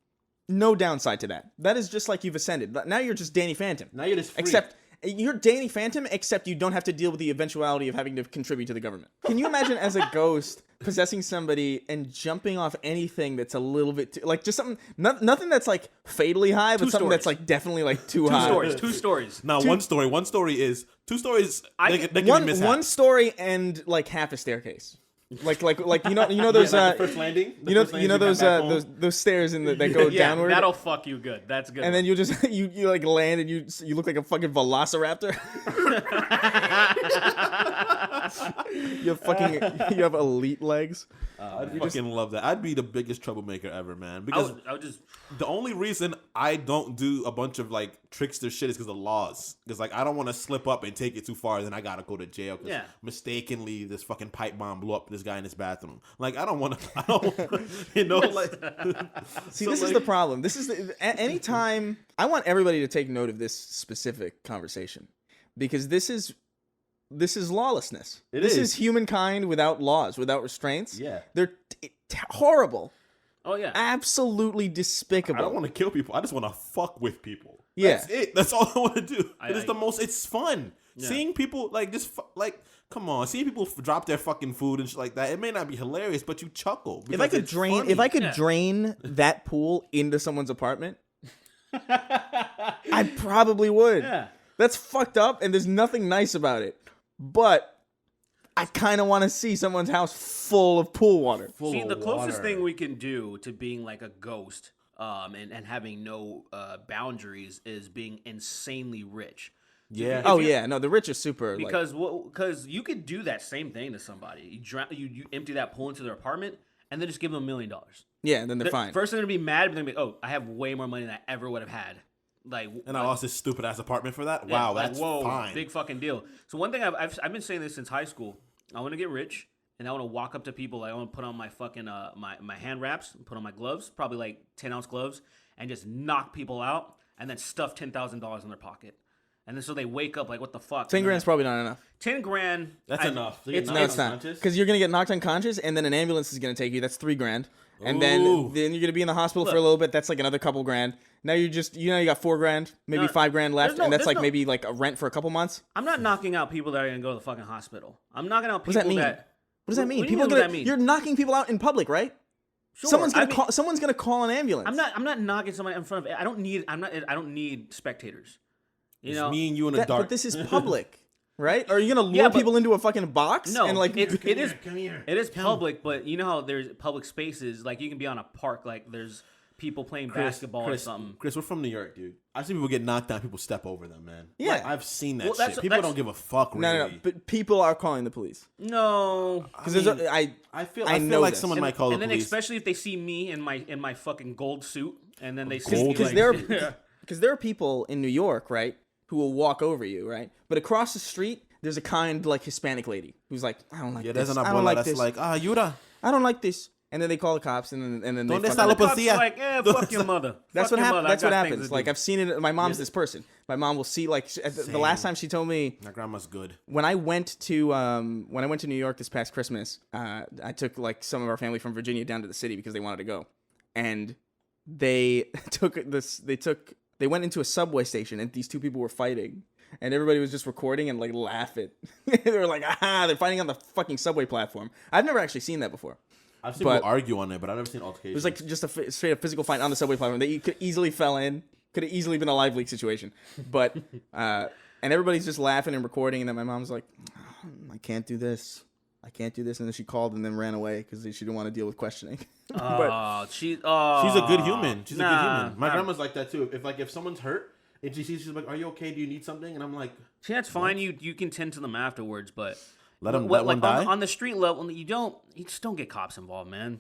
Speaker 2: no downside to that. That is just like you've ascended. Now you're just Danny Phantom.
Speaker 3: Now you're just free.
Speaker 2: Except you're Danny Phantom, except you don't have to deal with the eventuality of having to contribute to the government. Can you imagine as a ghost possessing somebody and jumping off anything that's a little bit too, like just something, nothing that's like fatally high, but
Speaker 4: Two
Speaker 2: something
Speaker 4: stories.
Speaker 2: that's like definitely like too
Speaker 4: Two
Speaker 2: high.
Speaker 4: stories. Two stories.
Speaker 3: Now one story. One story is 2 stories. They can be
Speaker 2: One
Speaker 3: mishaps.
Speaker 2: story and like half a staircase. Like you know those
Speaker 3: Yeah, like the first landing. The first landing
Speaker 2: those
Speaker 3: got back home.
Speaker 2: those stairs that go
Speaker 4: Yeah,
Speaker 2: downward.
Speaker 4: that'll fuck you good. That's good.
Speaker 2: And then you just you like land and you look like a fucking velociraptor. you have elite legs.
Speaker 3: I'd fucking love that. I'd be the biggest troublemaker ever, man. Because
Speaker 4: I would just
Speaker 3: the only reason I don't do a bunch of like trickster shit is because of laws. Because like I don't want to slip up and take it too far, then I gotta go to jail. Because mistakenly this fucking pipe bomb blew up this guy in his bathroom. Like I don't want to. I don't. You know, like.
Speaker 2: See,
Speaker 3: So,
Speaker 2: this is
Speaker 3: like-
Speaker 2: the problem. This is anytime I want everybody to take note of this specific conversation because this is lawlessness. This is humankind without laws, without restraints.
Speaker 3: Yeah.
Speaker 2: They're horrible.
Speaker 4: Oh yeah.
Speaker 2: Absolutely despicable.
Speaker 3: I don't want to kill people. I just want to fuck with people.
Speaker 2: Yeah.
Speaker 3: That's it. That's all I want to do.
Speaker 4: I-
Speaker 3: It is the most. It's fun seeing people like just like. Come on, seeing people drop their fucking food and shit like that. It may not be hilarious, but you chuckle.
Speaker 2: If I could
Speaker 3: it's
Speaker 2: drain,
Speaker 3: funny.
Speaker 2: if I could
Speaker 4: Yeah.
Speaker 2: drain that pool into someone's apartment, I probably would.
Speaker 4: Yeah.
Speaker 2: That's fucked up, and there's nothing nice about it. But I kind of want to see someone's house full of pool water.
Speaker 4: See, the closest thing we can do to being like a ghost, and having no boundaries is being insanely rich.
Speaker 3: Yeah.
Speaker 2: Oh yeah, no, the rich are super.
Speaker 4: Because you could do that same thing to somebody. You empty that pool into their apartment and then just give them $1 million.
Speaker 2: yeah, then they're fine.
Speaker 4: First they're gonna be mad, but then be like, oh, I have way more money than I ever would have had. Like,
Speaker 3: And I lost this stupid ass apartment for that.
Speaker 4: yeah,
Speaker 3: Wow,
Speaker 4: like,
Speaker 3: that's
Speaker 4: whoa,
Speaker 3: fine.
Speaker 4: big fucking deal. So one thing I've been saying this since high school. I want to get rich, and I want to walk up to people. I want to put on my fucking my hand wraps, put on my gloves, probably like 10-ounce gloves, and just knock people out, and then stuff $10,000 in their pocket. And then so they wake up like, what the fuck?
Speaker 2: 10 grand's probably not enough.
Speaker 4: 10 grand.
Speaker 3: That's enough. To get
Speaker 4: It's,
Speaker 3: knocked
Speaker 2: No, it's not.
Speaker 3: unconscious?
Speaker 2: Because you're gonna get knocked unconscious, and then an ambulance is gonna take you. That's $3,000, and then
Speaker 3: Ooh.
Speaker 2: you're gonna be in the hospital for a
Speaker 4: Look.
Speaker 2: little bit. That's like another couple grand. Now you got $4,000, maybe
Speaker 4: No,
Speaker 2: $5,000 left,
Speaker 4: no-
Speaker 2: and that's
Speaker 4: there's
Speaker 2: like
Speaker 4: no-
Speaker 2: maybe like a rent for a couple months.
Speaker 4: I'm not knocking out people that are gonna go to the fucking hospital. I'm knocking out
Speaker 2: What
Speaker 4: people
Speaker 2: does that mean?
Speaker 4: that.
Speaker 2: What does that mean?
Speaker 4: What do you
Speaker 2: People
Speaker 4: mean,
Speaker 2: are
Speaker 4: what
Speaker 2: gonna.
Speaker 4: does that mean?
Speaker 2: You're knocking people out in public, right?
Speaker 4: Sure,
Speaker 2: Someone's
Speaker 4: I
Speaker 2: gonna
Speaker 4: mean,
Speaker 2: Someone's gonna call an ambulance.
Speaker 4: I'm not knocking somebody in front of. I don't need spectators. You
Speaker 3: It's
Speaker 4: know.
Speaker 3: me and you in the dark.
Speaker 2: But this is public, right? Are you gonna lure
Speaker 4: Yeah, but-
Speaker 2: people into a fucking box?
Speaker 4: No,
Speaker 2: and like
Speaker 4: it is.
Speaker 3: Come here.
Speaker 4: It is public, but you know how there's public spaces. Like you can be on a park. Like there's people playing basketball or something.
Speaker 3: Chris, we're from New York, dude. I've seen people get knocked down. People step over them, man.
Speaker 2: Yeah.
Speaker 3: Like, I've seen that
Speaker 4: Well, that's-
Speaker 3: shit. People
Speaker 4: that's-
Speaker 3: don't give a fuck, really.
Speaker 2: no. But people are calling the police
Speaker 4: No.
Speaker 2: because
Speaker 3: I
Speaker 2: there's
Speaker 3: mean, I feel
Speaker 2: know
Speaker 3: like
Speaker 2: this.
Speaker 3: someone might call the
Speaker 4: And then
Speaker 3: police.
Speaker 4: especially if they see me in my fucking gold suit, and then they see
Speaker 3: Gold
Speaker 4: me
Speaker 2: because
Speaker 4: like,
Speaker 2: there are people in New York, right, who will walk over you, right? But across the street, there's a kind like Hispanic lady who's like, I don't like
Speaker 3: yeah,
Speaker 2: this.
Speaker 3: there's an
Speaker 2: I don't
Speaker 3: abuela
Speaker 2: like
Speaker 3: that's
Speaker 2: this.
Speaker 3: like, Yura.
Speaker 2: I don't like this. And then they call the cops, and then they
Speaker 3: Donde
Speaker 2: fucking-
Speaker 3: está la
Speaker 4: the cops
Speaker 3: policía?
Speaker 4: are like, fuck your mother.
Speaker 2: That's
Speaker 4: Fuck
Speaker 2: what
Speaker 4: your
Speaker 2: happens.
Speaker 4: mother. I
Speaker 2: That's what
Speaker 4: got things
Speaker 2: happens.
Speaker 4: to
Speaker 2: Like
Speaker 4: do.
Speaker 2: I've seen it. My mom's this person. My mom will see like the last time she told me
Speaker 3: My grandma's good.
Speaker 2: when I went to New York this past Christmas, I took like some of our family from Virginia down to the city because they wanted to go, and they they went into a subway station and these two people were fighting. And everybody was just recording and like laughing. They were like, they're fighting on the fucking subway platform. I've never actually seen that before.
Speaker 3: I've seen
Speaker 2: But-
Speaker 3: people argue on it, but I've never seen altercations.
Speaker 2: It was like just a straight up physical fight on the subway platform. They could easily fell in. Could have easily been a live leak situation. But and everybody's just laughing and recording. And then my mom's like, I can't do this. I can't do this. And then she called and then ran away because she didn't want to deal with questioning. But
Speaker 4: She's
Speaker 3: She's a good human. She's a good
Speaker 4: nah,
Speaker 3: human. My
Speaker 4: nah.
Speaker 3: grandma's like that too. If someone's hurt and she sees, she's like, "Are you okay? Do you need something?" And I'm like,
Speaker 4: See, that's fine. You can tend to them afterwards, but
Speaker 3: Let 'em-
Speaker 4: well,
Speaker 3: let one
Speaker 4: like,
Speaker 3: die?
Speaker 4: on the street level. You just don't get cops involved, man.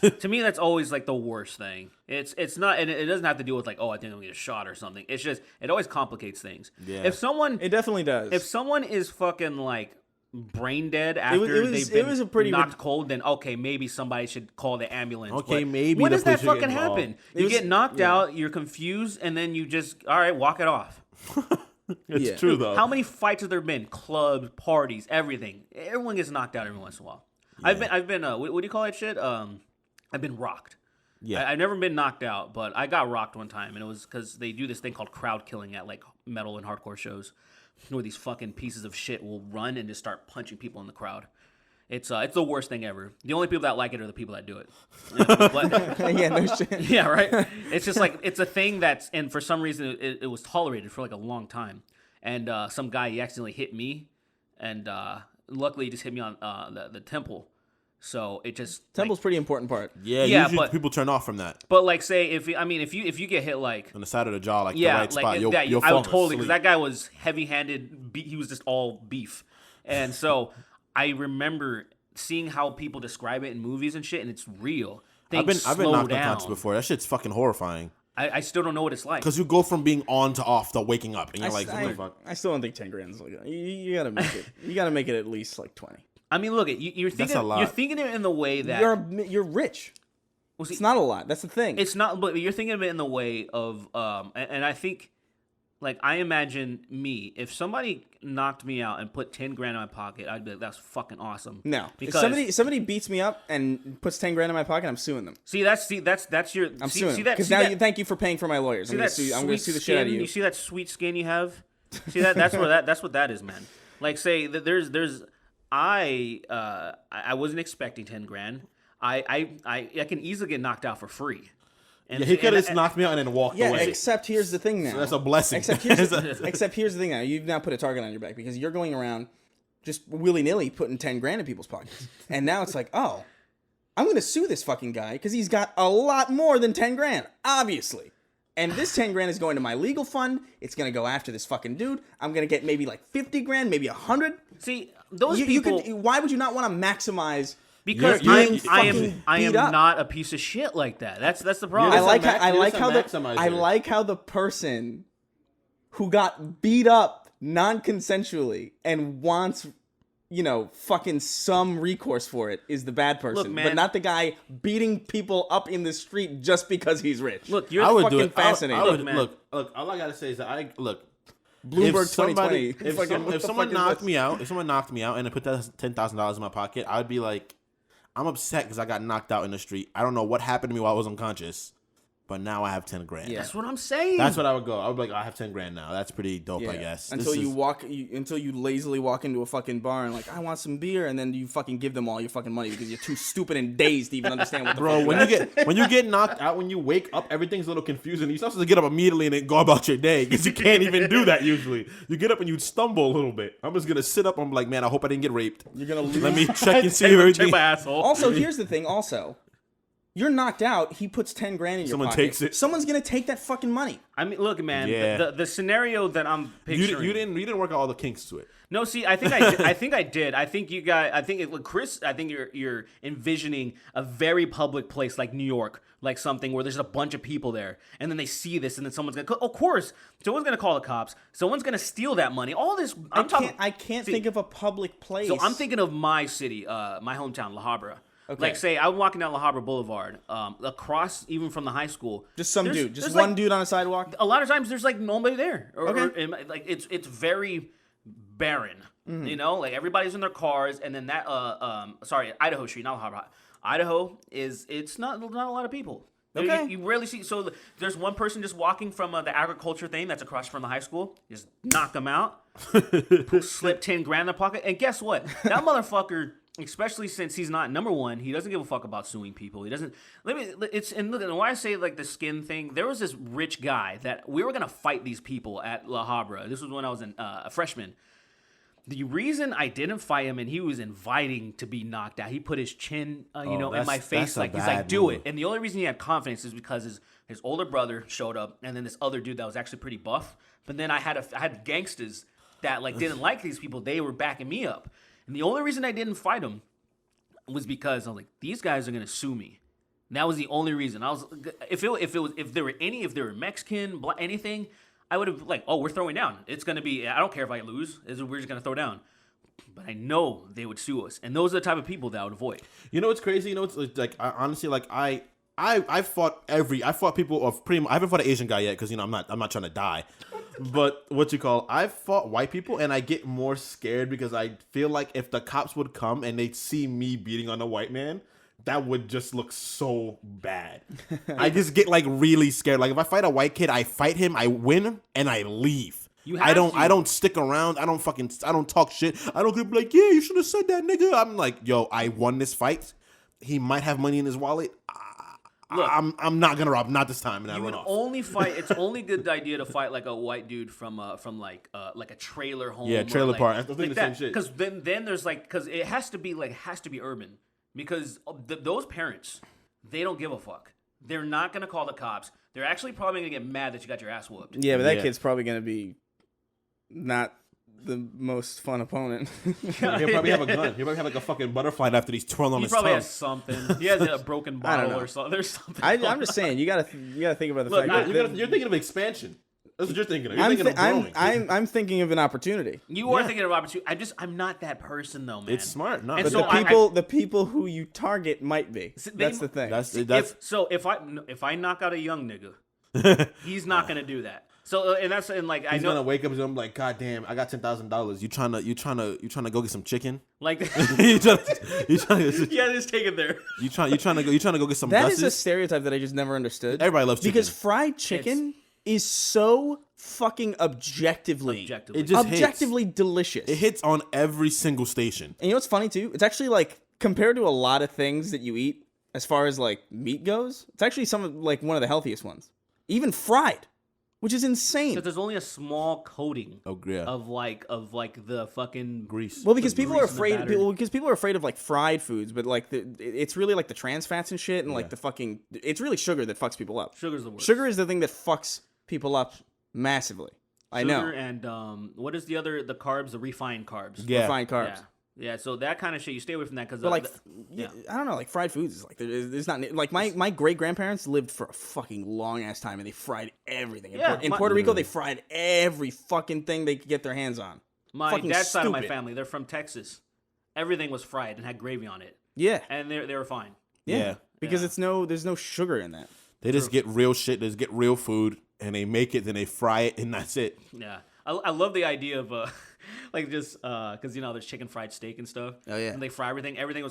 Speaker 4: To me, that's always like the worst thing. It's not, and it doesn't have to do with like, oh, I think I'm gonna get shot or something. It's just it always complicates things.
Speaker 3: Yeah.
Speaker 4: If someone
Speaker 2: it definitely does.
Speaker 4: if someone is fucking like brain dead
Speaker 2: it
Speaker 4: after
Speaker 2: was-
Speaker 4: they've
Speaker 2: it
Speaker 4: been
Speaker 2: was a pretty
Speaker 4: knocked cold, then okay, maybe somebody should call the ambulance.
Speaker 3: Okay,
Speaker 4: But
Speaker 3: maybe
Speaker 4: when
Speaker 3: the
Speaker 4: does that
Speaker 3: police should get
Speaker 4: fucking
Speaker 3: involved.
Speaker 4: happen?
Speaker 2: It
Speaker 4: You
Speaker 2: was-
Speaker 4: get knocked
Speaker 2: yeah.
Speaker 4: out, you're confused, and then you just all right, walk it off.
Speaker 3: It's
Speaker 2: Yeah.
Speaker 3: true though.
Speaker 4: How many fights have there been? Clubs, parties, everything. Everyone gets knocked out every once in a while. I've been. What do you call that shit? I've been rocked.
Speaker 3: Yeah.
Speaker 4: I've never been knocked out, but I got rocked one time, and it was because they do this thing called crowd killing at like metal and hardcore shows, where these fucking pieces of shit will run and just start punching people in the crowd. It's the worst thing ever. The only people that like it are the people that do it.
Speaker 2: Yeah, no shit.
Speaker 4: Yeah, right. It's just like it's a thing that's, and for some reason it was tolerated for like a long time. And some guy, he accidentally hit me, and luckily he just hit me on the temple. So it just
Speaker 2: Temple's pretty important part.
Speaker 3: Yeah,
Speaker 4: Yeah,
Speaker 3: usually
Speaker 4: but-
Speaker 3: people turn off from that.
Speaker 4: But like, say if you get hit like
Speaker 3: On the side of the jaw, like
Speaker 4: yeah,
Speaker 3: the right
Speaker 4: like
Speaker 3: spot, you'll,
Speaker 4: that,
Speaker 3: you'll
Speaker 4: I
Speaker 3: fall
Speaker 4: would totally, because
Speaker 3: asleep.
Speaker 4: that guy was heavy-handed. He was just all beef, and so I remember seeing how people describe it in movies and shit, and it's real.
Speaker 3: I've been
Speaker 4: Things
Speaker 3: knocked
Speaker 4: slow
Speaker 3: unconscious
Speaker 4: down.
Speaker 3: before. That shit's fucking horrifying.
Speaker 4: I still don't know what it's like.
Speaker 3: Because you go from being on to off to waking up, and you're like, what the fuck?
Speaker 2: I still don't think 10 grand is like that. You gotta make it. You gotta make it at least like 20.
Speaker 4: I mean, look, you're thinking
Speaker 3: a lot.
Speaker 4: you're thinking it in the way that
Speaker 2: You're rich.
Speaker 4: well, see,
Speaker 2: It's not a lot. That's the thing.
Speaker 4: it's not, but you're thinking of it in the way of and I think, like, I imagine me, if somebody knocked me out and put 10 grand in my pocket, I'd be like, that's fucking awesome.
Speaker 2: No,
Speaker 4: because
Speaker 2: if somebody beats me up and puts 10 grand in my pocket, I'm suing them.
Speaker 4: that's your
Speaker 2: I'm
Speaker 4: see,
Speaker 2: suing
Speaker 4: see
Speaker 2: them
Speaker 4: that
Speaker 2: because
Speaker 4: see
Speaker 2: now
Speaker 4: that,
Speaker 2: thank you for paying for my lawyers.
Speaker 4: see
Speaker 2: I'm gonna
Speaker 4: that
Speaker 2: sue. I'm gonna
Speaker 4: sweet
Speaker 2: sue the shit out of
Speaker 4: skin?
Speaker 2: you.
Speaker 4: You see that sweet skin you have? See that's where that's what that is, man. Like, say that there's I wasn't expecting 10 grand. I can easily get knocked out for free. And,
Speaker 3: Yeah, he could have
Speaker 4: and-
Speaker 3: just knocked me out and then walked
Speaker 2: Yeah,
Speaker 3: away.
Speaker 2: except here's the thing now.
Speaker 3: That's a blessing.
Speaker 2: Except here's the thing now. You've now put a target on your back because you're going around just willy-nilly putting 10 grand in people's pockets. And now it's like, oh, I'm going to sue this fucking guy because he's got a lot more than 10 grand, obviously. And this 10 grand is going to my legal fund. It's going to go after this fucking dude. I'm going to get maybe like 50 grand, maybe 100.
Speaker 4: See, those
Speaker 2: You
Speaker 4: people
Speaker 2: could, why would you not want to maximize?
Speaker 4: because
Speaker 3: You're
Speaker 4: I
Speaker 2: fucking
Speaker 4: am
Speaker 2: beat up.
Speaker 4: not a piece of shit like that. That's the
Speaker 2: I
Speaker 4: problem.
Speaker 3: You're
Speaker 2: like
Speaker 3: just a
Speaker 2: how, I
Speaker 3: you're
Speaker 2: like
Speaker 3: just a
Speaker 2: how the
Speaker 3: maximizer.
Speaker 2: I like how the person who got beat up non-consensually and wants, fucking some recourse for it is the bad person,
Speaker 4: Look, man.
Speaker 2: but not the guy beating people up in the street just because he's rich.
Speaker 4: Look, you're
Speaker 3: I would
Speaker 2: fucking
Speaker 3: do it.
Speaker 2: fascinating.
Speaker 3: I would,
Speaker 4: Look, man.
Speaker 3: look. All I gotta say is that
Speaker 2: Bloomberg
Speaker 3: if somebody,
Speaker 2: 2020.
Speaker 3: if,
Speaker 2: Fucking,
Speaker 3: some,
Speaker 2: what
Speaker 3: if
Speaker 2: the
Speaker 3: someone
Speaker 2: fuck is
Speaker 3: knocked
Speaker 2: this?
Speaker 3: me out, and they put that $10,000 in my pocket, I'd be like, I'm upset because I got knocked out in the street. I don't know what happened to me while I was unconscious, but now I have 10 grand.
Speaker 2: Yeah.
Speaker 4: That's what I'm saying.
Speaker 3: That's what I would go. I would be like, I have 10 grand now. That's pretty dope, I guess.
Speaker 2: Until you lazily walk into a fucking bar and like, I want some beer, and then you fucking give them all your fucking money because you're too stupid and dazed to even understand what the
Speaker 3: Bro,
Speaker 2: fuck
Speaker 3: when you get knocked out, when you wake up, everything's a little confusing. You're supposed to get up immediately and then go about your day because you can't even do that usually. You get up and you stumble a little bit. I'm just gonna sit up. I'm like, man, I hope I didn't get raped.
Speaker 2: You're gonna lose.
Speaker 3: Let me check and see if
Speaker 4: Check
Speaker 3: everything.
Speaker 4: my asshole.
Speaker 2: Also, here's the thing. Also, you're knocked out. He puts 10 grand in your
Speaker 3: Someone
Speaker 2: pocket.
Speaker 3: takes it.
Speaker 2: Someone's gonna take that fucking money.
Speaker 4: I mean, look, man.
Speaker 3: Yeah.
Speaker 4: The scenario that I'm picturing.
Speaker 3: You didn't work out all the kinks to it.
Speaker 4: No, see, I think I did. I think I did. I think you guys. I think look, Chris. I think you're envisioning a very public place like New York, like something where there's a bunch of people there, and then they see this, and then someone's gonna. Of course, someone's gonna call the cops. Someone's gonna steal that money. All this.
Speaker 2: I can't think of a public place.
Speaker 4: So I'm thinking of my city, my hometown, La Habra.
Speaker 2: Okay.
Speaker 4: Like, say, I'm walking down La Habra Boulevard, across even from the high school.
Speaker 2: just some
Speaker 4: There's-
Speaker 2: dude, just
Speaker 4: there's,
Speaker 2: one
Speaker 4: like,
Speaker 2: dude on a sidewalk.
Speaker 4: A lot of times, there's like nobody there.
Speaker 2: Okay.
Speaker 4: Like it's very barren.
Speaker 2: Mm-hmm.
Speaker 4: Like everybody's in their cars, and then that Idaho Street, not La Habra. Idaho it's not a lot of people.
Speaker 2: Okay.
Speaker 4: You rarely see. So there's one person just walking from the agriculture thing that's across from the high school. Just knock them out. Slip 10 grand in their pocket, and guess what? That motherfucker. Especially since he's not number one, he doesn't give a fuck about suing people. He doesn't. And look, and why I say like the skin thing. There was this rich guy that we were gonna fight these people at La Habra. This was when I was a freshman. The reason I didn't fight him, and he was inviting to be knocked out. He put his chin, in my face,
Speaker 3: that's a
Speaker 4: like he's
Speaker 3: bad
Speaker 4: like, "Do
Speaker 3: move.
Speaker 4: it." And the only reason he had confidence is because his older brother showed up, and then this other dude that was actually pretty buff. But then I had gangsters that like didn't like these people. They were backing me up. And the only reason I didn't fight him was because I was like, these guys are gonna sue me. And that was the only reason. I was if there were Mexican, anything, I would have like, oh, we're throwing down. It's gonna be. I don't care if I lose. We're just gonna throw down. But I know they would sue us, and those are the type of people that I would avoid.
Speaker 3: You know what's crazy? You know what's like? Honestly, like I fought people of pretty. I haven't fought an Asian guy yet because I'm not trying to die. But I've fought white people and I get more scared because I feel like if the cops would come and they'd see me beating on a white man, that would just look so bad. I just get like really scared. Like if I fight a white kid, I fight him, I win, and I leave. I don't stick around. I don't talk shit. I don't be like, yeah, you should have said that, nigga. I'm like, yo, I won this fight. He might have money in his wallet. Look, I'm not gonna rob, not this time. And I run off.
Speaker 4: Only fight. It's only good idea to fight like a white dude from like a trailer home.
Speaker 3: Yeah, trailer park. I'm thinking
Speaker 4: like
Speaker 3: the same shit.
Speaker 4: Because then there's like because it has to be urban because those parents they don't give a fuck. They're not gonna call the cops. They're actually probably gonna get mad that you got your ass whooped.
Speaker 2: Yeah, but that kid's probably gonna be not the most fun opponent.
Speaker 3: He'll probably have a gun. He'll probably have like a fucking butterfly after he's twirling on his tongue.
Speaker 4: He probably has something. He has a broken bottle or something. There's something.
Speaker 2: I'm just saying, you gotta think about the fact that
Speaker 3: you're thinking of expansion. That's what you're thinking of. You're thinking of growing.
Speaker 2: I'm thinking of an opportunity.
Speaker 4: You are thinking of opportunity. I'm not that person though, man.
Speaker 3: It's smart. No,
Speaker 2: but
Speaker 4: so
Speaker 2: the people who you target might be. That's the thing.
Speaker 4: If I knock out a young nigga, he's not gonna do that. So
Speaker 3: he's gonna wake up and I'm like, God damn, I got $10,000. You trying to go get some chicken?
Speaker 4: Like
Speaker 3: you trying
Speaker 4: yeah, just take it there.
Speaker 3: You trying to go get some.
Speaker 2: That
Speaker 3: Gus's?
Speaker 2: is a stereotype that I just never understood.
Speaker 3: Everybody loves chicken
Speaker 2: because fried chicken is so fucking objectively delicious.
Speaker 3: It hits on every single station.
Speaker 2: And you know what's funny too? It's actually like compared to a lot of things that you eat, as far as like meat goes, it's actually one of the healthiest ones, even fried. Which is insane.
Speaker 4: Because there's only a small coating
Speaker 3: of
Speaker 4: the fucking
Speaker 3: grease.
Speaker 2: Well, because people are afraid. People are afraid of like fried foods, but like it's really like the trans fats and shit, and like the fucking. It's really sugar that fucks people up.
Speaker 4: Sugar's the worst.
Speaker 2: Sugar is the thing that fucks people up massively. I know.
Speaker 4: And what is the carbs? The refined carbs.
Speaker 2: Yeah. Refined carbs.
Speaker 4: Yeah, so that kind of shit, you stay away from that because,
Speaker 2: I don't know, like fried foods is like there's not like my great grandparents lived for a fucking long ass time and they fried everything. In Puerto Rico, they fried every fucking thing they could get their hands on.
Speaker 4: My dad's side of my family, they're from Texas. Everything was fried and had gravy on it.
Speaker 2: Yeah,
Speaker 4: and they were fine.
Speaker 2: Yeah, because there's no sugar in that.
Speaker 3: They just get real shit. They just get real food and they make it, then they fry it, and that's it.
Speaker 4: Yeah, I love the idea of like just because there's chicken fried steak and stuff.
Speaker 2: Oh yeah.
Speaker 4: And they fry everything. Everything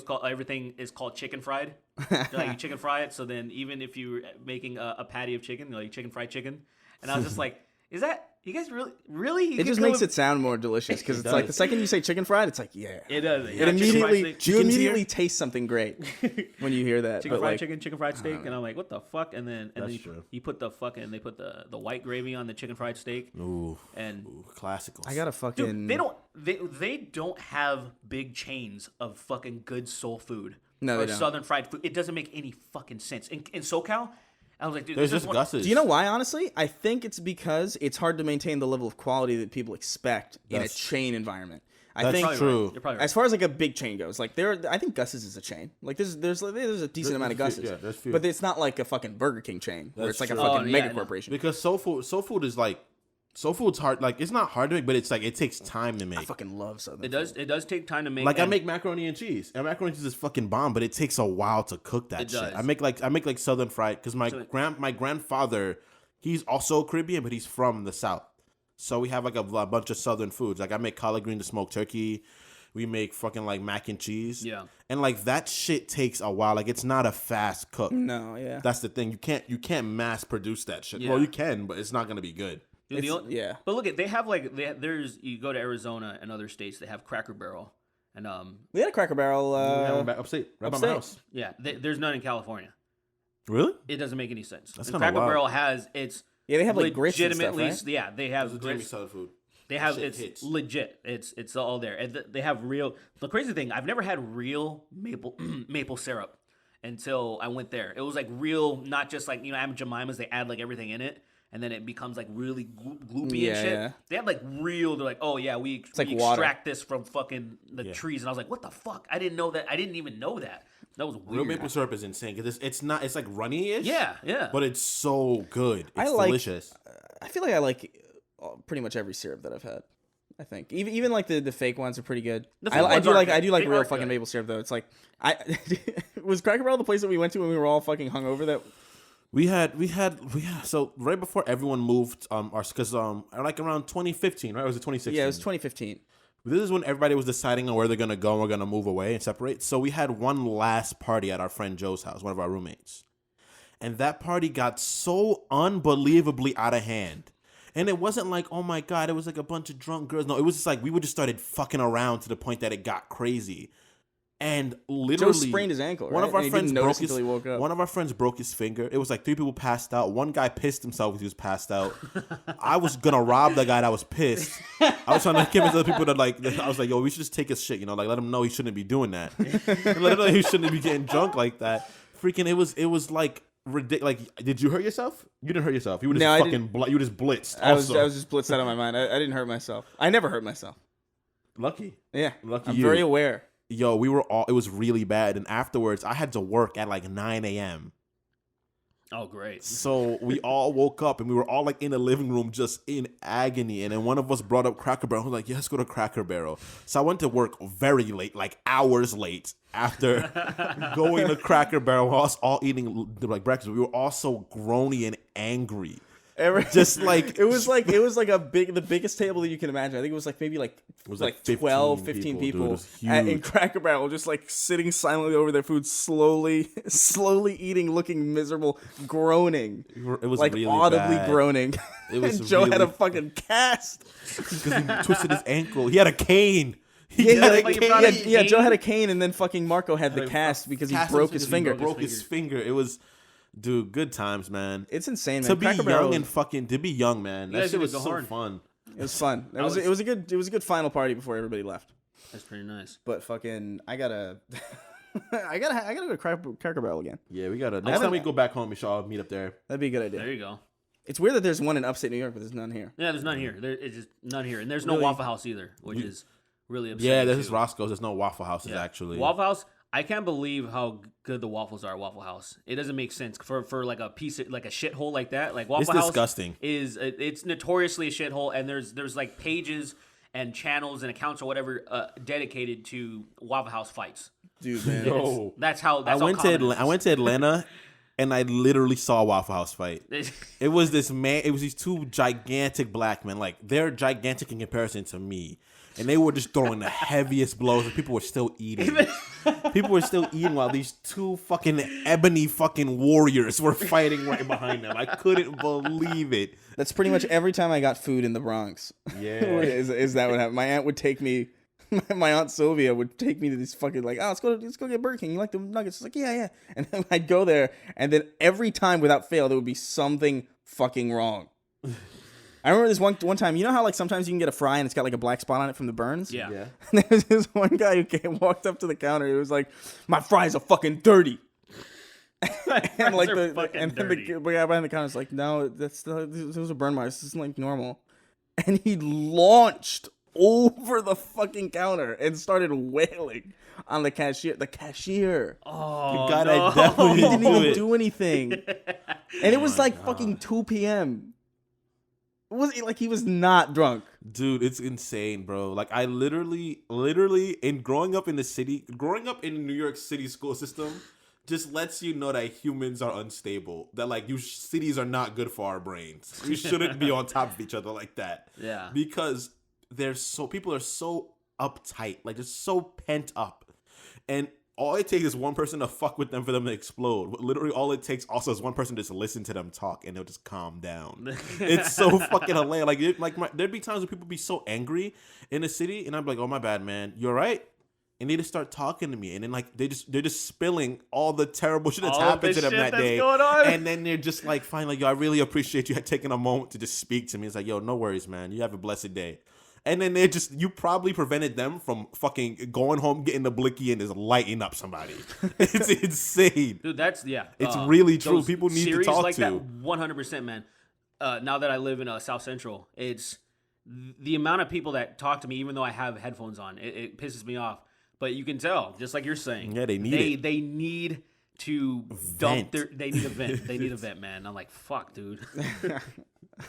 Speaker 4: is called chicken fried. Like you chicken fry it. So then even if you're making a patty of chicken, like chicken fried chicken, and I was just like, is that you guys really?
Speaker 2: It just makes it sound more delicious because it's like the second you say chicken fried, it's like
Speaker 4: it does.
Speaker 2: It immediately tastes something great when you hear that.
Speaker 4: Chicken fried steak, and I'm like, what the fuck? And then you put the the white gravy on the chicken fried steak.
Speaker 3: Ooh,
Speaker 4: and
Speaker 3: classicals.
Speaker 2: I gotta fucking.
Speaker 4: Dude, they don't have big chains of fucking good soul food.
Speaker 2: No,
Speaker 4: or
Speaker 2: they don't.
Speaker 4: Southern fried food. It doesn't make any fucking sense. In SoCal, I was like, dude,
Speaker 3: there's just Gus's.
Speaker 2: Do you know why, honestly? I think it's because it's hard to maintain the level of quality that people expect in a chain environment. I think
Speaker 3: that's true.
Speaker 4: You're probably right.
Speaker 2: As far as like a big chain goes, like I think Gus's is a chain. Like there's a decent amount of Gus's.
Speaker 3: Yeah, there's few.
Speaker 2: But it's not like a fucking Burger King chain where it's like a fucking mega corporation.
Speaker 3: Because soul food is like soul food's hard. Like it's not hard to make, but it's like it takes time to make.
Speaker 2: I fucking love Southern.
Speaker 4: It does take time to make.
Speaker 3: Like I make macaroni and cheese. And macaroni and cheese is fucking bomb, but it takes a while to cook that shit.
Speaker 4: Does.
Speaker 3: I make like Southern fried because my grandfather, he's also Caribbean, but he's from the South. So we have like a bunch of Southern foods. Like I make collard green to smoked turkey. We make fucking like mac and cheese.
Speaker 4: Yeah. And
Speaker 3: like that shit takes a while. Like it's not a fast cook.
Speaker 2: No, yeah.
Speaker 3: That's the thing. You can't mass produce that shit.
Speaker 4: Yeah.
Speaker 3: Well, you can, but it's not gonna be good.
Speaker 4: Dude,
Speaker 2: yeah.
Speaker 4: But look, they have you go to Arizona and other states, they have Cracker Barrel. And
Speaker 2: we had a Cracker Barrel
Speaker 3: we have one back upstate, right by my house.
Speaker 4: Yeah, there's none in California.
Speaker 3: Really?
Speaker 4: It doesn't make any sense.
Speaker 3: That's
Speaker 4: and
Speaker 3: kinda
Speaker 4: Cracker
Speaker 3: wild.
Speaker 4: Barrel has
Speaker 2: they have like grits and stuff, right?
Speaker 4: Yeah, they have
Speaker 3: It's
Speaker 4: grits.
Speaker 3: Southern food.
Speaker 4: They have
Speaker 3: Shit
Speaker 4: it's
Speaker 3: hits.
Speaker 4: legit. It's all there. And they have real. The crazy thing, I've never had real maple syrup until I went there. It was like real, not just like Aunt Jemima's. They add like everything in it, and then it becomes like really gloopy and shit.
Speaker 2: Yeah.
Speaker 4: They have like real. They're like, oh yeah, we
Speaker 2: like
Speaker 4: extract this from fucking the trees, and I was like, what the fuck? I didn't know that. I didn't even know that. That was weird.
Speaker 3: Real maple syrup is insane because it's not. It's like runny-ish.
Speaker 4: Yeah.
Speaker 3: But it's so good. It's delicious.
Speaker 2: I feel like I like pretty much every syrup that I've had. I think even like the fake ones are pretty good. I do like real fucking maple syrup though. It's like was Cracker Barrel the place that we went to when we were all fucking hungover?
Speaker 3: So right before everyone moved, because like around 2015, right? Or was it 2016?
Speaker 2: Yeah, it was 2015.
Speaker 3: This is when everybody was deciding on where they're gonna go and we're gonna move away and separate. So we had one last party at our friend Joe's house, one of our roommates. And that party got so unbelievably out of hand. And it wasn't like, oh my God, it was like a bunch of drunk girls. No, it was just like we would just started fucking around to the point that it got crazy. And literally,
Speaker 2: Joe sprained his ankle. Right?
Speaker 3: One of our
Speaker 2: and
Speaker 3: friends
Speaker 2: he didn't
Speaker 3: broke
Speaker 2: notice
Speaker 3: his.
Speaker 2: until he woke up.
Speaker 3: One of our friends broke his finger. It was like 3 people passed out. One guy pissed himself because he was passed out. I was gonna rob the guy that was pissed. I was trying to convince other people that I was like, yo, we should just take his shit. Like let him know he shouldn't be doing that. Let him know he shouldn't be getting drunk like that. Freaking, it was like ridiculous. Like, did you hurt yourself? You didn't hurt yourself. You were just you were just blitzed.
Speaker 2: I was just blitzed out of my mind. I didn't hurt myself. I never hurt myself.
Speaker 3: Lucky.
Speaker 2: Yeah,
Speaker 3: lucky.
Speaker 2: I'm very aware.
Speaker 3: Yo, it was really bad. And afterwards, I had to work at like 9 a.m.
Speaker 4: Oh, great.
Speaker 3: So we all woke up and we were all like in the living room just in agony. And then one of us brought up Cracker Barrel. I was like, yeah, let's go to Cracker Barrel. So I went to work very late, like hours late after going to Cracker Barrel. We were all eating like breakfast. We were all so groany and angry. Just like
Speaker 2: it was like the biggest table that you can imagine. I think it was like maybe like 12, 15 people in Cracker Barrel, just like sitting silently over their food, slowly eating, looking miserable, groaning.
Speaker 3: It was
Speaker 2: like
Speaker 3: really
Speaker 2: audibly
Speaker 3: bad.
Speaker 2: groaning.
Speaker 3: It was
Speaker 2: and Joe
Speaker 3: really
Speaker 2: had a fucking cast
Speaker 3: because he twisted his ankle. He had a cane.
Speaker 2: Yeah, Joe had a cane, and then fucking Marco had the cast because he broke his finger.
Speaker 3: Broke his finger. It was. Dude, good times, man.
Speaker 2: It's insane, man.
Speaker 3: To be
Speaker 2: Cracker
Speaker 3: young
Speaker 2: Barrel,
Speaker 3: and fucking to be young, man. That shit was so
Speaker 4: hard.
Speaker 3: fun.
Speaker 2: It was fun. It was a good final party before everybody left.
Speaker 4: That's pretty nice.
Speaker 2: But fucking, I gotta go to Cracker Barrel again.
Speaker 3: Yeah, we gotta. Next time we go back home, we should all meet up there.
Speaker 2: That'd be a good idea.
Speaker 4: There you go.
Speaker 2: It's weird that there's one in upstate New York, but there's none here.
Speaker 4: Yeah, there's none here. It's just none here, and there's no Waffle House either, which is really upsetting.
Speaker 3: Yeah, there's Roscoe's. There's no Waffle Houses actually.
Speaker 4: Waffle House. I can't believe how good the waffles are at Waffle House. It doesn't make sense for like a piece of, like a shithole like that. Like Waffle House,
Speaker 3: disgusting.
Speaker 4: It's notoriously a shithole, and there's like pages and channels and accounts or whatever dedicated to Waffle House fights.
Speaker 2: Dude, man,
Speaker 4: that's how.
Speaker 3: I went to Atlanta, and I literally saw a Waffle House fight. It was this man. It was these 2 gigantic black men. Like they're gigantic in comparison to me. And they were just throwing the heaviest blows, and people were still eating. People were still eating while these 2 fucking ebony fucking warriors were fighting right behind them. I couldn't believe it.
Speaker 2: That's pretty much every time I got food in the Bronx.
Speaker 3: Yeah.
Speaker 2: is that what happened? My aunt would take me. My aunt Sylvia would take me to these fucking like, let's go get Burger King. You like the nuggets? It's like, yeah. And then I'd go there, and then every time without fail, there would be something fucking wrong. I remember this one time. You know how like sometimes you can get a fry and it's got like a black spot on it from the burns?
Speaker 4: Yeah.
Speaker 2: And there was this one guy who walked up to the counter. He was like, "My fries are fucking dirty." And like the guy behind the counter is like, "No, those are burn marks. This isn't like normal." And he launched over the fucking counter and started wailing on the cashier. The cashier.
Speaker 4: Oh,
Speaker 3: God,
Speaker 4: no.
Speaker 3: I definitely
Speaker 2: He didn't even do anything. And it was like fucking 2 p.m. Was like he was not drunk.
Speaker 3: Dude, it's insane, bro. Like I literally in growing up in New York City school system just lets you know that humans are unstable. That like cities are not good for our brains. We shouldn't be on top of each other like that.
Speaker 4: Yeah.
Speaker 3: Because people are so uptight, like just so pent up. And all it takes is one person to fuck with them for them to explode. But literally all it takes also is one person to just listen to them talk and they'll just calm down. It's so fucking hilarious. There'd be times where people be so angry in the city and I'm like, oh my bad, man. You all right? And they just start talking to me. And then like they're just spilling all the terrible shit that's happened to them that day. And then they're just like, fine, like, yo, I really appreciate you taking a moment to just speak to me. It's like, yo, no worries, man. You have a blessed day. And then you probably prevented them from fucking going home, getting the blicky, and just lighting up somebody. It's insane.
Speaker 4: Dude, it's
Speaker 3: really true. People need to talk
Speaker 4: like
Speaker 3: to.
Speaker 4: That, 100%, man. Now that I live in South Central, it's the amount of people that talk to me, even though I have headphones on, it pisses me off. But you can tell, just like you're saying.
Speaker 3: Yeah, they need
Speaker 4: They need to dump they need a vent. They need a vent, man. I'm like, fuck, dude.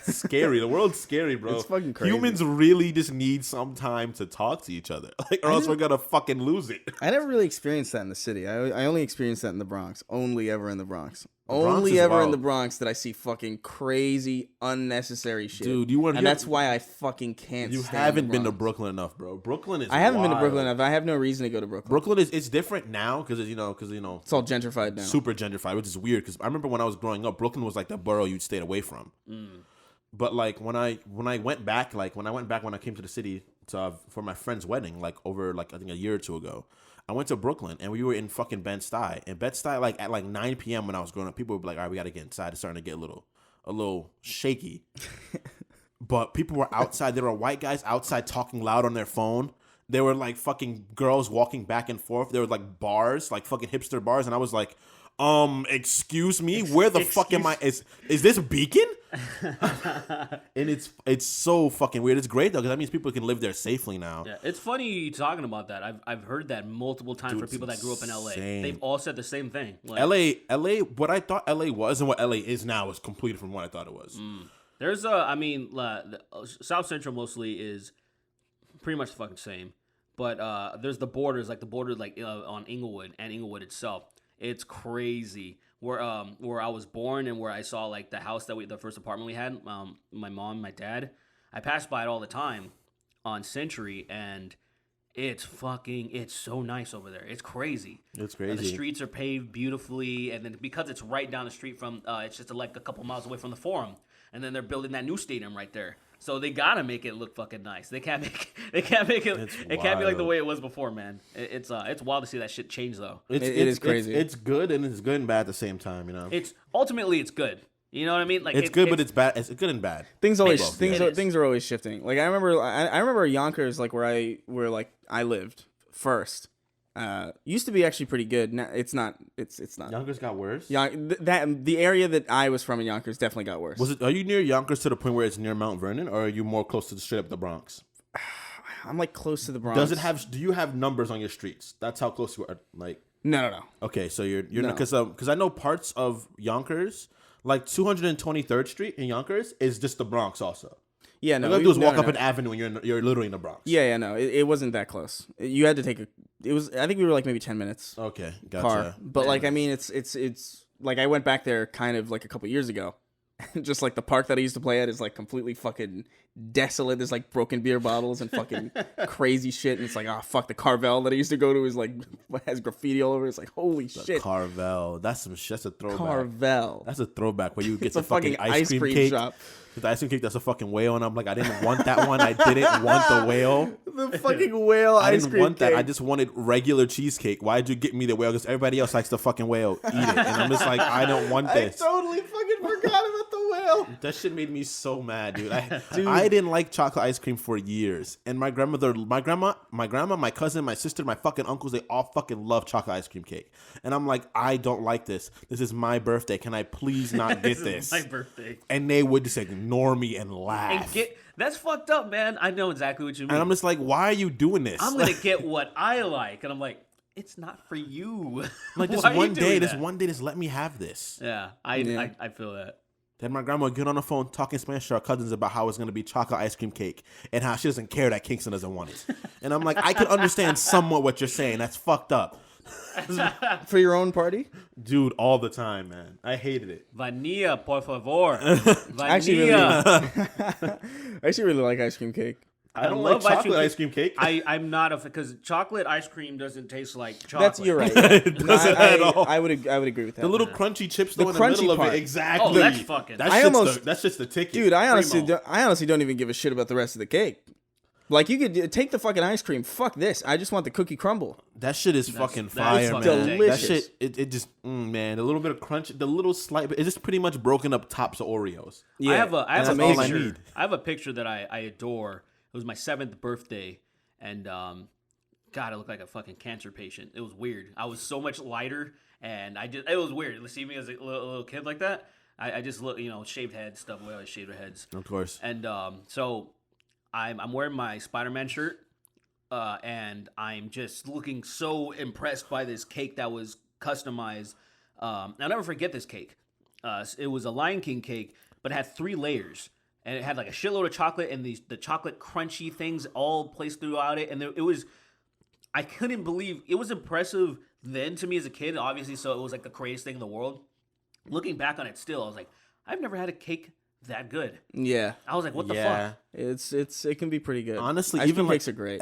Speaker 3: Scary. The world's scary, bro.
Speaker 2: It's fucking crazy.
Speaker 3: Humans really just need some time to talk to each other, or else we're gonna fucking lose it.
Speaker 2: I never really experienced that in the city. I only experienced that in the Bronx. Only ever in the Bronx.
Speaker 3: Bronx
Speaker 2: Only
Speaker 3: is
Speaker 2: ever in
Speaker 3: wild.
Speaker 2: the Bronx did I see fucking crazy, unnecessary shit.
Speaker 3: Dude, you weren't.
Speaker 2: and that's why I fucking can't.
Speaker 3: You
Speaker 2: stand
Speaker 3: haven't
Speaker 2: the
Speaker 3: been to
Speaker 2: Bronx.
Speaker 3: Brooklyn enough, bro. Brooklyn is.
Speaker 2: I haven't been to
Speaker 3: wild.
Speaker 2: Brooklyn enough. I have no reason to go to Brooklyn.
Speaker 3: Brooklyn is it's different now because
Speaker 2: It's all gentrified now.
Speaker 3: super gentrified, which is weird. Because I remember when I was growing up, Brooklyn was like the borough you'd stayed away from. But like when I went back, when I came to the city for my friend's wedding, like over like I think a year or two ago, I went to Brooklyn and we were in fucking Bed-Stuy. And Bed-Stuy, like at like 9 p.m. when I was growing up, people would be like, all right, we gotta get inside. It's starting to get a little shaky. But people were outside. There were white guys outside talking loud on their phone. There were like fucking girls walking back and forth. There were like bars, like fucking hipster bars, and I was like, excuse me, where the fuck am I? Is this Beacon? And it's so fucking weird. It's great though because that means people can live there safely now.
Speaker 4: Yeah, it's funny you talking about that. I've heard that multiple times from people that grew up in LA.
Speaker 3: insane.
Speaker 4: They've all said the same thing. Like,
Speaker 3: LA, what I thought LA was and what LA is now is completely from what I thought it was.
Speaker 4: there's South Central mostly is pretty much the fucking same. But there's the borders, like the border like on Inglewood and Inglewood itself. It's crazy. Where I was born and where I saw like the house the first apartment we had, my mom, my dad, I passed by it all the time on Century, and it's so nice over there. It's crazy.
Speaker 3: It's
Speaker 4: The
Speaker 3: crazy.
Speaker 4: streets are paved beautifully, and then because it's right down the street from, it's just like a couple miles away from the Forum, and then they're building that new stadium right there. So they gotta make it look fucking nice. They can't make it. It can't be like the way it was before, man. It's wild to see that shit change though.
Speaker 2: It is crazy.
Speaker 3: It's good and it's good and bad at the same time, you know.
Speaker 4: It's ultimately good. You know what I mean? Like
Speaker 3: It's good, but it's bad. It's good and bad.
Speaker 2: Things
Speaker 3: Both,
Speaker 2: are
Speaker 3: yeah.
Speaker 2: things are always shifting. Like I remember Yonkers, like where I lived first. Used to be actually pretty good. Now it's not. It's not.
Speaker 3: Yonkers got worse.
Speaker 2: The area that I was from in Yonkers definitely got worse.
Speaker 3: Are you near Yonkers to the point where it's near Mount Vernon, or are you more close to straight up the Bronx?
Speaker 2: I'm like close to the Bronx.
Speaker 3: Do you have numbers on your streets? That's how close you are. Like
Speaker 2: No.
Speaker 3: okay, so you're
Speaker 2: No.
Speaker 3: because I know parts of Yonkers, like 223rd Street in Yonkers, is just the Bronx also.
Speaker 2: Yeah, no.
Speaker 3: All you have to do is walk up
Speaker 2: no.
Speaker 3: an avenue and you're literally in the Bronx.
Speaker 2: Yeah, no. It wasn't that close. You had to take It was. I think we were like maybe 10 minutes
Speaker 3: Okay, gotcha.
Speaker 2: car. But like, I mean, it's like I went back there kind of like a couple years ago. Just like the park that I used to play at is like completely fucking desolate. There's like broken beer bottles and fucking crazy shit. And it's like, oh fuck, the Carvel that I used to go to is like has graffiti all over. It's like, holy shit.
Speaker 3: Carvel, that's some shit. That's a throwback.
Speaker 2: Carvel.
Speaker 3: That's a throwback where you get
Speaker 2: It's
Speaker 3: the
Speaker 2: a fucking
Speaker 3: ice cream cake.
Speaker 2: shop.
Speaker 3: The ice cream cake, that's a fucking whale, and I'm like, I didn't want that one. I didn't want the whale.
Speaker 2: The fucking whale
Speaker 3: I
Speaker 2: ice
Speaker 3: didn't
Speaker 2: cream
Speaker 3: want that.
Speaker 2: cake.
Speaker 3: I just wanted regular cheesecake. Why'd you get me the whale? Because everybody else likes the fucking whale. Eat it. And I'm just like, I don't want
Speaker 2: I
Speaker 3: this.
Speaker 2: totally fucking forgot about the whale.
Speaker 3: That shit made me so mad, dude. I didn't like chocolate ice cream for years. And my grandma, my cousin, my sister, my fucking uncles, they all fucking love chocolate ice cream cake. And I'm like, I don't like this. This is my birthday. Can I please not get this?
Speaker 4: My birthday.
Speaker 3: And they would just ignore me and laugh.
Speaker 4: That's fucked up, man. I know exactly what you mean.
Speaker 3: And I'm just like, why are you doing this?
Speaker 4: I'm gonna get what I like, and I'm like, it's not for you.
Speaker 3: Like this
Speaker 4: Why are you
Speaker 3: one day,
Speaker 4: doing that?
Speaker 3: just let me have this.
Speaker 4: Yeah, I feel that.
Speaker 3: Then my grandma would get on the phone talking Spanish to our cousins about how it's going to be chocolate ice cream cake and how she doesn't care that Kingston doesn't want it. And I'm like, I can understand somewhat what you're saying. That's fucked up.
Speaker 2: For your own party?
Speaker 3: Dude, all the time, man. I hated it.
Speaker 4: Vanilla, por favor.
Speaker 2: Actually,
Speaker 4: Vanilla.
Speaker 2: I actually really like ice cream cake.
Speaker 3: I don't
Speaker 4: love
Speaker 3: like chocolate ice cream cake.
Speaker 4: I'm not because chocolate ice cream doesn't taste like chocolate.
Speaker 2: You're right.
Speaker 3: It doesn't at all.
Speaker 2: I would agree with that.
Speaker 3: The little crunchy chips though in the
Speaker 2: crunchy
Speaker 3: middle
Speaker 2: part.
Speaker 3: of it. Exactly.
Speaker 4: Oh, that's fucking.
Speaker 3: That's just the ticket.
Speaker 2: Dude, I honestly
Speaker 4: Primo.
Speaker 2: don't even give a shit about the rest of the cake. Like you could take the fucking ice cream. Fuck this. I just want the cookie crumble.
Speaker 3: That shit is fucking fire, man.
Speaker 2: delicious.
Speaker 3: That shit, it just, man, the little bit of crunch, the little slight, it's just pretty much broken up tops of Oreos.
Speaker 2: Yeah,
Speaker 4: I have a
Speaker 3: that's all I
Speaker 4: picture.
Speaker 3: need.
Speaker 4: I have a picture that I adore. It was my 7th birthday, and God, I looked like a fucking cancer patient. It was weird. I was so much lighter, and it was weird to see me as a little kid like that. I just look, shaved head stuff. We always shave our heads,
Speaker 3: Of course.
Speaker 4: and so I'm wearing my Spider-Man shirt, and I'm just looking so impressed by this cake that was customized. I'll never forget this cake. It was a Lion King cake, but it had 3 layers. And it had like a shitload of chocolate and the chocolate crunchy things all placed throughout it. And it was, I couldn't believe, it was impressive then to me as a kid, obviously, so it was like the craziest thing in the world. looking back on it still, I was like, I've never had a cake that good.
Speaker 2: Yeah.
Speaker 4: I was like, what the
Speaker 3: Yeah.
Speaker 4: fuck?
Speaker 2: It can be pretty good.
Speaker 3: Honestly,
Speaker 2: Ice
Speaker 3: even
Speaker 2: cream
Speaker 3: like
Speaker 2: cakes are great.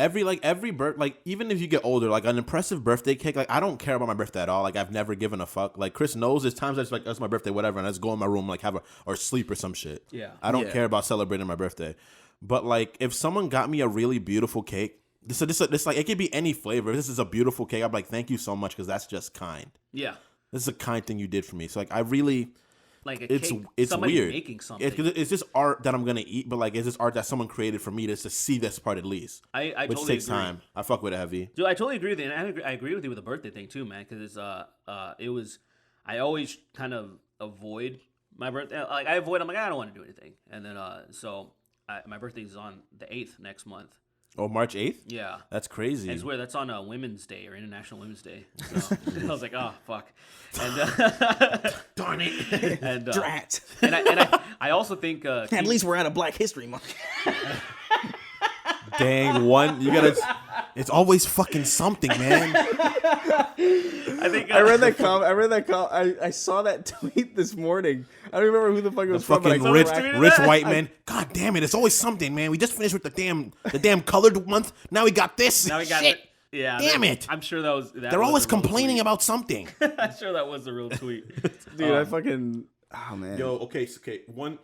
Speaker 3: even if you get older, like an impressive birthday cake, like I don't care about my birthday at all. Like I've never given a fuck. Like Chris knows there's times I just like that's my birthday, whatever, and I just go in my room like or sleep or some shit.
Speaker 4: Yeah.
Speaker 3: I don't
Speaker 2: Yeah.
Speaker 3: care about celebrating my birthday. But like if someone got me a really beautiful cake, this like it could be any flavor. If this is a beautiful cake, I'm like, thank you so much because that's just kind.
Speaker 4: Yeah.
Speaker 3: This is a kind thing you did for me. So like I really.
Speaker 4: Like a
Speaker 3: It's
Speaker 4: cake,
Speaker 3: it's
Speaker 4: somebody
Speaker 3: weird.
Speaker 4: making something.
Speaker 3: It's just art that I'm gonna eat, but like it's just art that someone created for me to see this part at least,
Speaker 4: I
Speaker 3: which
Speaker 4: totally
Speaker 3: takes
Speaker 4: agree.
Speaker 3: time. I fuck with it heavy.
Speaker 4: Dude, I totally agree with you, and I agree with you with the birthday thing too, man. Because it was, I always kind of avoid my birthday. Like I avoid, I'm like I don't want to do anything, and then my birthday is on the 8th next month.
Speaker 3: Oh, March 8th?
Speaker 4: Yeah,
Speaker 3: That's crazy.
Speaker 4: and it's weird. That's on Women's Day or International Women's Day. So I was like, oh fuck, and
Speaker 3: Darn it.
Speaker 4: and
Speaker 2: Drat.
Speaker 4: and I also think
Speaker 2: At least we're at a Black History Month.
Speaker 3: Dang, you gotta. It's always fucking something, man.
Speaker 4: I think
Speaker 2: I read that comment. I saw that tweet this morning. I don't remember who the fuck it was from. But I
Speaker 3: Fucking
Speaker 2: saw
Speaker 3: rich,
Speaker 2: it.
Speaker 3: rich white man. God damn it! It's always something, man. We just finished with the damn colored month. Now we got this.
Speaker 4: now we got
Speaker 3: Shit.
Speaker 4: it. Yeah,
Speaker 3: Damn it.
Speaker 4: I'm sure that was.
Speaker 3: They're always complaining about something.
Speaker 4: I'm sure that was the real tweet.
Speaker 2: Dude, I fucking. Oh man.
Speaker 3: Yo, okay. One.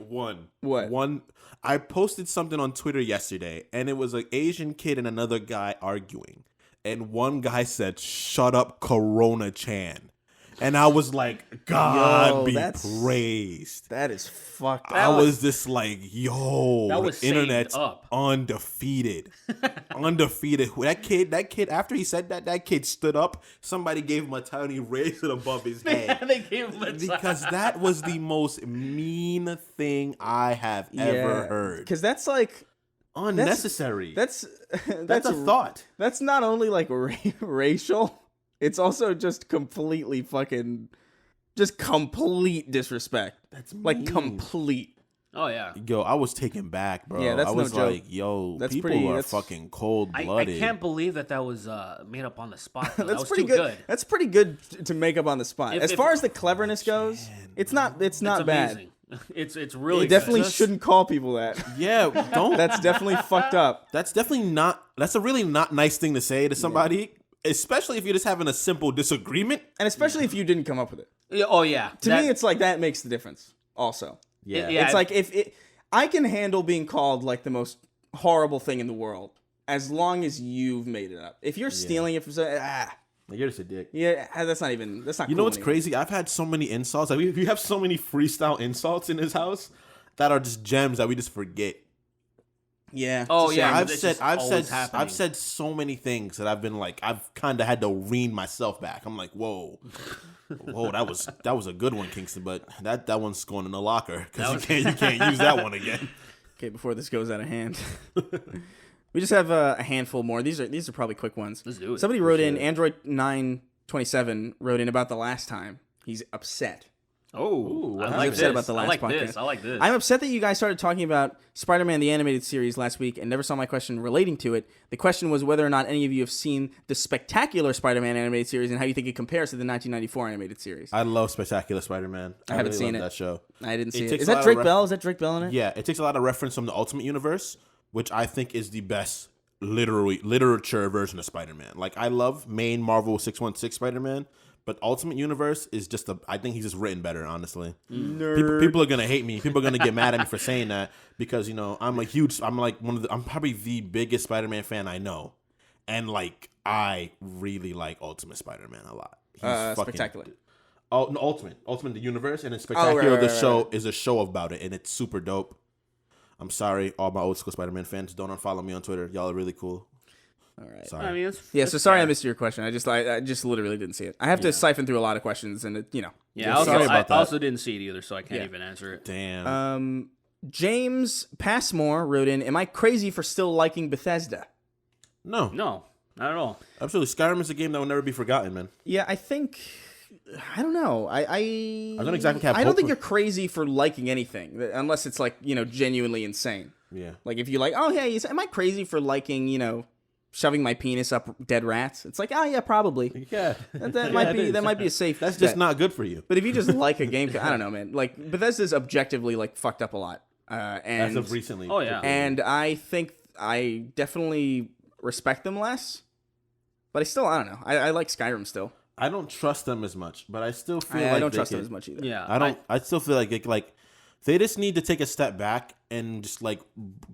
Speaker 2: What?
Speaker 3: One. I posted something on Twitter yesterday, and it was an Asian kid and another guy arguing, and one guy said, "Shut up, Corona Chan," and I was like, "God
Speaker 2: Yo,
Speaker 3: be
Speaker 2: that's-
Speaker 3: praised."
Speaker 2: That is fucked.
Speaker 3: I was just like, "Yo,
Speaker 4: That was
Speaker 3: the internet's
Speaker 4: saved up.
Speaker 3: undefeated, undefeated." That kid. After he said that kid stood up. Somebody gave him a tiny razor above his head.
Speaker 4: they gave him a
Speaker 3: Because that was the most mean thing I have ever heard.
Speaker 2: Because that's like
Speaker 3: Unnecessary.
Speaker 2: that's
Speaker 3: That's a thought.
Speaker 2: That's not only like racial. It's also just completely fucking, just complete disrespect.
Speaker 3: That's
Speaker 2: like
Speaker 3: mean.
Speaker 2: complete.
Speaker 4: Oh yeah.
Speaker 3: Yo, I was taken back, bro.
Speaker 2: Yeah, that's
Speaker 3: I was
Speaker 2: no joke.
Speaker 3: like, yo,
Speaker 2: That's
Speaker 3: people
Speaker 2: pretty-
Speaker 3: are
Speaker 2: that's-
Speaker 3: fucking cold
Speaker 4: I
Speaker 3: blooded.
Speaker 4: can't believe that was made up on the spot. Though.
Speaker 2: That's
Speaker 4: that was
Speaker 2: pretty
Speaker 4: too
Speaker 2: good. That's pretty good to make up on the spot.
Speaker 4: If-
Speaker 2: as
Speaker 4: if-
Speaker 2: far as the cleverness goes, it's not
Speaker 4: It's
Speaker 2: bad.
Speaker 4: amazing. It's really
Speaker 2: You definitely
Speaker 4: good.
Speaker 2: shouldn't call people that.
Speaker 3: Yeah, don't.
Speaker 2: That's definitely fucked up.
Speaker 3: That's definitely not. That's a really not nice thing to say to somebody, especially if you're just having a simple disagreement.
Speaker 2: And especially if you didn't come up with it.
Speaker 4: Yeah, oh yeah.
Speaker 2: To me, it's like that makes the difference also.
Speaker 3: Yeah.
Speaker 4: Yeah.
Speaker 2: It's like if I can handle being called like the most horrible thing in the world as long as you've made it up. If you're stealing it from
Speaker 3: You're just a dick.
Speaker 2: that's not even
Speaker 3: You
Speaker 2: cool
Speaker 3: know what's
Speaker 2: anymore.
Speaker 3: crazy? I've had so many insults. Like we have so many freestyle insults in this house that are just gems that we just forget.
Speaker 2: Yeah.
Speaker 4: Oh,
Speaker 2: it's a
Speaker 4: yeah.
Speaker 2: shame.
Speaker 3: I've
Speaker 4: it's just always happening.
Speaker 3: I've said so many things that I've been like I've kind of had to rein myself back. I'm like, whoa, that was a good one, Kingston, but that one's going in the locker because you can't use that one again.
Speaker 2: Okay, before this goes out of hand. We just have a handful more. These are probably quick ones.
Speaker 4: Let's do it.
Speaker 2: Somebody wrote in, Android 927 wrote in about the last time. He's upset.
Speaker 4: Oh, I
Speaker 2: He's
Speaker 4: like
Speaker 2: upset
Speaker 4: this.
Speaker 2: about the last
Speaker 4: I like
Speaker 2: podcast.
Speaker 4: this. I like this.
Speaker 2: I'm upset that you guys started talking about Spider-Man the Animated Series last week and never saw my question relating to it. The question was whether or not any of you have seen the spectacular Spider-Man Animated Series and how you think it compares to the 1994 Animated Series.
Speaker 3: I love Spectacular Spider-Man.
Speaker 2: I haven't
Speaker 3: really
Speaker 2: seen
Speaker 3: love
Speaker 2: it.
Speaker 3: that show.
Speaker 2: I didn't see it.
Speaker 3: takes
Speaker 2: Is
Speaker 3: a
Speaker 2: that
Speaker 3: lot of
Speaker 2: Drake
Speaker 3: ref-
Speaker 2: Bell? Is that Drake Bell in it?
Speaker 3: Yeah, it takes a lot of reference from the Ultimate Universe, which I think is the best literature version of Spider-Man. Like I love main Marvel 616 Spider-Man, but Ultimate Universe is just I think he's just written better, honestly. People are gonna hate me. People are gonna get mad at me for saying that because I'm probably the biggest Spider-Man fan I know, and like I really like Ultimate Spider-Man a lot. He's
Speaker 2: Spectacular.
Speaker 3: Oh no, Ultimate the Universe, and then Spectacular
Speaker 2: right,
Speaker 3: the
Speaker 2: right,
Speaker 3: show is a show about it, and it's super dope. I'm sorry, all my old school Spider-Man fans. Don't unfollow me on Twitter. Y'all are really cool.
Speaker 2: All right.
Speaker 3: Sorry.
Speaker 4: I mean, it's,
Speaker 2: Yeah,
Speaker 4: it's
Speaker 2: so sorry I
Speaker 4: fair.
Speaker 2: missed your question. I just literally didn't see it. I have to siphon through a lot of questions, and
Speaker 4: Yeah,
Speaker 3: sorry about
Speaker 4: I
Speaker 3: that.
Speaker 4: also didn't see it either, so I can't
Speaker 2: Yeah.
Speaker 4: even answer it.
Speaker 3: Damn.
Speaker 2: James Passmore wrote in, "Am I crazy for still liking Bethesda?"
Speaker 3: No,
Speaker 4: No, not at all.
Speaker 3: absolutely. Skyrim is a game that will never be forgotten, man.
Speaker 2: Yeah, I think I don't know. I
Speaker 3: don't exactly have
Speaker 2: I don't
Speaker 3: hope
Speaker 2: think
Speaker 3: for-
Speaker 2: you're crazy for liking anything unless it's like genuinely insane.
Speaker 3: Yeah.
Speaker 2: Like if you like, oh hey, am I crazy for liking shoving my penis up dead rats. It's like, oh yeah, probably.
Speaker 3: Yeah,
Speaker 2: That might be a safe.
Speaker 3: That's just not good for you.
Speaker 2: But if you just like a game, I don't know, man. Like Bethesda's objectively like fucked up a lot. And
Speaker 3: As of recently.
Speaker 4: Oh, yeah.
Speaker 2: and I think I definitely respect them less. But I don't know. I like Skyrim still.
Speaker 3: I don't trust them as much, but I still feel
Speaker 2: I
Speaker 3: like
Speaker 2: don't
Speaker 3: they
Speaker 2: trust
Speaker 3: could-
Speaker 2: them as much either.
Speaker 4: Yeah.
Speaker 3: I still feel like they just need to take a step back and just like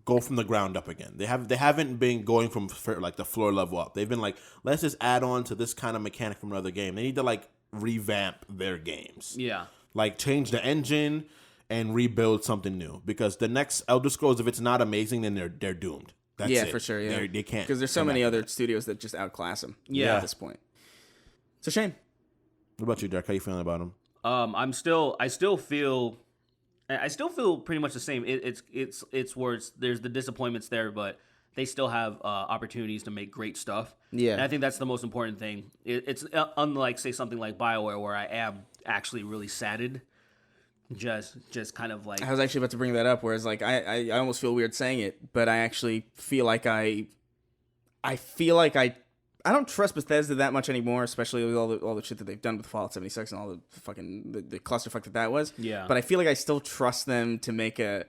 Speaker 3: go from the ground up again. They haven't been going from like the floor level up. They've been like, let's just add on to this kind of mechanic from another game. They need to like revamp their games.
Speaker 4: Yeah.
Speaker 3: Like change the engine and rebuild something new, because the next Elder Scrolls, if it's not amazing, then they're doomed. That's
Speaker 2: Yeah,
Speaker 3: it.
Speaker 2: for sure. Yeah,
Speaker 3: They can't,
Speaker 2: because there's so
Speaker 3: come
Speaker 2: many
Speaker 3: back.
Speaker 2: other studios that just outclass them.
Speaker 4: Yeah.
Speaker 2: At this point, it's a shame.
Speaker 3: What about you, Derek? How you feeling about them?
Speaker 4: I still feel pretty much the same. It's where there's the disappointments there, but they still have opportunities to make great stuff.
Speaker 2: Yeah.
Speaker 4: And I think that's the most important thing. It's unlike, say, something like BioWare, where I am actually really saddened. Just kind of like,
Speaker 2: I was actually about to bring that up. Whereas, like, I almost feel weird saying it, but I actually feel like I don't trust Bethesda that much anymore, especially with all the shit that they've done with Fallout 76 and all the fucking the clusterfuck that was.
Speaker 4: Yeah.
Speaker 2: But I feel like I still trust them to make a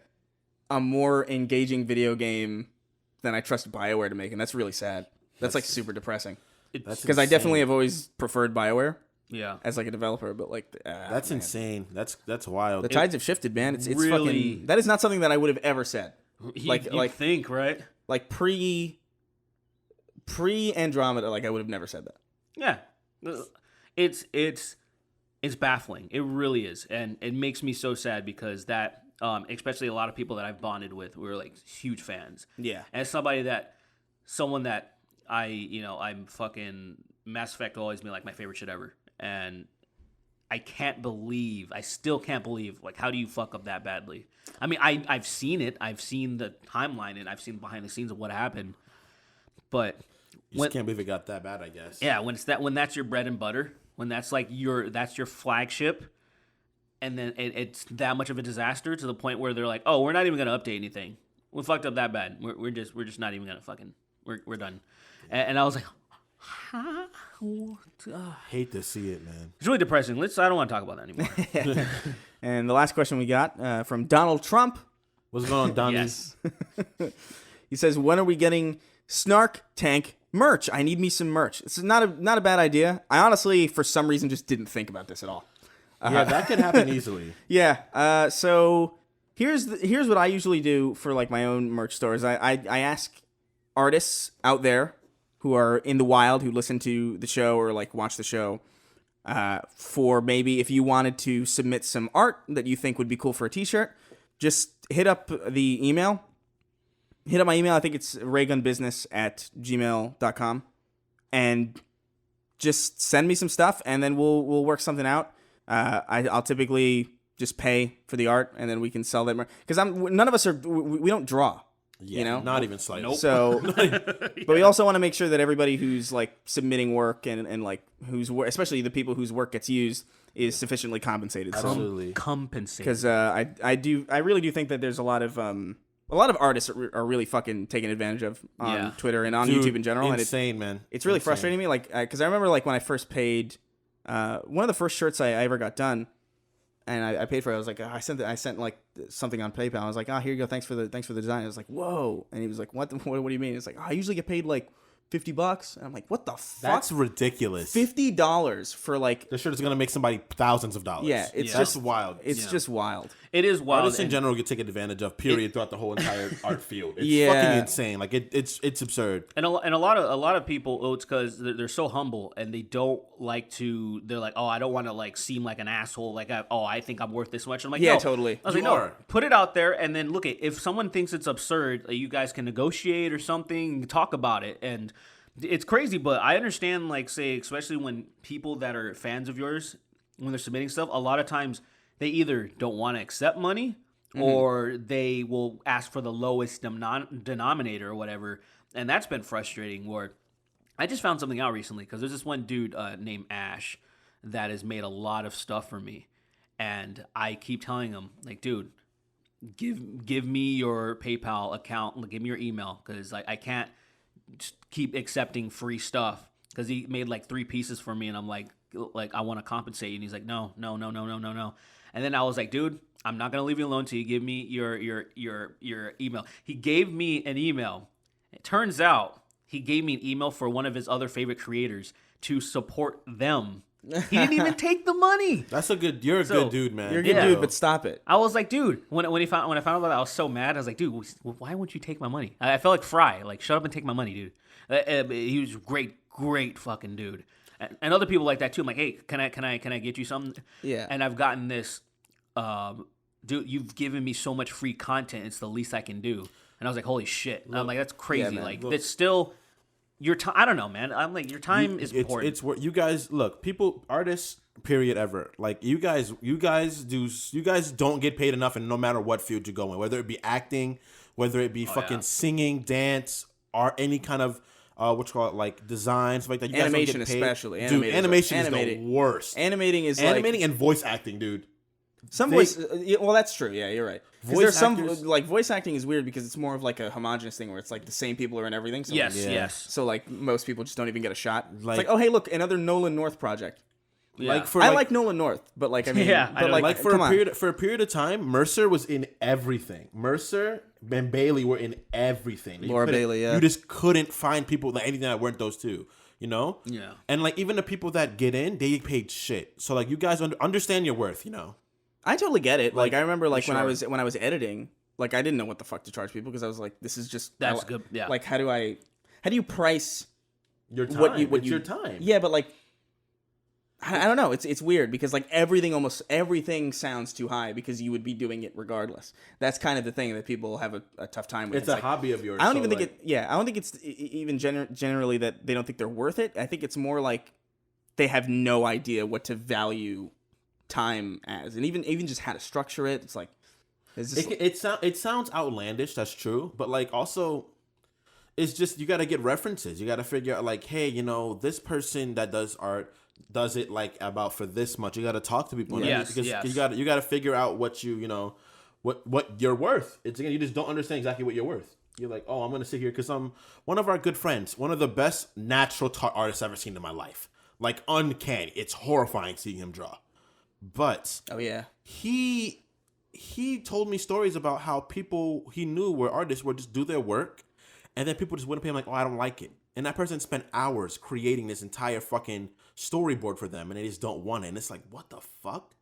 Speaker 2: more engaging video game than I trust BioWare to make, and that's really sad. That's like super depressing.
Speaker 3: That's
Speaker 2: Because I
Speaker 3: insane.
Speaker 2: definitely have always preferred BioWare
Speaker 4: yeah.
Speaker 2: as like a developer, but like
Speaker 3: That's
Speaker 2: man.
Speaker 3: insane. That's wild.
Speaker 2: The tides have shifted, man. It's
Speaker 4: really-
Speaker 2: fucking. That is not something that I would have ever said.
Speaker 4: You think, right?
Speaker 2: Like pre Andromeda, like I would have never said that.
Speaker 4: Yeah, it's baffling. It really is, and it makes me so sad because that, especially a lot of people that I've bonded with, we're like huge fans.
Speaker 2: Yeah.
Speaker 4: As someone that I'm fucking Mass Effect will always be like my favorite shit ever, and I still can't believe, like, how do you fuck up that badly? I mean, I've seen it, I've seen the timeline, and I've seen behind the scenes of what happened, but.
Speaker 3: You just can't believe it got that bad, I guess.
Speaker 4: Yeah, when that's your bread and butter, when that's like your flagship, and then it's that much of a disaster to the point where they're like, oh, we're not even gonna update anything. We fucked up that bad. We're just not even gonna fucking we're done. And I was like,
Speaker 3: Hate to see it, man.
Speaker 4: it's really depressing. I don't want to talk about that anymore.
Speaker 2: And the last question we got from Donald Trump.
Speaker 3: What's going on, Donnie?
Speaker 4: Yes.
Speaker 2: He says, "When are we getting Snark tank merch? I need me some merch." This is not a bad idea. I honestly, for some reason, just didn't think about this at all.
Speaker 3: Yeah, that could happen easily.
Speaker 2: Yeah. So here's what I usually do for like my own merch stores. I ask artists out there who are in the wild, who listen to the show or like watch the show, for maybe if you wanted to submit some art that you think would be cool for a t-shirt, just hit up the email. Hit up my email. I think it's raygunbusiness@gmail.com, and just send me some stuff, and then we'll work something out. I'll typically just pay for the art, and then we can sell that. Because none of us we don't draw.
Speaker 3: Yeah,
Speaker 2: You know?
Speaker 3: not even slightly.
Speaker 4: Nope.
Speaker 2: So, but we also want to make sure that everybody who's like submitting work and like especially the people whose work gets used, is sufficiently compensated.
Speaker 3: Absolutely.
Speaker 4: Compensate.
Speaker 2: Because I really do think that there's a lot of artists are really fucking taken advantage of on
Speaker 4: Yeah.
Speaker 2: Twitter and on
Speaker 3: Dude,
Speaker 2: YouTube in general, and
Speaker 3: insane, man.
Speaker 2: it's really
Speaker 3: Insane.
Speaker 2: frustrating me. Like, because I remember like when I first paid, one of the first shirts I ever got done, and I paid for it. I was like, I sent like something on PayPal. I was like, oh, here you go. Thanks for the design. I was like, whoa. And he was like, what do you mean? It's like, oh, I usually get paid like $50. And I'm like, what the fuck?
Speaker 3: That's ridiculous.
Speaker 2: $50 for like,
Speaker 3: This shirt is gonna make somebody thousands of dollars.
Speaker 2: yeah, it's
Speaker 3: That's
Speaker 2: just
Speaker 3: wild.
Speaker 2: It's just wild.
Speaker 4: It is wild.
Speaker 3: Artists in
Speaker 4: and-
Speaker 3: general get taken advantage of. Period. Throughout the whole entire art field. It's
Speaker 2: Yeah.
Speaker 3: fucking insane. Like it's absurd.
Speaker 4: And a lot of people, it's because they're so humble and they don't like to. They're like, oh, I don't want to like seem like an asshole. Like, I think I'm worth this much. I'm like,
Speaker 2: Yeah,
Speaker 4: no.
Speaker 2: totally.
Speaker 4: I was
Speaker 3: You
Speaker 4: like, no,
Speaker 3: are.
Speaker 4: put it out there and then look at if someone thinks it's absurd, you guys can negotiate or something, talk about it. And it's crazy, but I understand. Like, say, especially when people that are fans of yours, when they're submitting stuff, a lot of times they either don't want to accept money. Or they will ask for the lowest denominator or whatever. And that's been frustrating. Where I just found something out recently because there's this one dude named Ash that has made a lot of stuff for me. And I keep telling him, like, dude, give me your PayPal account. Give me your email because I can't just keep accepting free stuff because he made like 3 pieces for me, and I'm like I want to compensate you. And he's like, no. And then I was like, dude, I'm not gonna leave you alone till you give me your email. He gave me an email. It turns out he gave me an email for one of his other favorite creators to support them. He didn't even take the money.
Speaker 3: That's a good. You're a good dude, man.
Speaker 2: You're a good dude, but stop it.
Speaker 4: I was like, dude, when I found out about that, I was so mad. I was like, dude, why won't you take my money? I felt like Fry, like, shut up and take my money, dude. He was great fucking dude. And other people like that too. I'm like, hey, can I get you something?
Speaker 2: Yeah.
Speaker 4: And I've gotten this, dude, you've given me so much free content. It's the least I can do. And I was like, holy shit. And I'm like, that's crazy.
Speaker 2: man.
Speaker 4: Like, that's still your time. I don't know, man. I'm like, your time is important.
Speaker 3: It's what you guys look. People, artists, period, ever. Like you guys don't get paid enough, and no matter what field you go in, whether it be acting, whether it be singing, dance, art, any kind of what you call it, like design, stuff like that. You
Speaker 2: Animation,
Speaker 3: guys don't get paid.
Speaker 2: especially.
Speaker 3: Dude, animation is the worst.
Speaker 2: Animating is
Speaker 3: animating and voice acting, dude.
Speaker 2: Some voice. Well, that's true. Yeah, you're right.
Speaker 3: Voice
Speaker 2: There's
Speaker 3: actors-
Speaker 2: some like voice acting is weird because it's more of like a homogenous thing where it's like the same people are in everything. So
Speaker 4: yes,
Speaker 2: like,
Speaker 4: yes.
Speaker 2: So like most people just don't even get a shot. It's
Speaker 3: Like-
Speaker 2: like, oh hey, look, another Nolan North project.
Speaker 4: Yeah.
Speaker 3: Like for
Speaker 2: I like Nolan North, but like I mean,
Speaker 4: Yeah, I
Speaker 2: but
Speaker 4: know.
Speaker 3: like for
Speaker 2: come
Speaker 3: a
Speaker 2: on.
Speaker 3: period of time, Mercer was in everything. Mercer and Bailey were in everything. You
Speaker 2: Laura
Speaker 3: couldn't-
Speaker 2: Bailey, yeah.
Speaker 3: You just couldn't find people like anything that weren't those two. You know?
Speaker 4: Yeah.
Speaker 3: And like even the people that get in, they get paid shit. So like you guys understand your worth. You know?
Speaker 2: I totally get it. Like I remember like
Speaker 4: sure.
Speaker 2: when I was editing, like I didn't know what the fuck to charge people because I was like, this is just
Speaker 4: That's good, yeah.
Speaker 2: Like how do you price
Speaker 3: Your time.
Speaker 2: what you
Speaker 3: It's your time.
Speaker 2: Yeah, but like I don't know. It's weird because like almost everything sounds too high because you would be doing it regardless. That's kind of the thing that people have a tough time with.
Speaker 3: It's a
Speaker 2: like,
Speaker 3: hobby of yours.
Speaker 2: I don't
Speaker 3: so,
Speaker 2: even think
Speaker 3: like,
Speaker 2: it. Yeah, I don't think it's even generally that they don't think they're worth it. I think it's more like they have no idea what to value time as, and even just how to structure it. It's like it's just
Speaker 3: it sounds outlandish. That's true, but like also, it's just you got to get references. You got to figure out like, hey, you know, this person that does art does it like about for this much. You got to talk to people.
Speaker 4: Yes,
Speaker 3: because
Speaker 4: yes.
Speaker 3: you got to figure out what you know what you're worth. It's again, you just don't understand exactly what you're worth. You're like, oh, I'm gonna sit here because I'm one of our good friends, one of the best natural artists I've ever seen in my life. Like uncanny. It's horrifying seeing him draw. But
Speaker 2: oh yeah.
Speaker 3: he told me stories about how people he knew were artists would just do their work, and then people just wouldn't pay him like, oh, I don't like it. And that person spent hours creating this entire fucking storyboard for them, and they just don't want it. And it's like, what the fuck?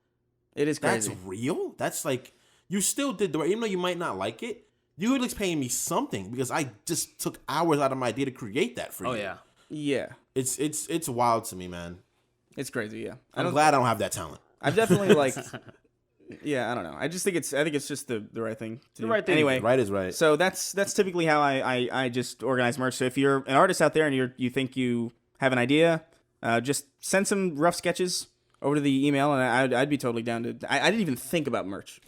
Speaker 2: It is crazy.
Speaker 3: That's real? That's like, you still did the work. Even though you might not like it, you at least paying me something because I just took hours out of my day to create that for you.
Speaker 4: Oh yeah.
Speaker 2: Yeah,
Speaker 3: It's wild to me, man.
Speaker 2: it's crazy. Yeah,
Speaker 3: I'm glad I don't have that talent.
Speaker 2: I've definitely like. Yeah, I don't know. I think it's just the right thing to do.
Speaker 4: right thing.
Speaker 2: Anyway,
Speaker 3: Right is right.
Speaker 2: so that's typically how I just organize merch. So if you're an artist out there and you think you have an idea, just send some rough sketches over to the email, and I'd be totally down to. I didn't even think about merch,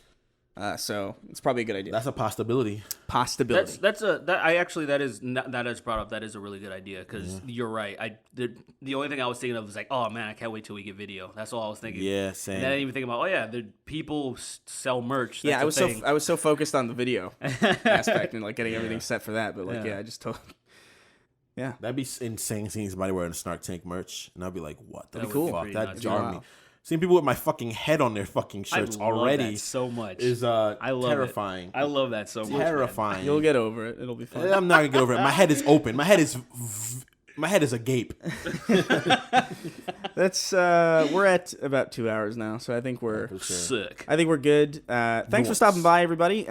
Speaker 2: so it's probably a good idea.
Speaker 3: That's a possibility.
Speaker 2: Possibility.
Speaker 4: That is brought up. That is a really good idea because you're right. The only thing I was thinking of was like, oh man, I can't wait till we get video. That's all I was thinking.
Speaker 3: Yeah, same.
Speaker 4: And I didn't even think about, oh yeah, the people sell merch. That's
Speaker 2: Yeah,
Speaker 4: a
Speaker 2: I was so focused on the video aspect and like getting everything set for that, but like
Speaker 4: Yeah.
Speaker 2: I just told. Yeah,
Speaker 3: That'd be insane seeing somebody wearing a Snark Tank merch, and I'd be like, "What the
Speaker 4: That would
Speaker 2: cool.
Speaker 4: be
Speaker 3: fuck?"
Speaker 4: pretty
Speaker 3: That
Speaker 4: nuts.
Speaker 3: jarred
Speaker 2: Wow.
Speaker 3: me. Seeing people with my fucking head on their fucking
Speaker 4: I
Speaker 3: shirts
Speaker 4: love
Speaker 3: already
Speaker 4: that so much.
Speaker 3: is
Speaker 4: I love
Speaker 3: terrifying.
Speaker 4: It. I love that so much. man.
Speaker 3: Terrifying.
Speaker 2: you'll get over it. It'll be fun.
Speaker 3: I'm not gonna get over it. My head is open. My head is agape.
Speaker 2: That's we're at about 2 hours now, so I think we're
Speaker 4: Sick.
Speaker 2: good. Thanks for
Speaker 3: Nice.
Speaker 2: stopping by, everybody.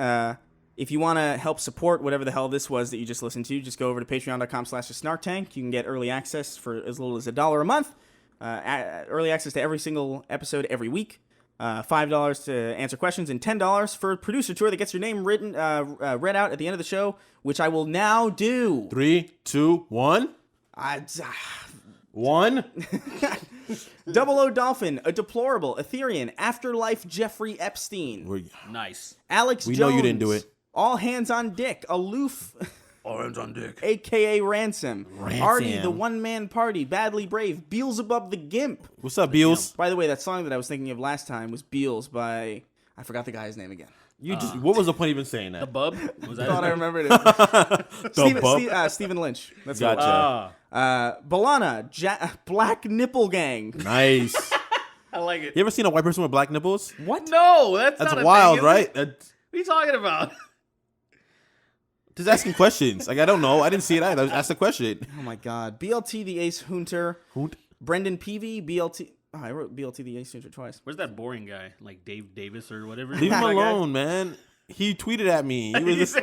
Speaker 2: If you want to help support whatever the hell this was that you just listened to, just go over to patreon.com/snarktank. You can get early access for as little as $1 a month. Early access to every single episode every week. $5 to answer questions and $10 for a producer tour that gets your name read out at the end of the show, which I will now do.
Speaker 3: 3, 2, 1. One.
Speaker 2: Double O Dolphin, a deplorable, Etherean, Afterlife Jeffrey Epstein,
Speaker 4: Nice.
Speaker 2: Alex
Speaker 3: We
Speaker 2: Jones.
Speaker 3: know you didn't do it.
Speaker 2: All hands on dick, Aloof,
Speaker 3: All hands on dick.
Speaker 2: aka Ransom.
Speaker 3: Ransom.
Speaker 2: Artie, the one-man party, Badly Brave, Beelzebub the Gimp.
Speaker 3: What's up, Beals?
Speaker 2: By the way, that song that I was thinking of last time was Beals by, I forgot the guy's name again.
Speaker 3: You just. What was the point of even saying that?
Speaker 4: The bub? Was that
Speaker 2: I thought I
Speaker 4: his name?
Speaker 2: remembered it.
Speaker 3: The
Speaker 2: Stephen Lynch. That's
Speaker 3: Gotcha.
Speaker 2: Balana, Black Nipple Gang.
Speaker 3: Nice.
Speaker 4: I like it.
Speaker 3: You ever seen a white person with black nipples?
Speaker 2: What?
Speaker 4: No, that's
Speaker 3: That's
Speaker 4: not a
Speaker 3: wild,
Speaker 4: thing, is
Speaker 3: right?
Speaker 4: it? What are you talking about?
Speaker 3: Just asking questions. Like I don't know. I didn't see it either. I was asked a question.
Speaker 2: Oh my God. BLT the Ace Hunter. Brendan Peavy. BLT. Oh, I wrote BLT the Ace Hunter twice.
Speaker 4: Where's that boring guy? Like Dave Davis or whatever?
Speaker 3: Leave him
Speaker 4: That guy?
Speaker 3: alone, man. He tweeted at me. He was just,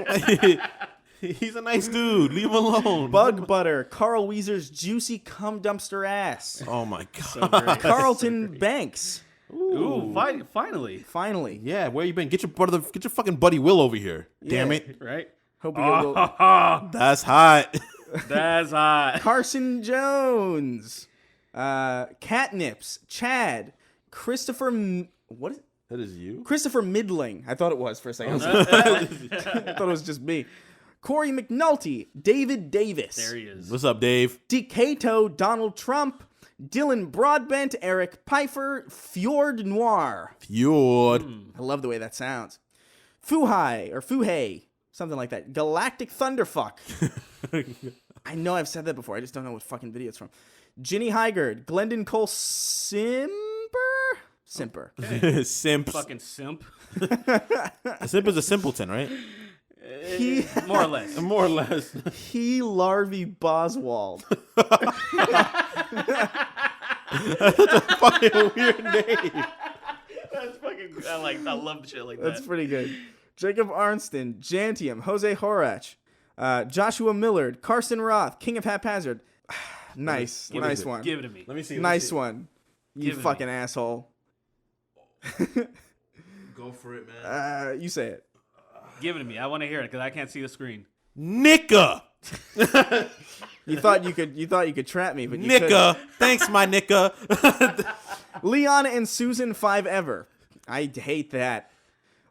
Speaker 3: he's a nice dude. Leave him alone.
Speaker 2: Bug Butter. Carl Weezer's Juicy Cum Dumpster Ass.
Speaker 3: Oh my god.
Speaker 4: So great.
Speaker 2: Carlton Banks.
Speaker 4: Ooh, finally.
Speaker 2: Finally.
Speaker 3: Yeah, where you been? Get your fucking buddy Will over here. Damn it.
Speaker 4: Right?
Speaker 2: Hope we get
Speaker 3: That's hot.
Speaker 4: That's hot.
Speaker 2: Carson Jones. Catnips. Chad. What is
Speaker 3: That is you?
Speaker 2: Christopher Midling. I thought it was for a second. I thought it was just me. Corey McNulty. David Davis.
Speaker 4: There he is.
Speaker 3: What's up, Dave?
Speaker 2: Decato. Donald Trump. Dylan Broadbent. Eric Pfeiffer. Fjord Noir.
Speaker 3: Fjord.
Speaker 2: I love the way that sounds. Fuhai. Something like that. Galactic Thunderfuck. I know I've said that before. I just don't know what fucking video it's from. Ginny Hygard. Glendon Cole Simper?
Speaker 3: Simps.
Speaker 4: Fucking simp.
Speaker 3: A simp is a simpleton, right?
Speaker 4: More or less.
Speaker 3: More or less.
Speaker 2: He Larvey Boswald.
Speaker 3: That's a fucking weird name.
Speaker 4: That's fucking. I love shit like
Speaker 2: That's
Speaker 4: that.
Speaker 2: pretty good. Jacob Arnston. Jantium. Jose Horach. Joshua Millard. Carson Roth. King of Haphazard. Nice. Nice one.
Speaker 4: Give it to me.
Speaker 3: Let me see.
Speaker 2: Nice one. You
Speaker 4: Give it
Speaker 2: fucking asshole.
Speaker 3: Go for it, man.
Speaker 2: You say it.
Speaker 4: Give it to me. I want to hear it because I can't see the screen.
Speaker 3: Nicka.
Speaker 2: You thought you could trap me, but you
Speaker 3: Nicka. Thanks, my Nicka.
Speaker 2: couldn't. Leon and Susan 5 Ever. I hate that.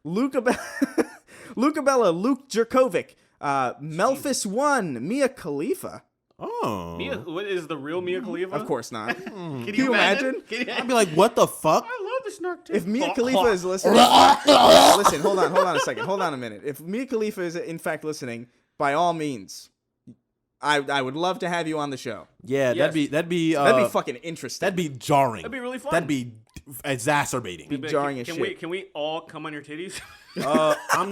Speaker 2: Luca Bella, Luke Jerkovic, Melphis 1, Mia Khalifa.
Speaker 3: Oh.
Speaker 4: What is the real Mia Khalifa?
Speaker 2: Of course not.
Speaker 4: Can
Speaker 2: Can you imagine?
Speaker 3: I'd be like, what the fuck?
Speaker 4: I love the Snark too.
Speaker 2: If Mia Khalifa is listening, listen, hold on a second. Hold on a minute. If Mia Khalifa is in fact listening, by all means, I would love to have you on the show.
Speaker 3: Yeah,
Speaker 4: Yes.
Speaker 3: that'd be
Speaker 2: fucking interesting.
Speaker 3: that'd be jarring.
Speaker 4: That'd be really fun.
Speaker 3: That'd be exacerbating.
Speaker 2: Be jarring as
Speaker 4: can
Speaker 2: shit.
Speaker 4: Can we all come on your titties?
Speaker 3: I'm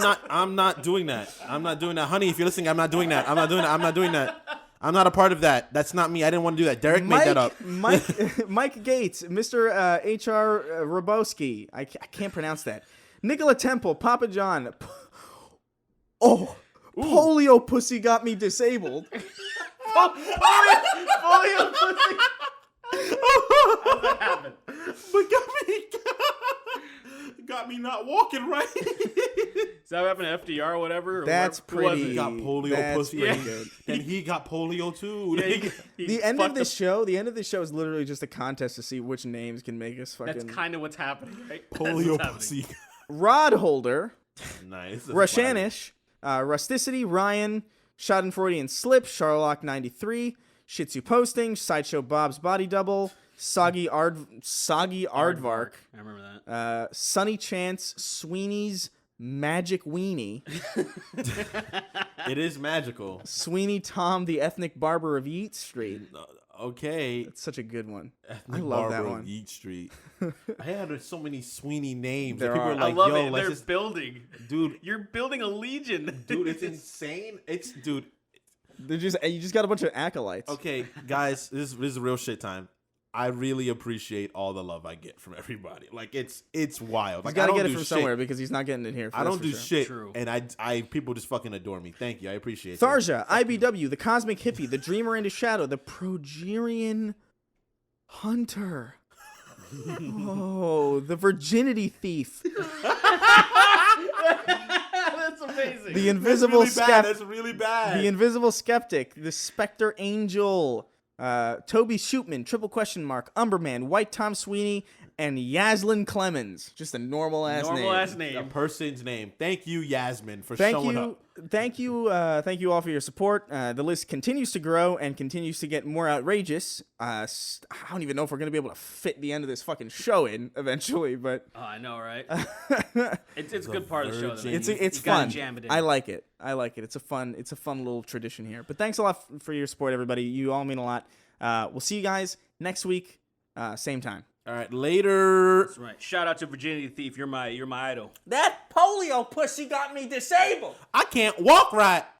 Speaker 3: not doing that. I'm not doing that. Honey, if you're listening, I'm not doing that. I'm not doing that. I'm not a part of that. That's not me. I didn't want to do that. Derek made that up.
Speaker 2: Mike Gates, Mr. H.R. Robowski. I can't pronounce that. Nicola Temple, Papa John. Polio pussy got me disabled.
Speaker 4: Polio pussy. How'd that happen?
Speaker 3: But got me not walking right.
Speaker 4: Is that what happened to FDR or whatever? Or
Speaker 2: That's
Speaker 4: who was
Speaker 2: pretty.
Speaker 3: He got polio
Speaker 2: That's
Speaker 3: pussy.
Speaker 2: pretty
Speaker 3: Yeah.
Speaker 2: good.
Speaker 3: And he got polio too.
Speaker 4: Yeah, he
Speaker 2: The end of
Speaker 4: fucked
Speaker 2: this show is literally just a contest to see which names can make us
Speaker 4: That's
Speaker 2: fucking
Speaker 4: kind of what's happening, right? That's
Speaker 3: polio
Speaker 4: what's
Speaker 3: pussy.
Speaker 2: Rod Holder,
Speaker 3: Nice.
Speaker 2: Rashanish, Rusticity, Ryan, Schadenfreudian Slip, Sharlock 93, Shitsu Posting, Sideshow Bob's Body Double, Soggy Aardvark,
Speaker 4: I remember that.
Speaker 2: Sunny Chance, Sweeney's Magic Weenie,
Speaker 3: It is magical.
Speaker 2: Sweeney Tom, the Ethnic Barber of Yeat Street.
Speaker 3: Okay.
Speaker 2: It's such a good one.
Speaker 3: Ethnic
Speaker 2: I love that
Speaker 3: Barber
Speaker 2: one.
Speaker 3: of Yeat Street. I had so many Sweeney names.
Speaker 2: There
Speaker 3: People
Speaker 2: are.
Speaker 3: are like,
Speaker 4: I love
Speaker 3: yo,
Speaker 4: it.
Speaker 3: let's
Speaker 4: They're
Speaker 3: just
Speaker 4: building.
Speaker 3: dude,
Speaker 4: You're building a legion.
Speaker 3: dude, it's insane. It's dude.
Speaker 2: You just got a bunch of acolytes.
Speaker 3: Okay, guys, this is real shit time. I really appreciate all the love I get from everybody. Like it's wild.
Speaker 2: He's
Speaker 3: Like,
Speaker 2: got
Speaker 3: I
Speaker 2: to
Speaker 3: don't
Speaker 2: get it
Speaker 3: do
Speaker 2: from
Speaker 3: shit.
Speaker 2: somewhere because he's not getting it here.
Speaker 3: I don't do shit,
Speaker 4: True.
Speaker 3: and I people just fucking adore me. Thank you, I appreciate it.
Speaker 2: Tharja, IBW, the Cosmic Hippie, the Dreamer into Shadow, the Progerian Hunter. Oh, the Virginity Thief.
Speaker 4: That's amazing.
Speaker 2: The Invisible
Speaker 3: That's really bad.
Speaker 2: The Invisible Skeptic, the Spectre Angel, Toby Shootman, Triple Question Mark, Umberman, White Tom Sweeney, and Yaslin Clemens. Just a normal ass name.
Speaker 4: Normal ass
Speaker 3: A
Speaker 4: name.
Speaker 3: person's name. Thank you, Yasmin, for
Speaker 2: Thank
Speaker 3: showing
Speaker 2: you,
Speaker 3: up.
Speaker 2: thank you all for your support. The list continues to grow and continues to get more outrageous. I don't even know if we're gonna be able to fit the end of this fucking show in eventually, but
Speaker 4: Oh, I know, right? It's a good part of the show. Though.
Speaker 3: virgin.
Speaker 2: it's
Speaker 4: You gotta
Speaker 2: fun.
Speaker 4: jam it in.
Speaker 2: I like it. It's a fun little tradition here. But thanks a lot for your support, everybody. You all mean a lot. We'll see you guys next week, same time.
Speaker 3: All right, later.
Speaker 4: That's right. Shout out to Virginity Thief. You're my idol.
Speaker 2: That polio pussy got me disabled.
Speaker 3: I can't walk right.